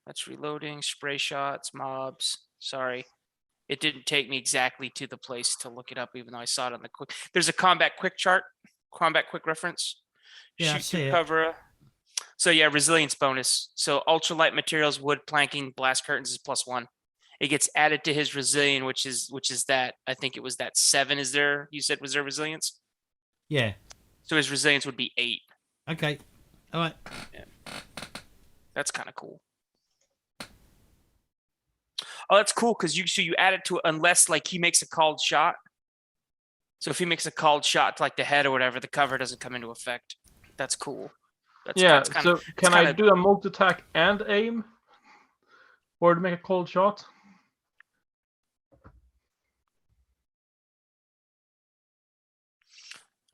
that's reloading, spray shots, mobs. Sorry. It didn't take me exactly to the place to look it up, even though I saw it on the quick. There's a combat quick chart, combat quick reference. Yeah, I Shoot see through it. cover. So yeah, resilience bonus. So ultralight materials, wood, planking, blast curtains is +1. It gets added to his resilient, which is that, I think it was that 7 is there, you said was there resilience? Yeah. So his resilience would be 8. Okay. All right. That's kind of cool. Oh, that's cool because you add it to unless like he makes a called shot. So if he makes a called shot to like the head or whatever, the cover doesn't come into effect. That's cool. That's kind so can I do a multi-attack and aim? Or to make a cold shot?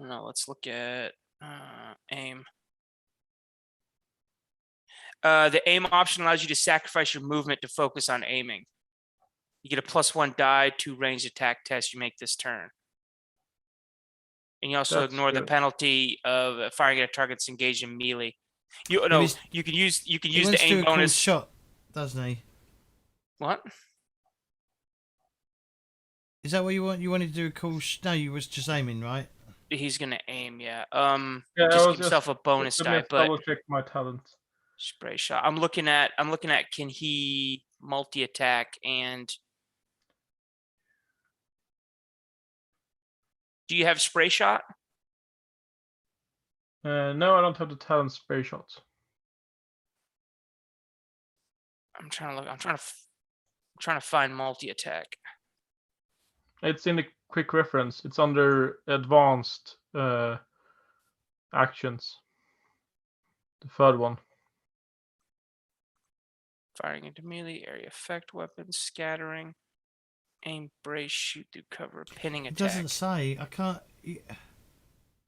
No, let's look at aim. The aim option allows you to sacrifice your movement to focus on aiming. You get a +1 die to ranged attack test you make this turn. And you also That's ignore the good. penalty of firing at a target that's engaged in melee. You can use He the wants to do aim a cool bonus. shot, doesn't he? What? Is that what you want? You wanted to do a cool? No, you was just aiming, right? He's gonna aim, yeah. Yeah, Just give himself a bonus let me die, but double check my talent. spray shot. I'm looking at can he multi-attack and do you have spray shot? No, I don't have the talent spray shots. I'm trying to look. I'm trying to find multi-attack. It's in the quick reference. It's under advanced actions. The third one. Firing into melee, area effect weapons, scattering, aim, brace, shoot through cover, pinning It attack. doesn't say. I can't.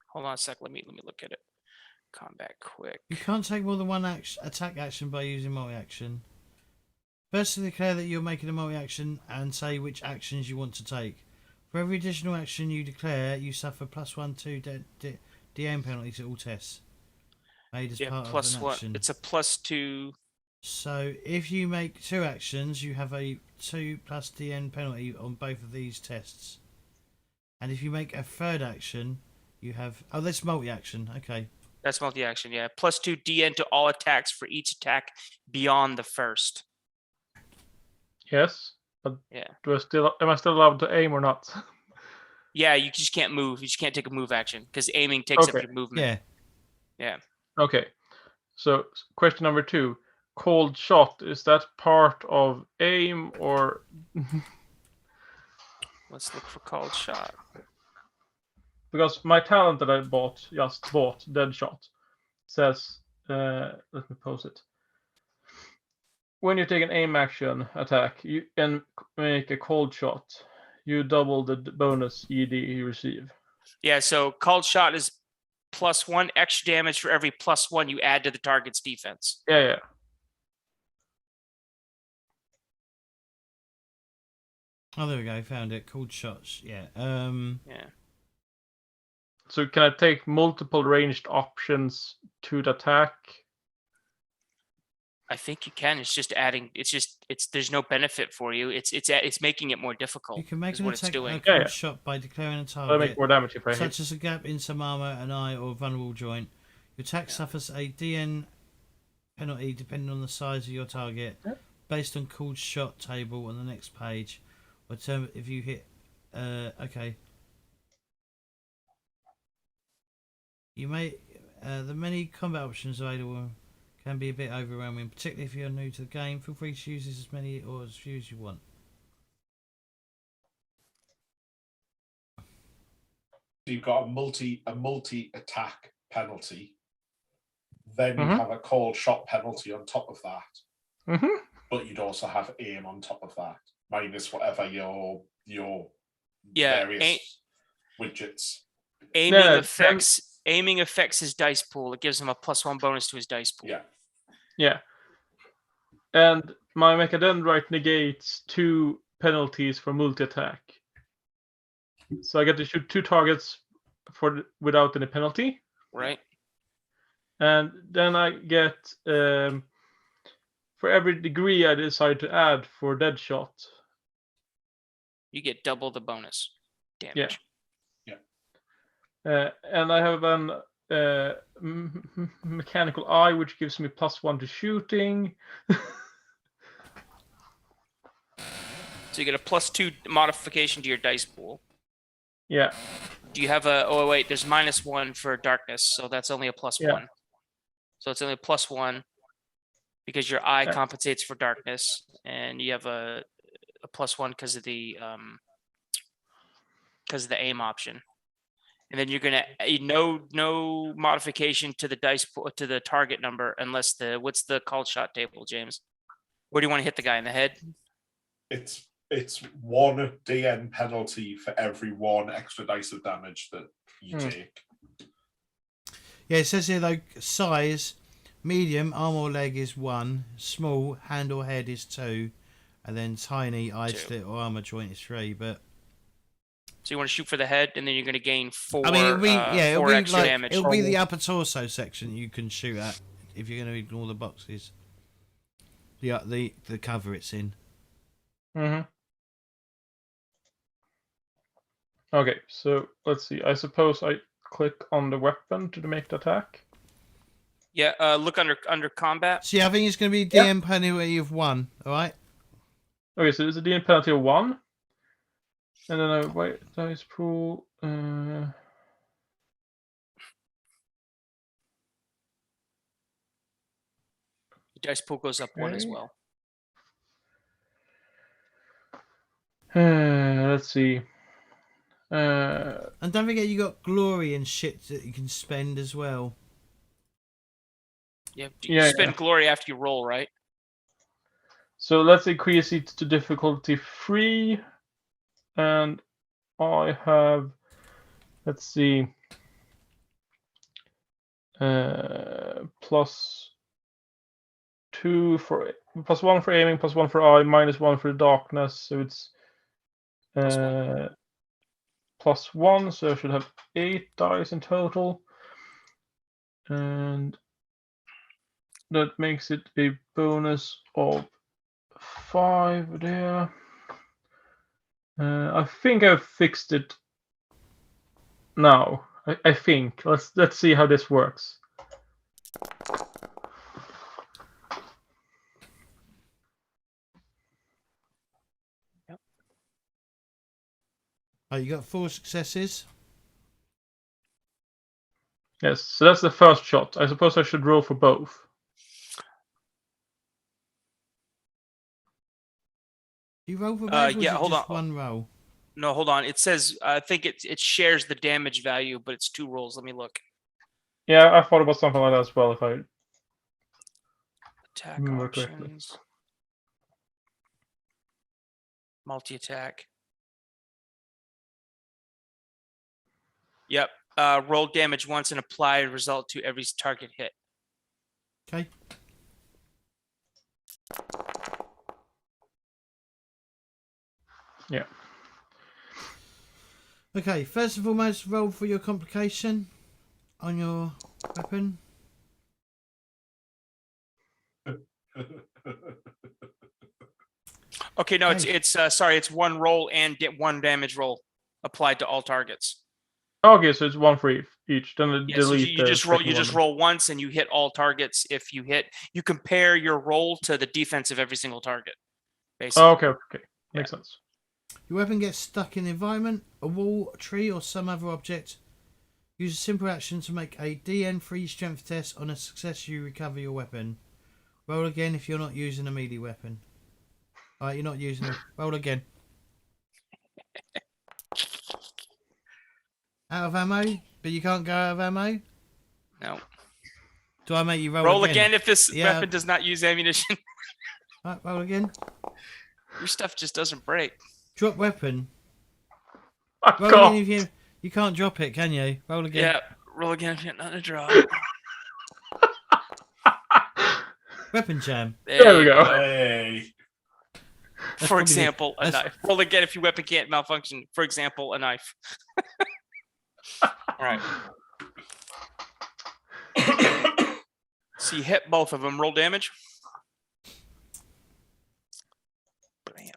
Hold on a sec. Let me look at it. Combat quick. You can't take more than one attack action by using multi-action. First, declare that you're making a multi-action and say which actions you want to take. For every additional action you declare, you suffer +1 to DM penalty to all tests made as part of an action. It's a +2. So if you make 2 actions, you have a 2 + DN penalty on both of these tests. And if you make a third action, you have... Oh, that's multi-action. Okay. That's multi-action, yeah. +2 DN to all attacks for each attack beyond the first. Yes, but Yeah. am I still allowed to aim or not? Yeah, you just can't move. You just can't take a move action because aiming takes up your movement. Yeah. Okay. So question number 2. Cold shot, is that part of aim or Let's look for called shot. because my talent that I just bought, dead shot, says let me post it. When you take an aim action attack you and make a cold shot, you double the bonus ED you receive. Yeah, so called shot is +1 extra damage for every +1 you add to the target's defense. Yeah. Oh, there we go. Found it. Cold shots. Yeah. Yeah. So can I take multiple ranged options to the attack? I think you can. It's just adding. There's no benefit for you. It's making it more difficult. You can make is an what it's attack doing. a cold Yeah. shot by declaring a I target, make more damage if I hit. such as a gap in some armor, an eye, or a vulnerable joint. Your attack suffers a DN penalty depending on the size of your target, based on cold shot table on the next page. Or term if you hit. Okay. You may the many combat options available can be a bit overwhelming, particularly if you're new to the game. Feel free to use as many or as few as you want. You've got a multi attack penalty. Then you have a cold shot penalty on top of that. But you'd also have aim on top of that, minus whatever your various widgets. Aiming affects aiming affects his dice pool. It gives him a +1 bonus to his dice pool. Yeah. Yeah. And my Mechadendrite negates 2 penalties for multi-attack. So I get to shoot 2 targets without any penalty. Right. And then I get, for every degree I decide to add for Deadshot. You get double the bonus damage. And I have an mechanical eye, which gives me +1 to shooting. So you get a +2 modification to your dice pool. Yeah. Do you have a? Oh wait, there's -1 for darkness, so that's only a +1. Yeah. So it's only a +1 because your eye Yeah. compensates for darkness, and you have a +1 because of the aim option. And then you're gonna no modification to the dice pool to the target number unless what's the called shot table, James? Where do you want to hit the guy in the head? It's 1 DN penalty for every 1 extra dice of damage that you take. Yeah, it says here though, size, medium, arm or leg is 1, small, hand or head is 2, and then tiny, eye 2. slit or armor joint is 3. But So you want to shoot for the head, and then you're going to gain 4. I mean, it'll be, it'll 4 be extra like, damage. it'll be the upper torso section you can shoot at if you're going to ignore the boxes. The cover it's in. Mm-hmm. Okay, so let's see. I suppose I click on the weapon to make the attack. Yeah, look under combat. See, I think it's going to be DM penalty of 1. All right. Okay, so there's a DM penalty of 1, and then I wait dice pool. Your dice pool goes up 1 as Okay. well. Let's see. And don't forget you got glory and shit that you can spend as well. You spend glory after you roll, right? So let's increase it to difficulty 3, and I have, let's see, +1 for aiming, +1 for eye, -1 for darkness. So it's +1. So I should have 8 dice in total, and that makes it a bonus of 5 there. I think I've fixed it now. I think. Let's see how this works. Yep. Oh, you got 4 successes. Yes, so that's the first shot. I suppose I should roll for both. You roll for both, or yeah, is it hold just on. one roll? No, hold on. It says I think it shares the damage value, but it's 2 rolls. Let me look. Yeah, I thought about something like that as well. If I Attack remember correctly. options. Multi-attack. Yep. Roll damage once and apply a result to every target hit. Okay. Yeah. Okay, first of all, most roll for your complication on your weapon. Okay, no, Okay. it's sorry, it's 1 roll and 1 damage roll applied to all targets. Okay, so it's 1 for each. Then Yeah, so delete you the just roll. second You just one. roll once, and you hit all targets. If you hit, you compare your roll to the defense of every single target. Basically. Oh, okay. Makes sense. Your weapon gets stuck in the environment, a wall, a tree, or some other object. Use a simple action to make a DN3 strength test. On a success, you recover your weapon. Roll again if you're not using a melee weapon. Alright, you're not using it. Roll again. Out of ammo? But you can't go out of ammo? No. Do I make you Roll again if this Yeah. weapon does not use ammunition. Alright, roll again. Your stuff just doesn't break. Drop weapon. Oh, Roll God. again if you can't drop it, can you? Roll again. Yeah. Roll again if you get nothing to draw. Weapon jam. There we you go. Hey. That's For probably example, a that's- knife. Roll again if your weapon can't malfunction. For example, a knife. All right. So you hit both of them. Roll damage. Bam.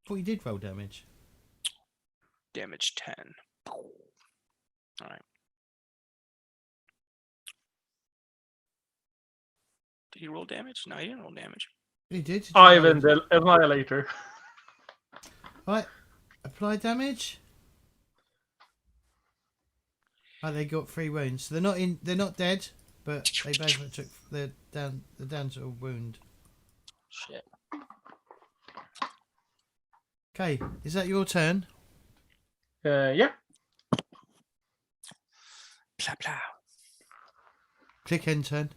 Thought you did roll damage. Damage 10. All right. Did he roll damage? No, he didn't roll damage. You did. Did you Ivan roll? the Annihilator. Right. Apply damage. Oh, they got 3 wounds. So they're not in. They're not dead, but they both took. They're down. They're down to a wound. Shit. Okay. Is that your turn? Yeah. Plow, plow. Click end turn.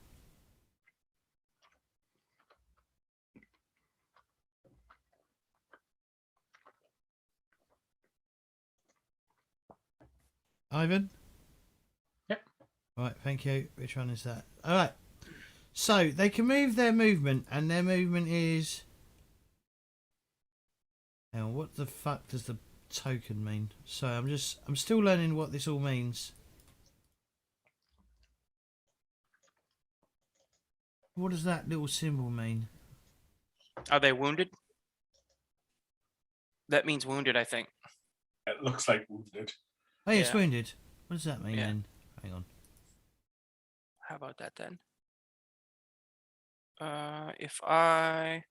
Ivan? Yep. Right, thank you. Which one is that? Alright. So they can move their movement, and their movement is. Now, what the fuck does the token mean? So I'm still learning what this all means. What does that little symbol mean? Are they wounded? That means wounded, I think. It looks like wounded. Oh, yeah, it's Yeah. wounded. What does that mean Yeah. then? Hang on. How about that then? If I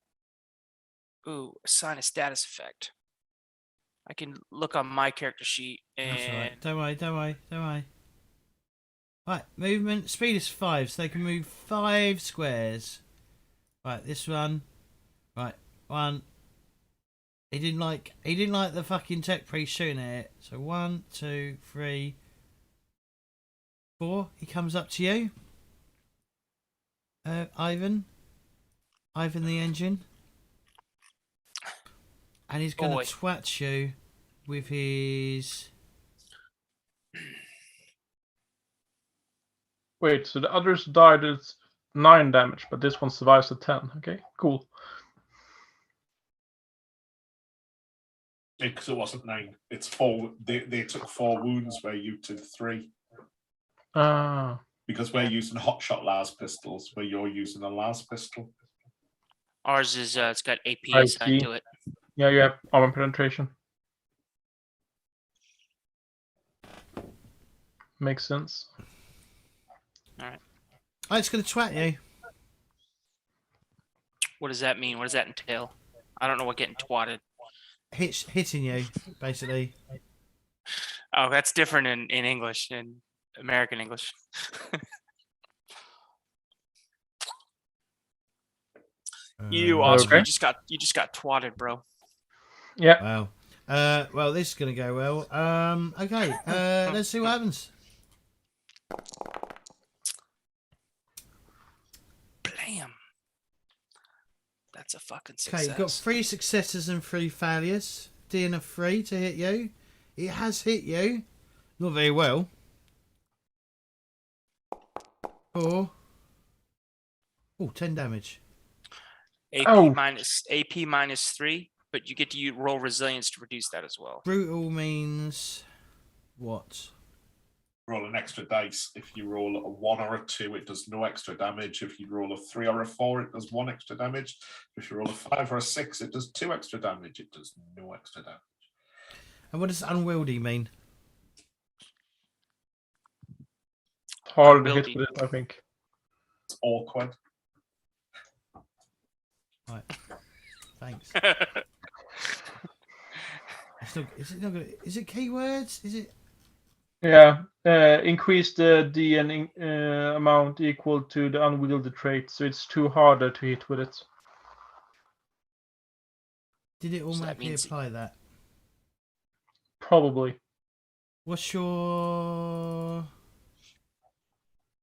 assign a status effect, I can look on my character sheet That's and alright. Don't worry. Right, movement. Speed is 5, so they can move 5 squares. Right, this one. Right, 1. He didn't like the fucking tech priest shooting at it. So 1, 2, 3, 4. He comes up to you. Ivan the engine. And he's gonna Boy. twat you with his. Wait, so the others died at 9 damage, but this one survives at 10. Okay, cool. Because it wasn't 9. It's 4. They took 4 wounds where you took 3. Ah, Because we're using hotshot las pistols, where you're using a las pistol. ours is it's got AP I assigned see. to it. yeah, you have armor penetration. Makes sense. Oh, it's gonna twat you. What does that mean? What does that entail? I don't know what getting twatted. Hitting you, basically. Oh, that's different in English, in American English. You Oscar, Okay. you just got twatted, bro. Yeah. Wow. Well, this is gonna go well. Okay. Let's see what happens. Blam. That's a fucking Okay, success. you've got 3 successes and 3 failures. D and a 3 to hit you. It has hit you. Not very well. 4. Oh, 10 damage. AP Ow. minus 3, but you get to roll resilience to reduce that as well. Brutal means what? Roll an extra dice. If you roll a 1 or a 2, it does no extra damage. If you roll a 3 or a 4, it does 1 extra damage. If you roll a 5 or a 6, it does 2 extra damage. It does no extra damage. And what does unwieldy mean? Hard to hit Unwieldy. with it, I think. It's awkward. Right. Thanks. Is it keywords? Is it? Yeah. Increase the D amount equal to the unwieldy trait, so it's too harder to hit with it. Did it that automatically means- apply that? Probably. What's your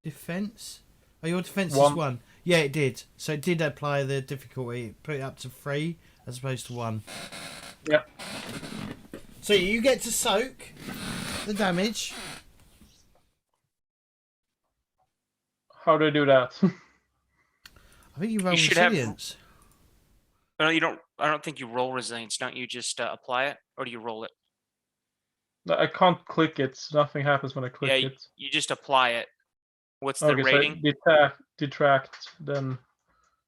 defense? Oh, your defense is 1. Yeah, it did. So it did apply the difficulty. It put it up to 3 as opposed to 1. Yep. So you get to soak the damage. How do I do that? I think you roll should have- resilience. No, you don't. I don't think you roll resilience. Don't you just apply it, or do you roll it? I can't click it. Nothing happens when I click Yeah, it. you just apply it. What's the Okay, rating? so detract then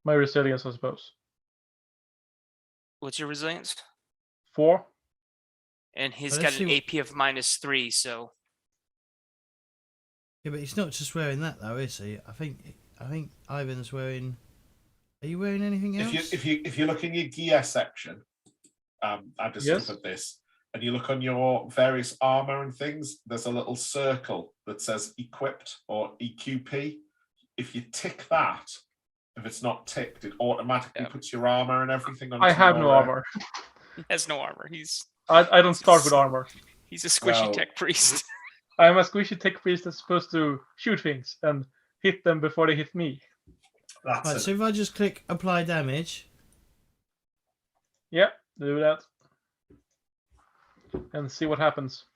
my resilience, I suppose. What's your resilience? 4. And he's Well, got let's an see AP of -3, so Yeah, but he's not just wearing that though, is he? I think Ivan's wearing. Are you wearing anything else? If you look in your gear section, I discovered this, and you look on your various armor and things, there's a little circle that says equipped or EQP. If you tick that, if it's not ticked, it automatically puts your armor and everything on. I have no armor. he has no armor. I don't start with armor. He's a squishy Well, tech priest. I'm a squishy tech priest that's supposed to shoot things and hit them before they hit me. That's Right, it. so if I just click apply damage. Yeah, do that. And see what happens.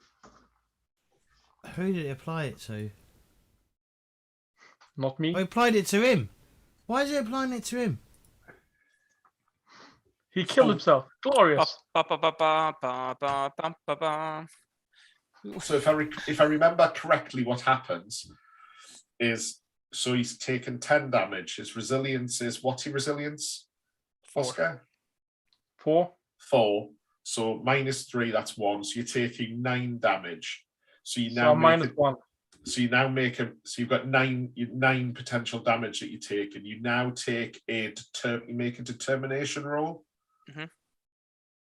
Who did it apply it to? Not me. I applied it to him. Why is it applying it to him? He killed himself. Glorious. So if I remember correctly, what happens is, so he's taken 10 damage. His resilience is, what's your resilience, 4. Oscar? 4. 4. So -3, that's 1. So you're taking 9 damage. So you So now I'm -1. So you now make him. So you've got 9 potential damage that you take, and you now take you make a determination roll,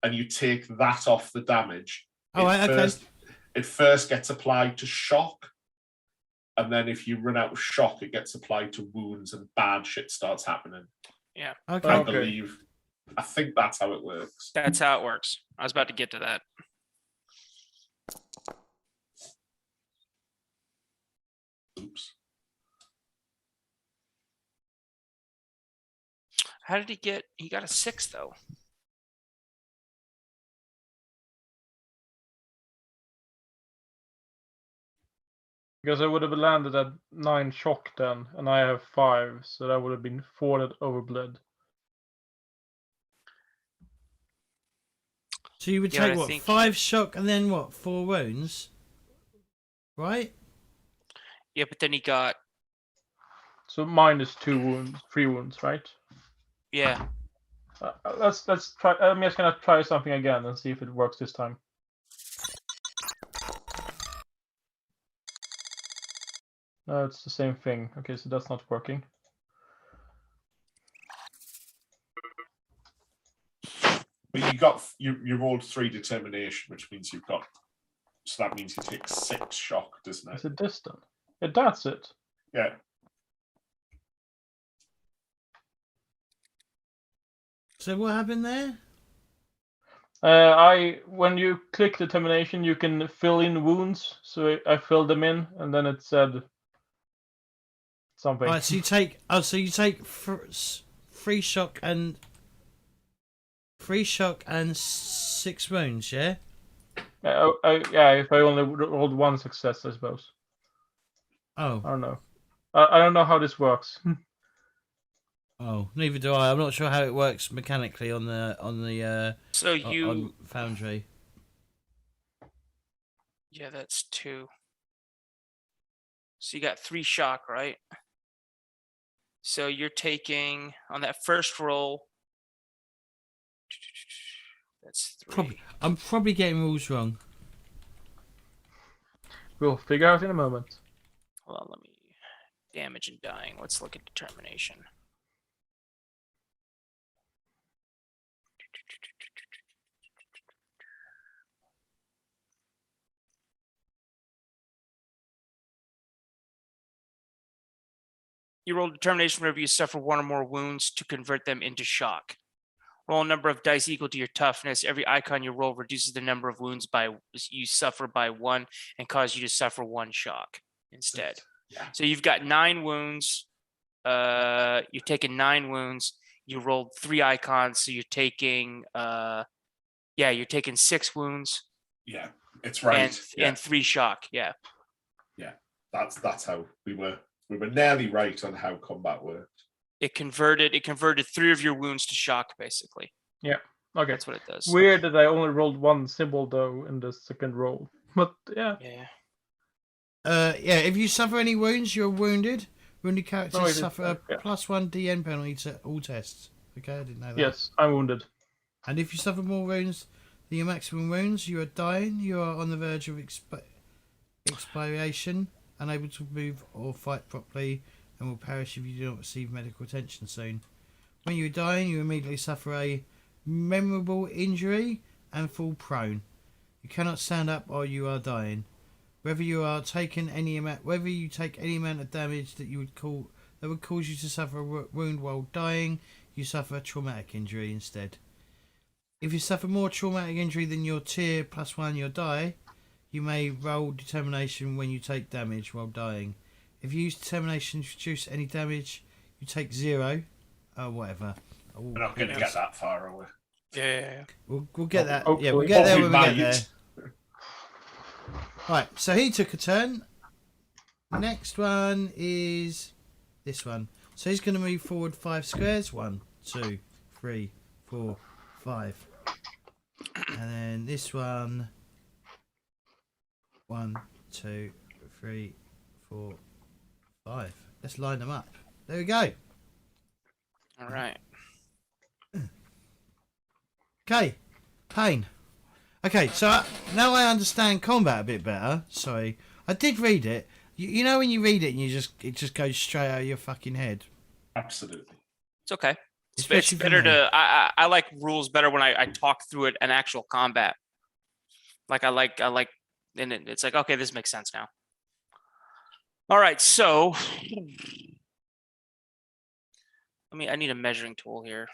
and you take that off the damage. Oh, right, okay. It first gets applied to shock, and then if you run out of shock, it gets applied to wounds, and bad shit starts happening. Yeah. Okay. I believe. I think that's how it works. That's how it works. I was about to get to that. Oops. How did he get? He got a 6 though. Because I would have landed at 9 shock then, and I have 5, so that would have been 4 that overbled. So you would Yeah, take I what, think- 5 shock and then what, 4 wounds, right? Yeah, but then he got So -2 wounds, 3 wounds, right? yeah. Let's try. I'm just gonna try something again and see if it works this time. No, it's the same thing. Okay, so that's not working. But you rolled 3 determination, which means you've got. So that means you take 6 shock, doesn't Is it? it this then? Yeah, that's it. Yeah. So what happened there? When you click determination, you can fill in wounds. So I filled them in, and then it said something. Right, so you take 3 shock and 6 wounds, yeah? Yeah, if I only rolled 1 success, I suppose. Oh, I don't know. I don't know how this works. oh, neither do I. I'm not sure how it works mechanically on the So you on Foundry. yeah, that's 2. So you got 3 shock, right? So you're taking on that first roll. That's 3. I'm probably getting rules wrong. We'll figure out in a moment. Hold on, let me damage and dying. Let's look at determination. You roll determination whenever you suffer 1 or more wounds to convert them into shock. Roll a number of dice equal to your toughness. Every icon you roll reduces the number of wounds you suffer by 1 and cause you to suffer 1 shock instead. Yeah. So you've got 9 wounds. You've taken 9 wounds. You rolled 3 icons, so you're taking you're taking 6 wounds. Yeah, it's right. And 3 shock. Yeah. That's how we were We were nearly right on how combat worked. It converted 3 of your wounds to shock, basically. Yeah. Okay. That's what it does. Weird that I only rolled 1 symbol though in the second roll. But yeah. Yeah. If you suffer any wounds, you're wounded. Wounded characters Oh, it is, suffer a yeah. +1 DN penalty to all tests. Okay, I didn't know that. Yes, I'm wounded. And if you suffer more wounds than your maximum wounds, you are dying. You are on the verge of expiration, unable to move or fight properly, and will perish if you do not receive medical attention soon. When you are dying, you immediately suffer a memorable injury and fall prone. You cannot stand up while you are dying. Whether you take any amount of damage that would cause you to suffer a wound while dying, you suffer a traumatic injury instead. If you suffer more traumatic injury than your tier +1 your die, you may roll determination when you take damage while dying. If you use determination to reduce any damage, you take 0. Whatever. We're not going to get that far away. Yeah. We'll get that. Hopefully. Yeah, we'll get there when we Hopefully get there. Right, so he took a turn. Next one is this one. So he's going to move forward 5 squares. 1, 2, 3, 4, 5. And then this one. 1, 2, 3, 4, 5. Let's line them up. There we go. All right. Okay, Pain. Okay, so now I understand combat a bit better. Sorry, I did read it. You know when you read it and it just goes straight out of your fucking head. Absolutely. It's okay. It's Especially for better me. to. I like rules better when I talk through it in actual combat. Like I like, and it's like, okay, this makes sense now. All right, so I need a measuring tool here.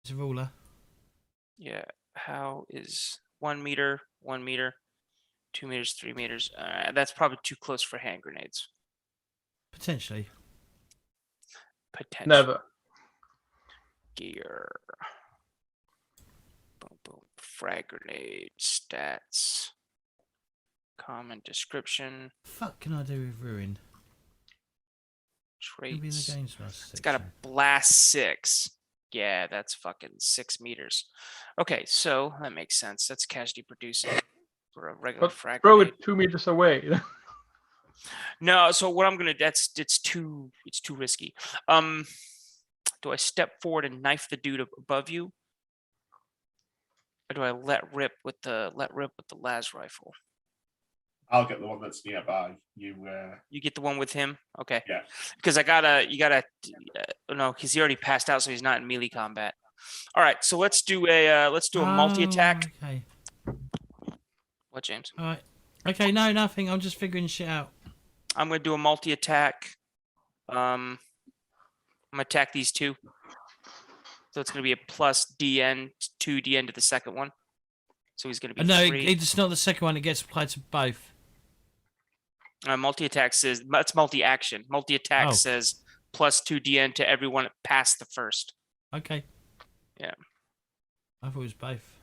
It's a ruler. Yeah. How is 1 meter, 1 meter, 2 meters, 3 meters? That's probably too close for hand grenades. Potentially. Potential. Never. Gear. Boom, boom. Frag grenade. Stats. Common description. Fuck can I do with ruin? It'll be in the Traits. games master It's got a section. blast 6. Yeah, that's fucking 6 meters. Okay, so that makes sense. That's casualty producing for a regular But frag throw grenade. it 2 meters away. No, so what I'm gonna it's too risky. Do I step forward and knife the dude above you? Or do I let rip with the las rifle? I'll get the one that's nearby. You get the one with him? Okay. Yeah. Because no, he's already passed out, so he's not in melee combat. All right, so let's do a multi-attack. Okay. What, James? All right. Okay. No, nothing. I'm just figuring shit out. I'm gonna do a multi-attack. I'm gonna attack these two. So it's gonna be a plus DN, 2 DN to the second one. So he's gonna be No, 3. it's not the second one. It gets applied to both. Multi-attack says that's multi-action. Multi-attack Oh. says plus 2 DN to everyone past the first. Okay. Yeah. I thought it was both.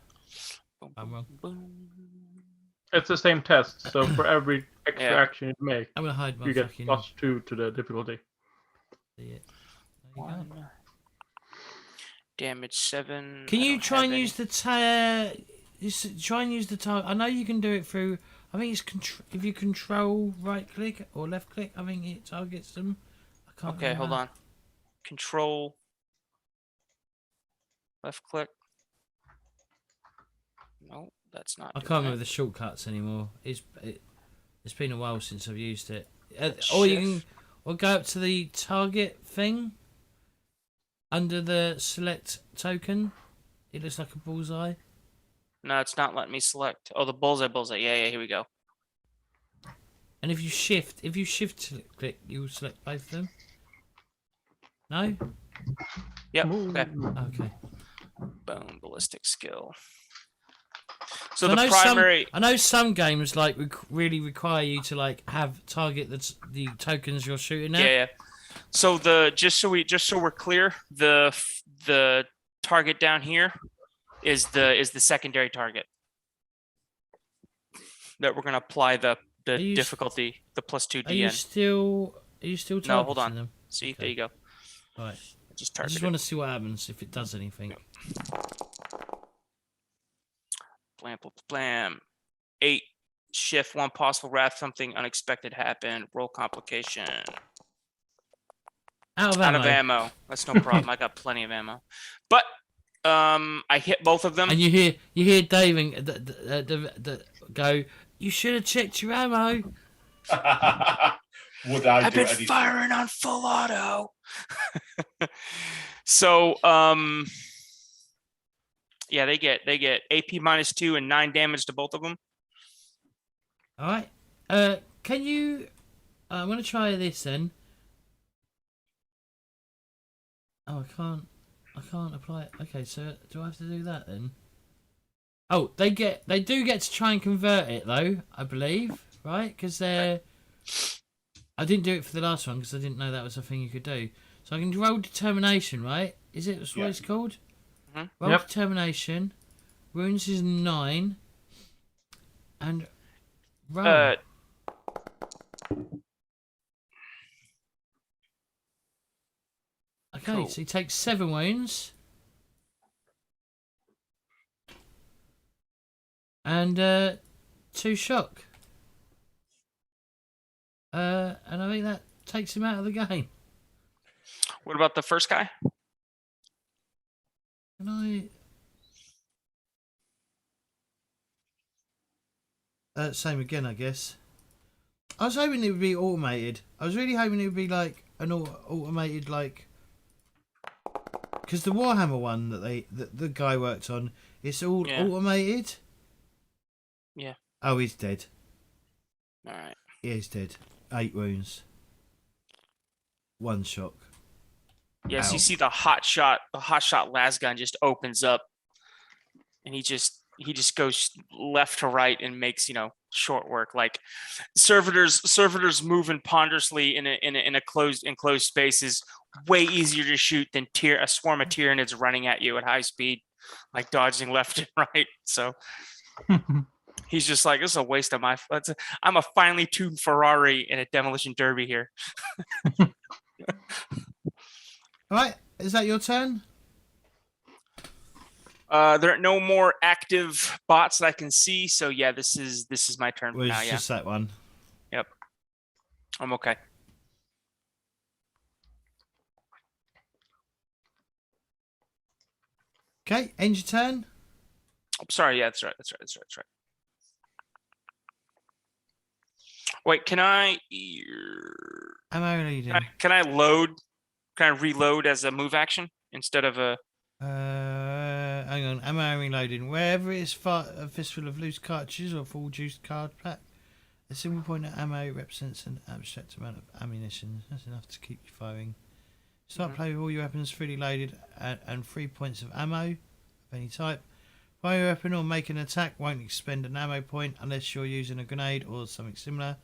Boom, I'm wrong. boom. It's the same test, so for every extra Yeah. action you make, I'm gonna hide my you get fucking. +2 to the difficulty. See it. There you go. 1. Damage 7. Can I you don't try have and any. use the try and use the target? I know you can do it through. I think it's if you control right click or left click. I think it targets them. I can't. Okay, hold remember. on. Control. Left click. No, that's not. I doing can't it. remember the shortcuts anymore. It's been a while since I've used it. Or you can Shift. or go up to the target thing under the select token. It looks like a bullseye. No, it's not letting me select. Oh, the bullseye. Yeah, here we go. And if you shift click, you'll select both of them. No? Yep. Ooh. Okay. Okay. Boom. Ballistic skill. So So the primary. I know some games like really require you to like have target the tokens you're shooting at. Yeah. So just so we're clear, the target down here is the secondary target that we're gonna apply the you difficulty, the plus 2 Are you DN. still Are you still targeting No, hold on. them? See, Okay. there you go. Right. I just I targeted. just want to see what happens if it does anything. Blam, blam, blam. 8. Shift 1 possible wrath. Something unexpected happened. Roll complication. Out of Out ammo. of ammo. That's no problem. I got plenty of ammo. But I hit both of them. And you hear Dave and go, you should have checked your ammo. Would I I've do been anything? firing on full auto. So yeah, they get AP -2 and 9 damage to both of them. All right. Can you? I'm gonna try this then. Oh, I can't apply it. Okay, so do I have to do that then? Oh, they do get to try and convert it though, I believe, right? Because they're. I didn't do it for the last one because I didn't know that was a thing you could do. So I can roll determination, right? Is it what it's called? Mhm. Roll Yep. determination. Wounds is 9. And roll. Okay, Cool. so he takes 7 wounds. And 2 shock. And I think that takes him out of the game. What about the first guy? Can I? Same again, I guess. I was hoping it would be automated. I was really hoping it would be like an automated, like, because the Warhammer one that the guy worked on, it's all automated. Yeah. Oh, he's dead. All right. Yeah, he's dead. 8 wounds. 1 shock. Yes, Ow. you see the hot shot las gun just opens up, and he just goes left to right and makes short work. Like servitors moving ponderously in a enclosed space is way easier to shoot than a swarm of Tyranids running at you at high speed, like dodging left and right. So he's just like, this is a waste of my. I'm a finely tuned Ferrari in a demolition derby here. All right, is that your turn? There are no more active bots that I can see, so yeah, this is my turn Well, now. it's Yeah, just that one. Yep, I'm okay. Okay, end your turn. I'm sorry. Yeah, that's right. Wait, can I Ammo leading. can I load? Can I reload as a move action instead of a? Hang on, ammo reloading. Wherever it's a fistful of loose cartridges or full juiced card pack, a single point of ammo represents an abstract amount of ammunition. That's enough to keep you firing. Start play with all your weapons freely loaded and 3 points of ammo of any type. Fire your weapon or make an attack won't expend an ammo point unless you're using a grenade or something similar.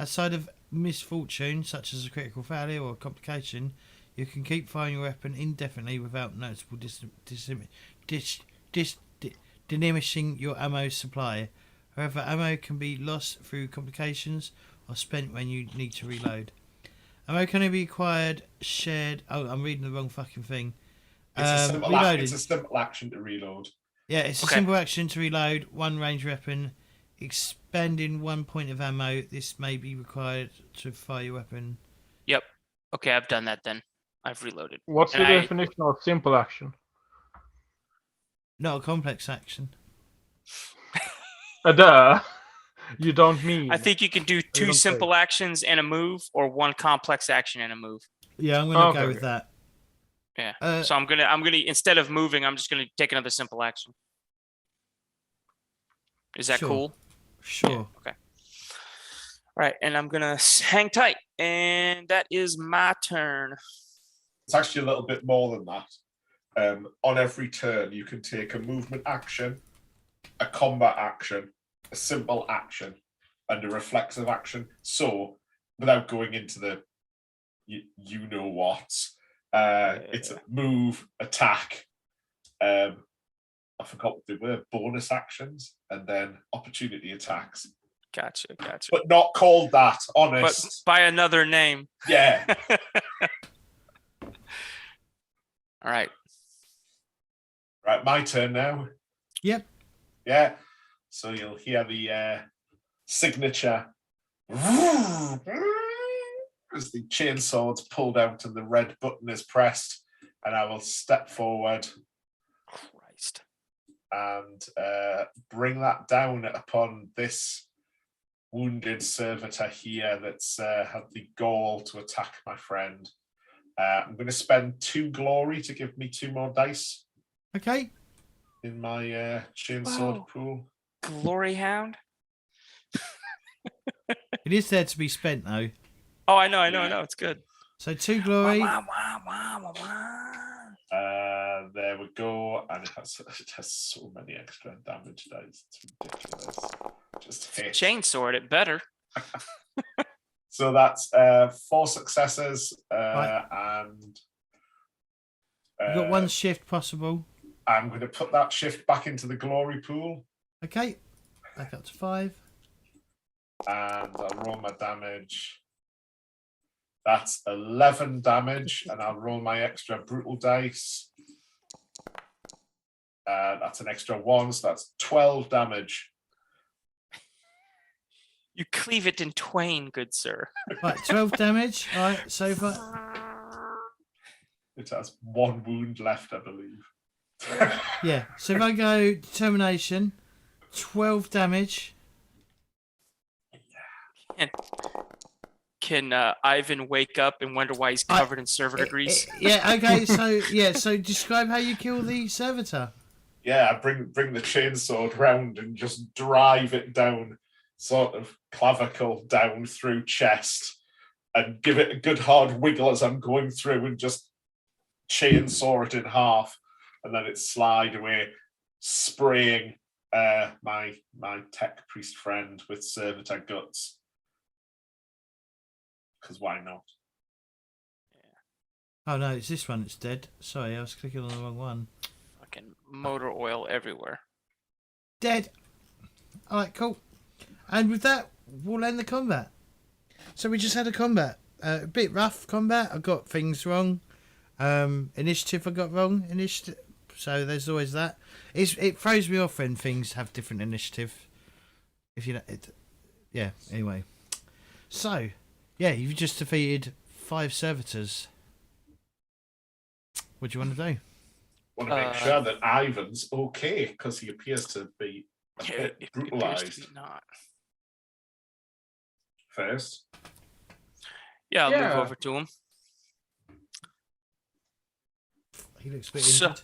Outside of misfortune, such as a critical failure or a complication, you can keep firing your weapon indefinitely without noticeable diminishing your ammo supply. However, ammo can be lost through complications or spent when you need to reload. Ammo can only be acquired, shared. Oh, I'm reading the wrong fucking thing. It's a simple action to reload. Yeah, it's a simple action to reload. 1 range weapon, expending 1 point of ammo. This may be required to fire your weapon. Yep. Okay, I've done that then. I've reloaded. What's the definition of simple action? Not a complex action. Duh. You don't mean. I think you can do 2 simple actions and a move, or 1 complex action and a move. Yeah, I'm gonna go with that. Yeah. So I'm gonna instead of moving, I'm just gonna take another simple action. Is that cool? Sure. Yeah, okay. All right, and I'm gonna hang tight, and that is my turn. It's actually a little bit more than that. On every turn, you can take a movement action, a combat action, a simple action, and a reflexive action. So, without going into the you know what, it's a move, attack. I forgot what they were. Bonus actions and then opportunity attacks. Gotcha. but not called that. But Honest. by another name. Yeah. All right. Right, my turn now. Yep. Yeah. So you'll hear the signature as the chainsaw's pulled out and the red button is pressed, and I will step forward Christ. and bring that down upon this wounded servitor here that's had the gall to attack my friend. I'm going to spend 2 glory to give me 2 more dice Okay. in my chainsword Whoa. pool. Glory Hound? It is there to be spent though. Oh, I know. It's good. So 2 glory. Wow. There we go, and it has so many extra damage dice. It's ridiculous. Just hit. Chainsword, it better. So that's 4 successes, and You've got 1 shift possible. I'm going to put that shift back into the glory pool, Okay. Back up to 5. and I'll roll my damage. That's 11 damage, and I'll roll my extra brutal dice. That's an extra 1, so that's 12 damage. You cleave it in twain, good sir. Right, 12 damage. All right, so far. It has 1 wound left, I believe. Yeah. So if I go determination, 12 damage. Can Ivan wake up and wonder why he's covered in servitor grease? Yeah. Okay. So describe how you kill the servitor. Yeah, I bring the chainsaw round and just drive it down, sort of clavicle down through chest, and give it a good hard wiggle as I'm going through, and just chainsaw it in half, and then it slide away, spraying my tech priest friend with servitor guts. Because why not? Oh no, it's this one. It's dead. Sorry, I was clicking on the wrong one. Fucking motor oil everywhere. Dead. All right, cool. And with that, we'll end the combat. So we just had a combat. A bit rough combat. I got things wrong. Initiative I got wrong. Initiative. So there's always that. It throws me off when things have different initiative. If you know it. Yeah. Anyway. So. Yeah, you've just defeated 5 servitors. What do you want to do? Want to make sure that Ivan's okay, because he appears to be a bit It appears brutalized. to be not. First. Yeah, I'll Yeah. move over to him. He looks a bit So- injured.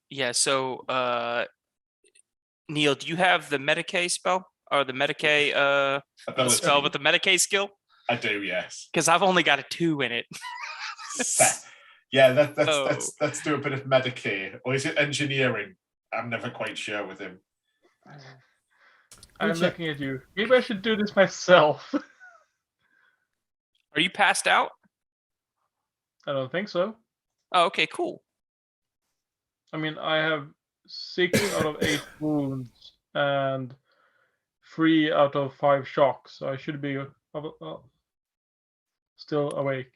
Yeah, so Neil, do you have the Medicae spell? Or the Medicae Ability. spell with the Medicae skill? I do, yes. Because I've only got a 2 in it. Yeah, Oh. let's do a bit of Medicaid. Or is it engineering? I'm never quite sure with him. I'm Check. looking at you. Maybe I should do this myself. Are you passed out? I don't think so. Oh, okay, cool. I mean, I have 6 out of 8 wounds and 3 out of 5 shocks. So I should be still awake.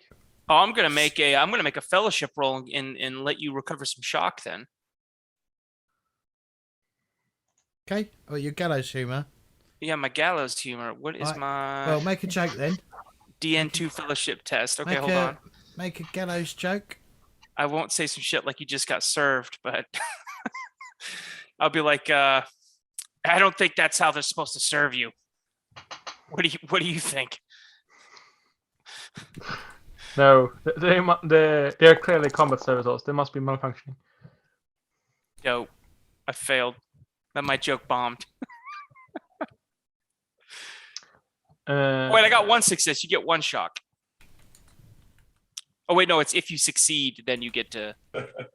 Oh, I'm gonna make a fellowship roll and let you recover some shock then. Okay. Oh, your gallows humour. Yeah, my gallows humor. What is Right. my Well, make a joke then. DN2 fellowship test? Okay, Make hold on. Make a gallows joke. I won't say some shit like you just got served, but I'll be like, I don't think that's how they're supposed to serve you. What do you think? No, they're clearly combat servitors. They must be malfunctioning. Dope. I failed. That my joke bombed. Wait, I got 1 success. You get 1 shock. Oh wait, no, it's if you succeed, then you get to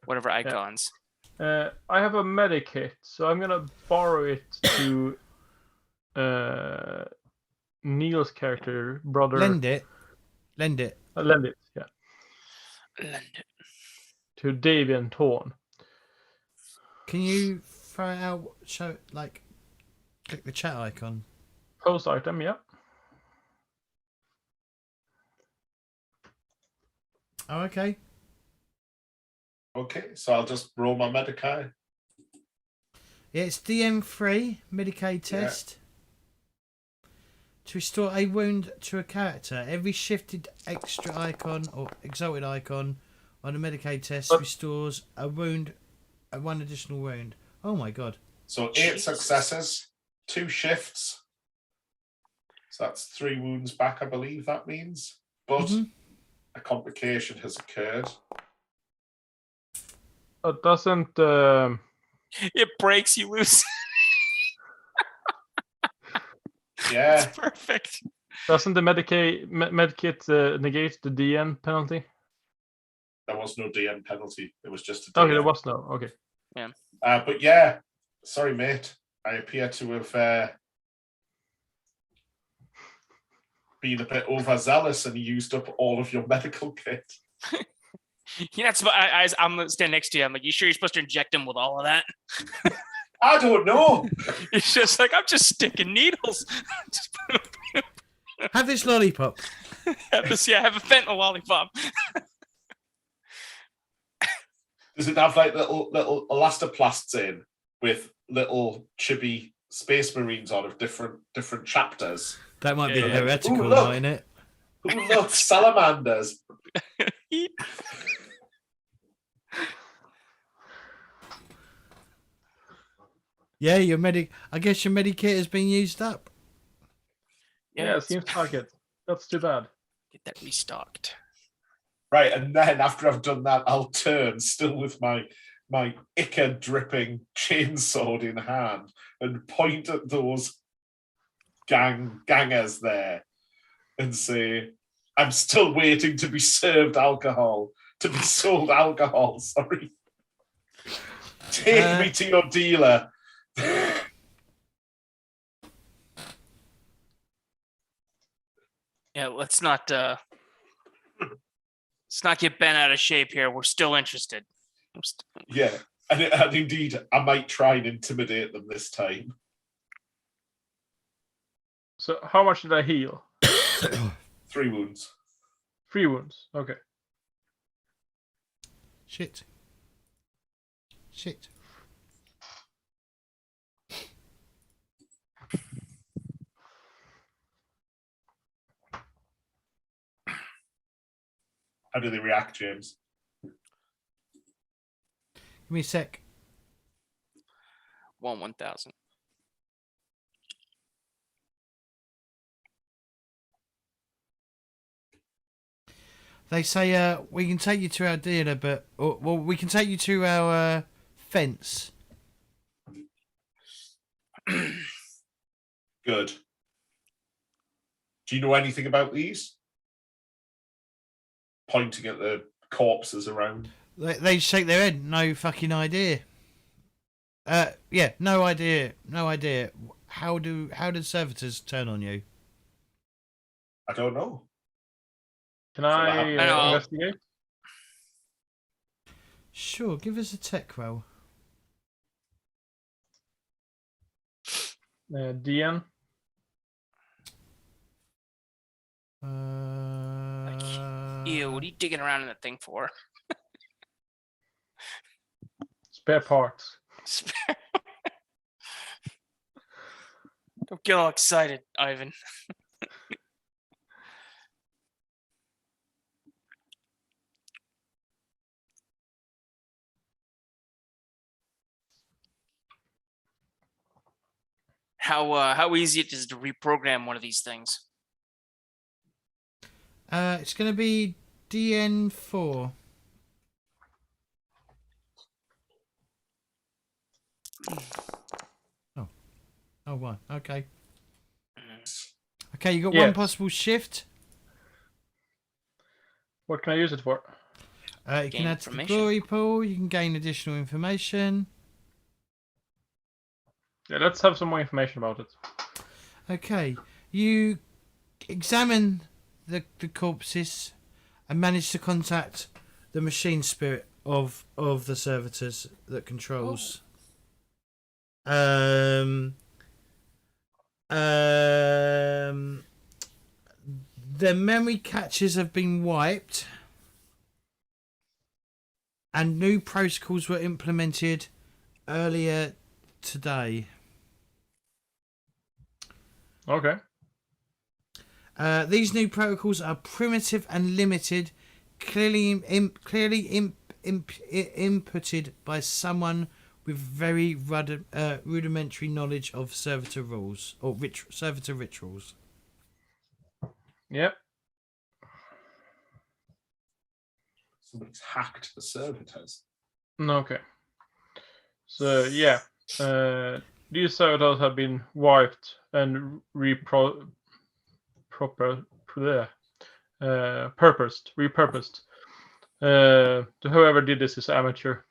whatever icons. I have a medikit, so I'm gonna borrow it to Neil's character, brother. Lend it. Lend it, yeah. Lend it. To Davian Torn. Can you throw it out? Show like. Click the chat icon. Post item, yeah. Oh, okay. Okay, so I'll just roll my Medicaid. Yeah, it's DM3 Medicaid test. To restore a wound to a character, every shifted extra icon or exalted icon on a Medicaid test restores a wound, one additional wound. Oh my god. So 8 Jesus. successes, 2 shifts. So that's 3 wounds back, I believe that means. But a complication has occurred. Doesn't It breaks, you lose. Yeah, It's perfect. doesn't the medkit negate the DN penalty? there was no DM penalty. It was just a Okay, DM. there was no. Okay. But yeah, sorry, mate. I appear to have been a bit overzealous and used up all of your medical kit. You're not supposed. I'm standing next to you. I'm like, you sure you're supposed to inject him with all of that? I don't know. It's just like I'm just sticking needles. Just Have this lollipop. have a fentanyl lollipop. Does it have like little elastoplasts in with little chibi space marines on of different chapters? That might be Yeah. heretical, Ooh, look. mightn't it? Ooh, look, salamanders. Yeah, I guess your medikit has been used up. Yeah, it seems like it. That's too bad. Get that restocked. Right, and then after I've done that, I'll turn, still with my ichor dripping chainsword in hand, and point at those gangers there and say, I'm still waiting to be served alcohol, to be sold alcohol, sorry. Take me to your dealer. Yeah, let's not get bent out of shape here. We're still interested. Yeah, and indeed, I might try and intimidate them this time. So how much did I heal? 3 wounds. 3 wounds. Okay. Shit. How do they react, James? Give me a sec. 1,000. They say we can take you to our dealer, but we can take you to our fence. Good. Do you know anything about these? Pointing at the corpses around. They shake their head. No fucking idea. Yeah, no idea. No idea. How do servitors turn on you? I don't know. Can I investigate? Sure, give us a tech roll. DN. Ew, what are you digging around in that thing for? Spare parts. Don't get all excited, Ivan. How easy it is to reprogram one of these things? It's going to be DN4. Oh, one. Okay. Okay, you got one possible shift. What can I use it for? You can add to the glory pool. You can gain additional information. Yeah, let's have some more information about it. Okay, you examine the corpses and manage to contact the machine spirit of the servitors that controls. The memory caches have been wiped, and new protocols were implemented earlier today. Okay. These new protocols are primitive and limited, clearly inputted by someone with very rudimentary knowledge of servitor rules or servitor rituals. Yep. Somebody's hacked the servitors. Okay. So yeah, these servitors have been wiped and repurposed. Whoever did this is amateur.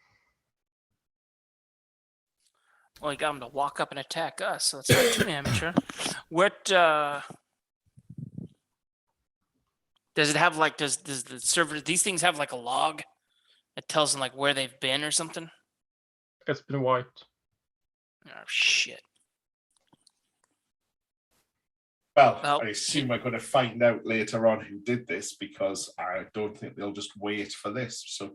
Well, you got them to walk up and attack us, so it's not too amateur. What does it have? Like, does the server? These things have like a log that tells them like where they've been or something? It's been wiped. Oh shit! Well, I assume we're going to find out later on who did this, because I don't think they'll just wait for this. So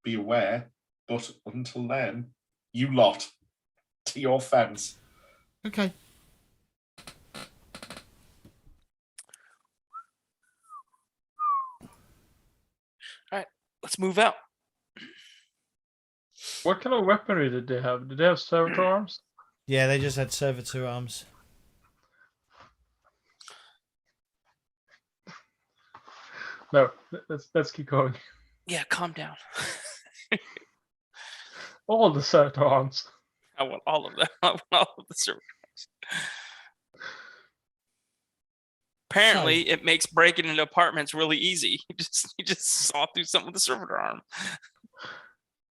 be aware. But until then, you lot, to your fence. Okay. All right, let's move out. What kind of weaponry did they have? Did they have servitor arms? Yeah, they just had servitor arms. No, let's keep going. Yeah, calm down. All the servitor arms. I want all of them. I want all of the server arms. Apparently, it makes breaking into apartments really easy. You just saw through something with a servitor arm.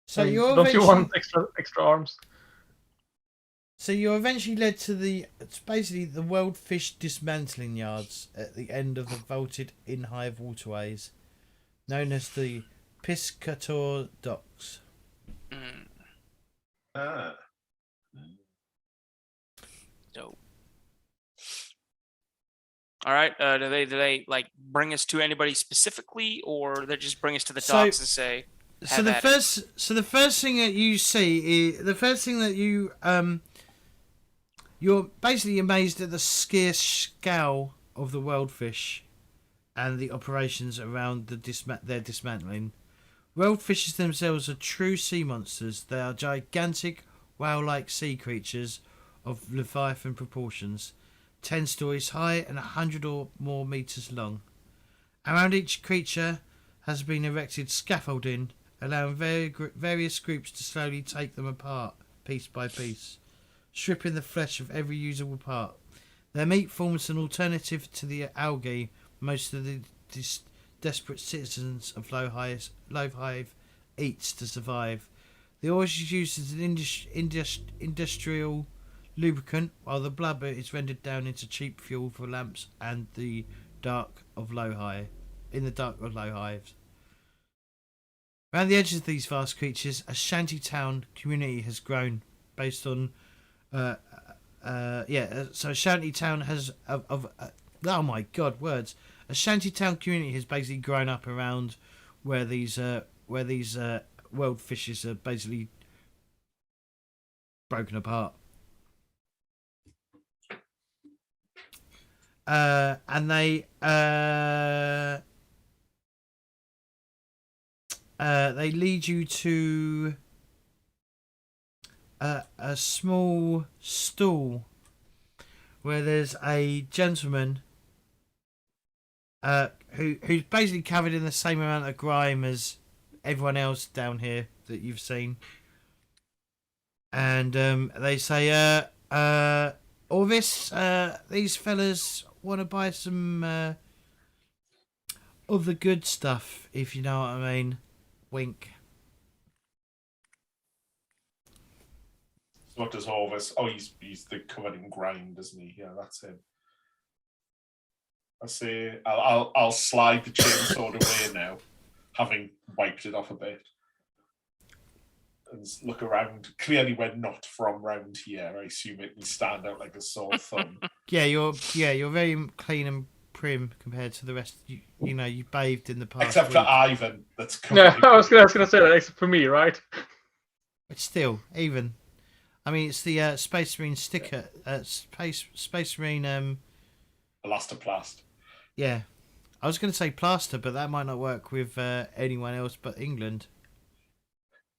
So you're don't you want extra arms? So you're eventually led to it's basically the World Fish Dismantling Yards at the end of the vaulted in-hive waterways, known as the Piscator Docks. Mm. Ah. Dope. All right. Do they like bring us to anybody specifically, or they just bring us to the docks and say? So the first thing that you see is you're basically amazed at the sheer scale of the world fish and the operations around their dismantling. World fishes themselves are true sea monsters. They are gigantic, whale-like sea creatures of leviathan proportions, 10 stories high and 100 or more meters long. Around each creature has been erected scaffolding, allowing various groups to slowly take them apart, piece by piece, stripping the flesh of every usable part. Their meat forms an alternative to the algae most of the desperate citizens of Low Hive eats to survive. The oil is used as an industrial lubricant, while the blubber is rendered down into cheap fuel for lamps and the dark of Low Hive. In the dark of Low Hives. Around the edges of these vast creatures, a shantytown community has grown based on. So a shantytown has oh my god, words! A shantytown community has basically grown up around where these world fishes are basically broken apart. And they lead you to a small stall where there's a gentleman who's basically covered in the same amount of grime as everyone else down here that you've seen. And they say, Orvis, these fellas want to buy some of the good stuff, if you know what I mean. Wink. So what does Orvis? Oh, he's the covered in grime, doesn't he? Yeah, that's him. I say I'll slide the chainsaw away now, having wiped it off a bit. and look around. Clearly, we're not from round here. I assume it can stand out like a sore thumb. Yeah, you're very clean and prim compared to the rest. You know, you bathed in the past Except week. for Ivan, that's No, covered. I was gonna say that except for me, right? But still, even. I mean, it's the Space Marine sticker. Space Marine. Elastoplast. Yeah, I was going to say plaster, but that might not work with anyone else but England.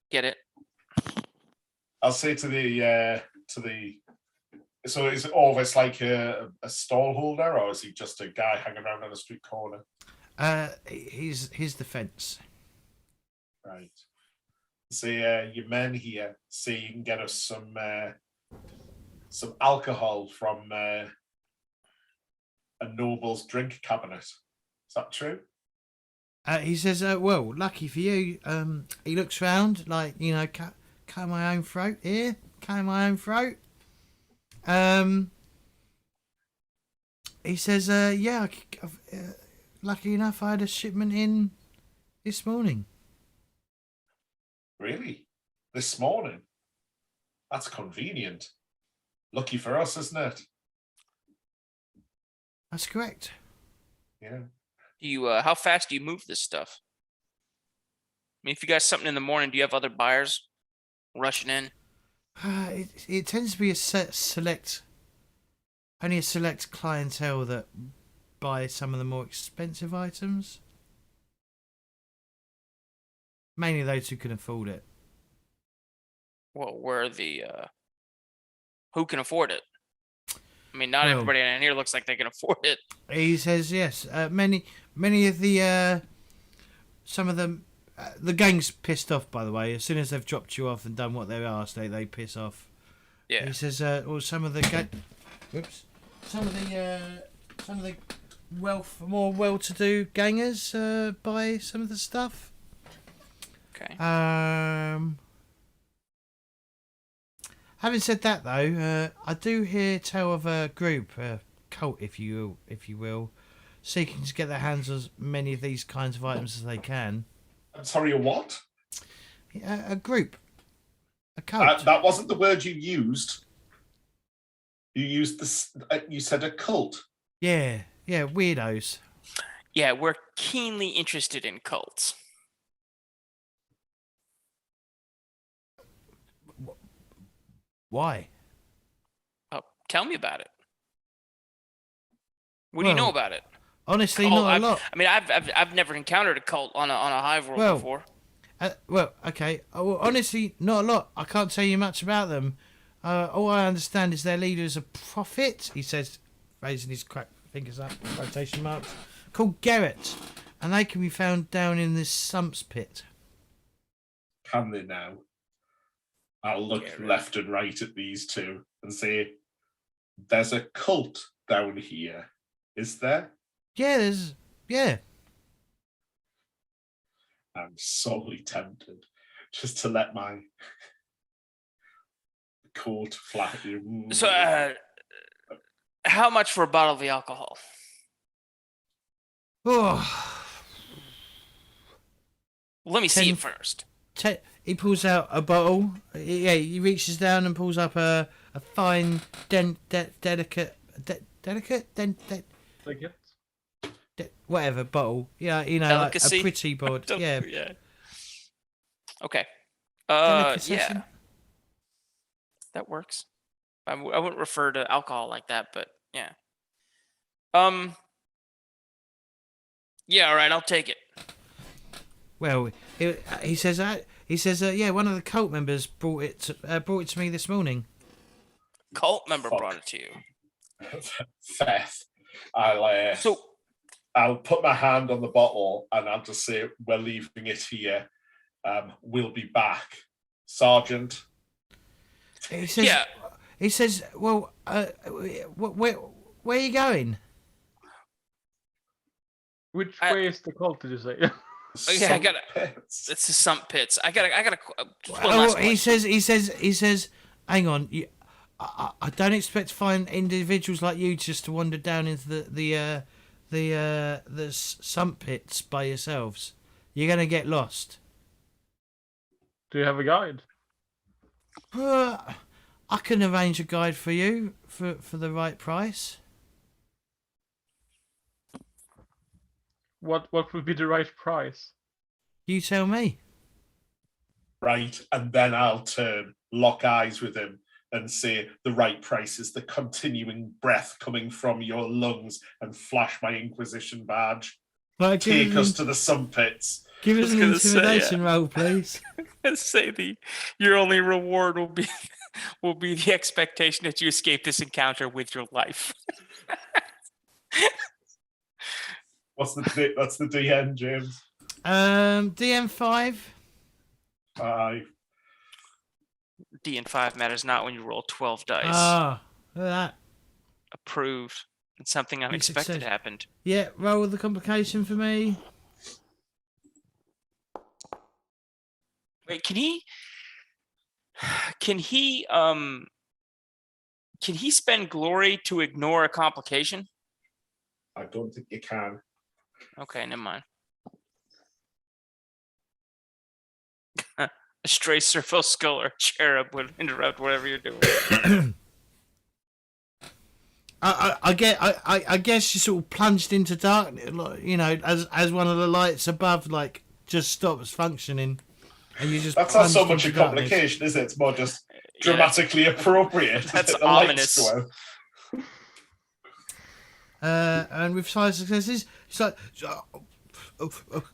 Get it? I'll say to the. So is it always like a stall holder, or is he just a guy hanging around on a street corner? He's his defence. Right. So your men here say you can get us some alcohol from a noble's drink cabinet. Is that true? He says, well, lucky for you. He looks round like, you know, cut my own throat here. Cut my own throat. He says, yeah, lucky enough I had a shipment in this morning. Really? This morning? That's convenient. Lucky for us, isn't it? That's correct. Yeah. How fast do you move this stuff? I mean, if you got something in the morning, do you have other buyers rushing in? It tends to be only a select clientele that buy some of the more expensive items. Mainly those who can afford it. Well, who can afford it? I mean, not everybody in here looks like they can afford it. He says yes. Many of the some of them, the gang's pissed off. By the way, as soon as they've dropped you off and done what they're asked, they piss off. Yeah. He says, well, some of the more well-to-do gangers buy some of the stuff. Okay. Having said that, though, I do hear tell of a group, cult, if you will, seeking to get their hands on as many of these kinds of items as they can. I'm sorry, a what? A group, a cult. That wasn't the word you used. You used this. You said a cult. Yeah, weirdos. Yeah, we're keenly interested in cults. Why? Oh, tell me about it. What do you know about it? Honestly, not a lot. I mean, I've never encountered a cult on a hive world before. Okay. Honestly, not a lot. I can't tell you much about them. All I understand is their leader is a prophet, he says, raising his fingers up, quotation marks, called Garrett, and they can be found down in this sumps pit. Can they now? I'll look left and right at these two and say, there's a cult down here, is there? Yeah, yeah. I'm sorely tempted just to let my coat flat. So, how much for a bottle of the alcohol? Oh. Let me see it first. He pulls out a bottle. Yeah, he reaches down and pulls up a fine, delicate, whatever bottle. Yeah, you know, Delicacy? like a pretty bod. Yeah. Okay. Delicacy? Yeah. That works. I wouldn't refer to alcohol like that, but yeah. Yeah, all right, I'll take it. Well, he says, yeah, one of the cult members brought it to me this morning. Cult member brought it to you. Theft. I'll put my hand on the bottle and I'll just say, we're leaving it here. We'll be back. Sergeant. He says, well, where are you going? Which way is the cult, did you say? Okay, it's the sump pits. I gotta. He says, hang on. I don't expect to find individuals like you just to wander down into the sump pits by yourselves. You're gonna get lost. Do you have a guide? I can arrange a guide for you for the right price. What would be the right price? You tell me. Right, and then I'll turn, lock eyes with him, and say the right price is the continuing breath coming from your lungs, and flash my Inquisition badge. Right, Take us to the sumpits. Give us was an gonna say, intimidation roll, please. Let's say your only reward will be the expectation that you escape this encounter with your life. That's the DM, James. DM 5. 5. DN5 matters not when you roll 12 dice. Ah, look at that. Approved. And something unexpected success. happened. Yeah, roll the complication for me. Wait, can he spend glory to ignore a complication? I don't think you can. Okay, never mind. A stray Servo skull or cherub would interrupt whatever you're doing. I guess you sort of plunged into darkness, you know, as one of the lights above like just stops functioning, and you just. That's not so plunged much a into darkness. complication, is it? It's more just dramatically appropriate. That's The lights ominous. go out. And with 5 successes, it's like,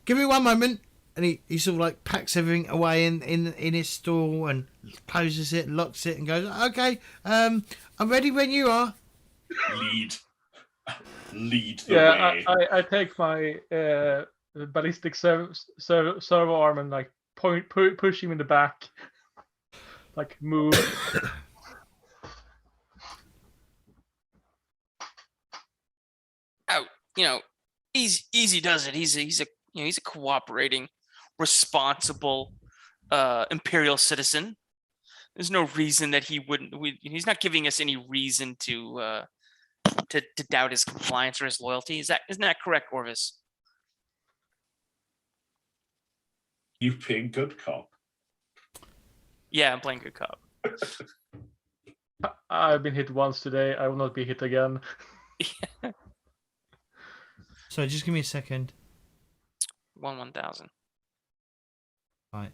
give me one moment, and he sort of like packs everything away in his store and closes it, locks it, and goes, "Okay, I'm ready when you are." Lead the Yeah, way. I take my ballistic servo arm and like push him in the back, like move. Oh, easy does it. He's a cooperating, responsible Imperial citizen. There's no reason that he wouldn't. He's not giving us any reason to doubt his compliance or his loyalty. Isn't that correct, Orvis? You being good cop. Yeah, I'm playing good cop. I've been hit once today. I will not be hit again. So just give me a second. 1,000. Right.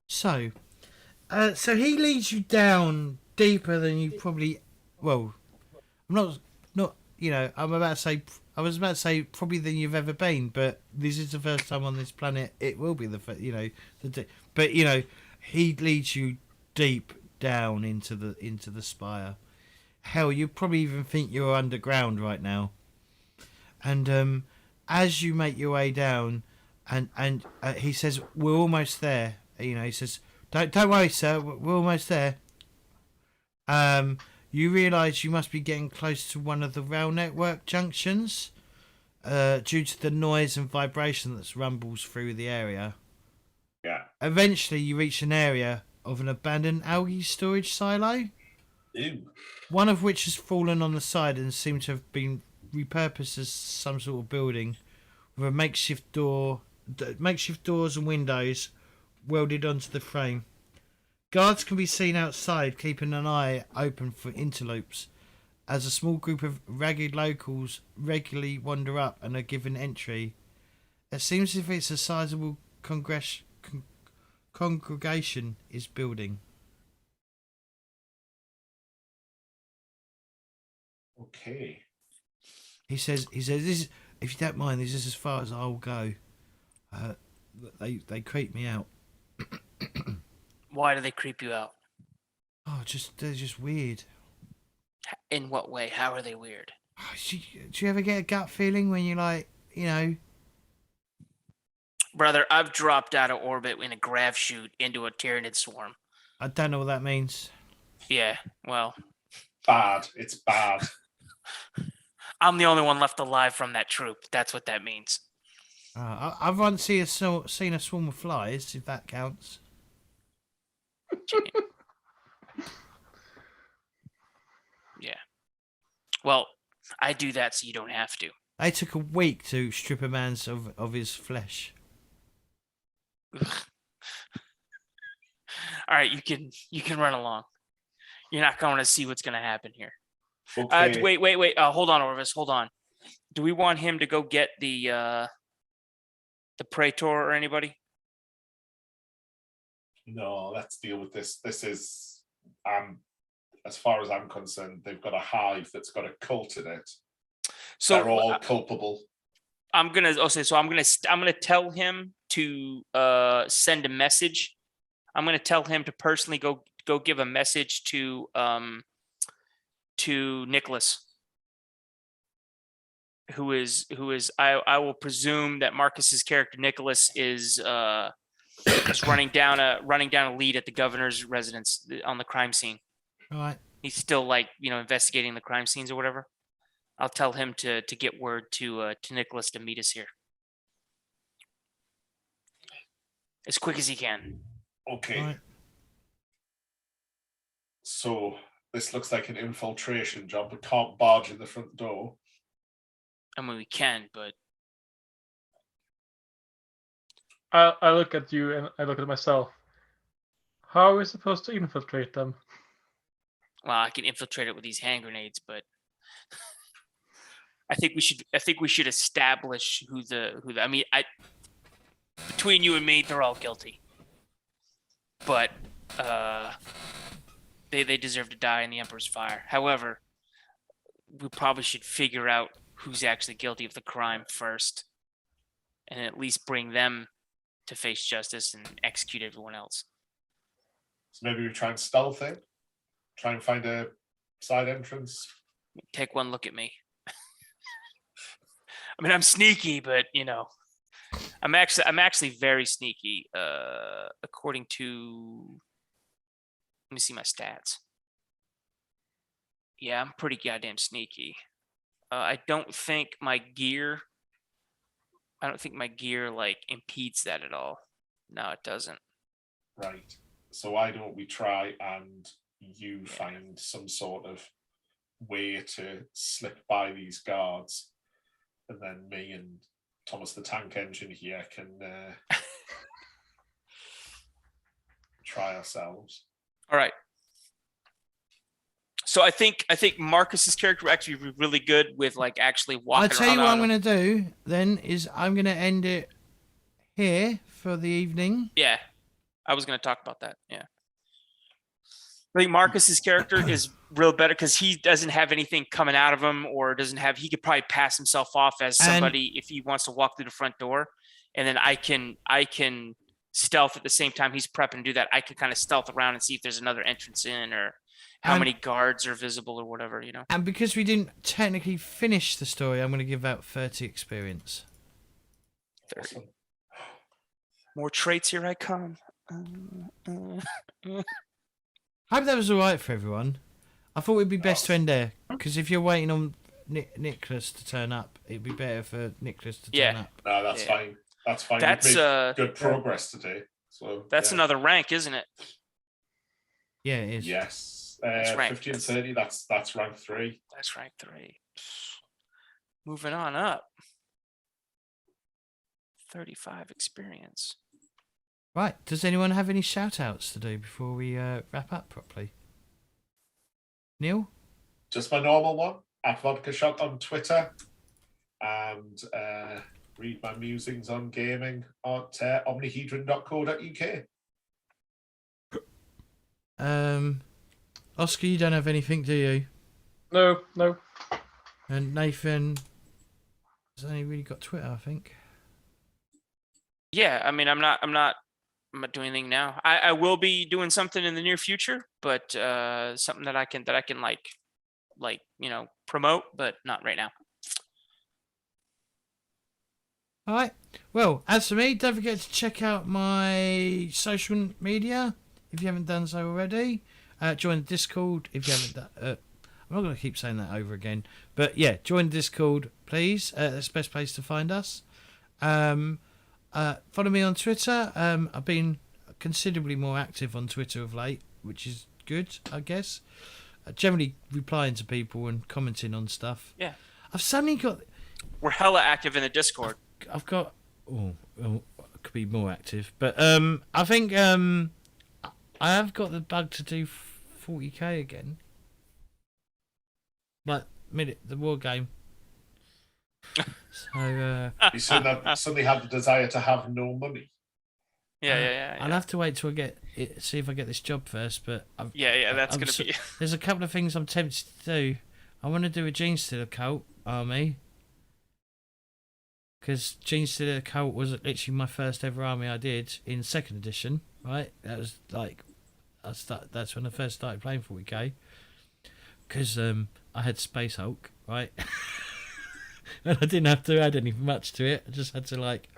So he leads you down deeper than you probably. Well, I'm not. You know, I was about to say probably than you've ever been, but this is the first time on this planet. It will be the first. You know, but you know, he leads you deep down into the spire. Hell, you probably even think you're underground right now. And as you make your way down, and he says, "We're almost there." You know, he says, "Don't worry, sir. We're almost there." You realise you must be getting close to one of the rail network junctions, due to the noise and vibration that rumbles through the area. Yeah. Eventually, you reach an area of an abandoned algae storage silo, Ew. one of which has fallen on the side and seemed to have been repurposed as some sort of building, with a makeshift doors and windows welded onto the frame. Guards can be seen outside, keeping an eye open for interlopes, as a small group of ragged locals regularly wander up and are given entry. It seems as if it's a sizable congregation is building. Okay. He says, "This is, if you don't mind, this is as far as I'll go. They creep me out. Why do they creep you out? Oh, they're just weird. In what way? How are they weird? Do you ever get a gut feeling when you like, you know?" Brother, I've dropped out of orbit in a grav chute into a Tyranid swarm. I don't know what that means. Yeah, well, Bad. It's bad. I'm the only one left alive from that troop. That's what that means. I've once seen a swarm of flies, if that counts. Yeah. Well, I do that so you don't have to. They took a week to strip a man's of his flesh. All right, you can run along. You're not going to see what's going to happen here. Okay. Wait. Hold on, Orvis. Hold on. Do we want him to go get the Praetor or anybody? No, let's deal with this. This is, as far as I'm concerned, they've got a hive that's got a cult in it. So they're all culpable. I'm gonna tell him to send a message. I'm gonna tell him to personally go give a message to Nicholas, who is I will presume that Marcus's character Nicholas is running down a lead at the governor's residence on the crime scene. Right. He's still like, investigating the crime scenes or whatever. I'll tell him to get word to Nicholas to meet us here as quick as he can. Okay. Right. So this looks like an infiltration job. We can't barge in the front door. I mean, we can, but I look at you and I look at myself. How are we supposed to infiltrate them? well, I can infiltrate it with these hand grenades. But I think we should establish who the. I mean, between you and me, they're all guilty. But they deserve to die in the Emperor's fire. However, we probably should figure out who's actually guilty of the crime first, and at least bring them to face justice and execute everyone else. So maybe we try and stealth it. Try and find a side entrance. Take one look at me. I mean, I'm sneaky, but I'm actually very sneaky. According to, let me see my stats. Yeah, I'm pretty goddamn sneaky. I don't think my gear like impedes that at all. No, it doesn't. Right. So why don't we try and you find some sort of way to slip by these guards, and then me and Thomas the Tank Engine here can try ourselves. All right. So I think Marcus's character would actually be really good with like actually walking. I'll tell you what I'm going to do then is I'm going to end it here for the evening. Yeah, I was going to talk about that. Yeah. I think Marcus's character is real better because he doesn't have anything coming out of him, or he could probably pass himself off as somebody if he wants to walk through the front door. And then I can stealth at the same time he's prepping to do that. I can kind of stealth around and see if there's another entrance in, or how many guards are visible or whatever, And because we didn't technically finish the story, I'm going to give out 30 experience. 30. Awesome. More traits, here I come. I hope that was all right for everyone. I thought it'd be best to end there, because if you're waiting on Nicholas to turn up, it'd be better for Nicholas to turn up. No, that's fine. That's fine. That's We've made good progress today. So that's another rank, isn't it? Yeah, it is. Yes. That's rank. 50 and 30, that's rank 3. That's rank 3. Moving on up. 35 experience. Right. Does anyone have any shout-outs to do before we wrap up properly? Neil? Just my normal one, @Vodka Shot on Twitter, and read my musings on gaming at omnihedron.co.uk. Oscar, you don't have anything, do you? No. And Nathan has only really got Twitter, I think. Yeah, I mean, I'm not doing anything now. I will be doing something in the near future, but something that I can like promote, but not right now. All right. Well, as for me, don't forget to check out my social media if you haven't done so already. Join the Discord if you haven't done. I'm not going to keep saying that over again, but yeah, join the Discord, please. That's the best place to find us. Follow me on Twitter. I've been considerably more active on Twitter of late, which is good, I guess. Generally replying to people and commenting on stuff. Yeah. I've suddenly got... We're hella active in the Discord. I've got. Oh, I could be more active, but I think I have got the bug to do 40k again. Like the war game. So You suddenly had the desire to have no money. Yeah. I'll have to wait till I see if I get this job first. But That's gonna be. There's a couple of things I'm tempted to do. I want to do a Gene Stealer cult army. Because Gene Stealer cult was literally my first ever army I did in 2nd edition, right? That was like, that's when I first started playing 40k. Because I had Space Hulk, right? And I didn't have to add anything much to it. I just had to like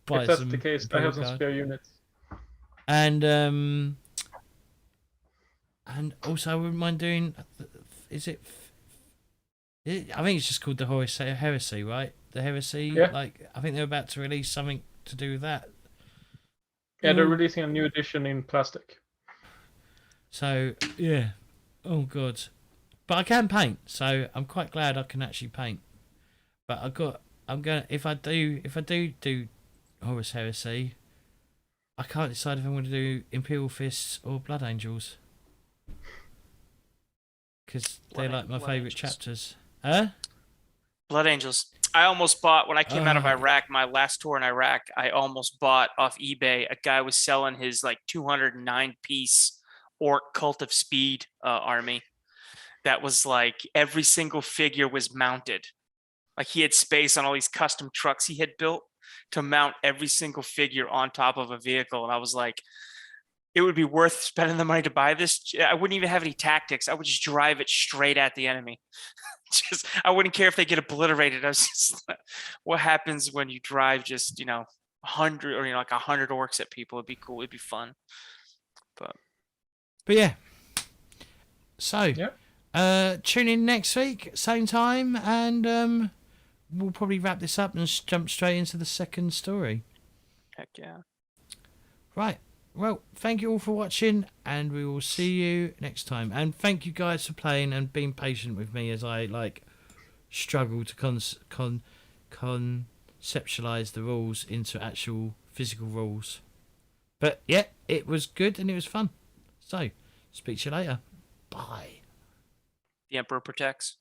buy If that's some. the case, I have some spare units. And also I wouldn't mind doing. Is it? I think it's just called the Heresy, right? The Heresy. Yeah. Like I think they're about to release something to do with that. Yeah, they're releasing a new edition in plastic. So yeah. Oh god. But I can paint, so I'm quite glad I can actually paint. But if I do Horus Heresy, I can't decide if I'm going to do Imperial Fists or Blood Angels. Because they're like my favourite chapters. Huh? Blood Angels. I almost bought when I came out of Iraq. My last tour in Iraq, I almost bought off eBay. A guy was selling his like 209 piece Orc Cult of Speed army. That was like every single figure was mounted. Like he had space on all these custom trucks he had built to mount every single figure on top of a vehicle. And I was like, it would be worth spending the money to buy this. I wouldn't even have any tactics. I would just drive it straight at the enemy. I wouldn't care if they get obliterated. I was just like, what happens when you drive just, 100 or, like 100 orcs at people? It'd be cool. It'd be fun. But yeah. So. Yep. Tune in next week, same time, and we'll probably wrap this up and jump straight into the second story. Heck yeah. Right. Well, thank you all for watching, and we will see you next time. And thank you guys for playing and being patient with me as I struggle to conceptualize the rules into actual physical rules. But yeah, it was good and it was fun. So, speak to you later. Bye. The Emperor protects.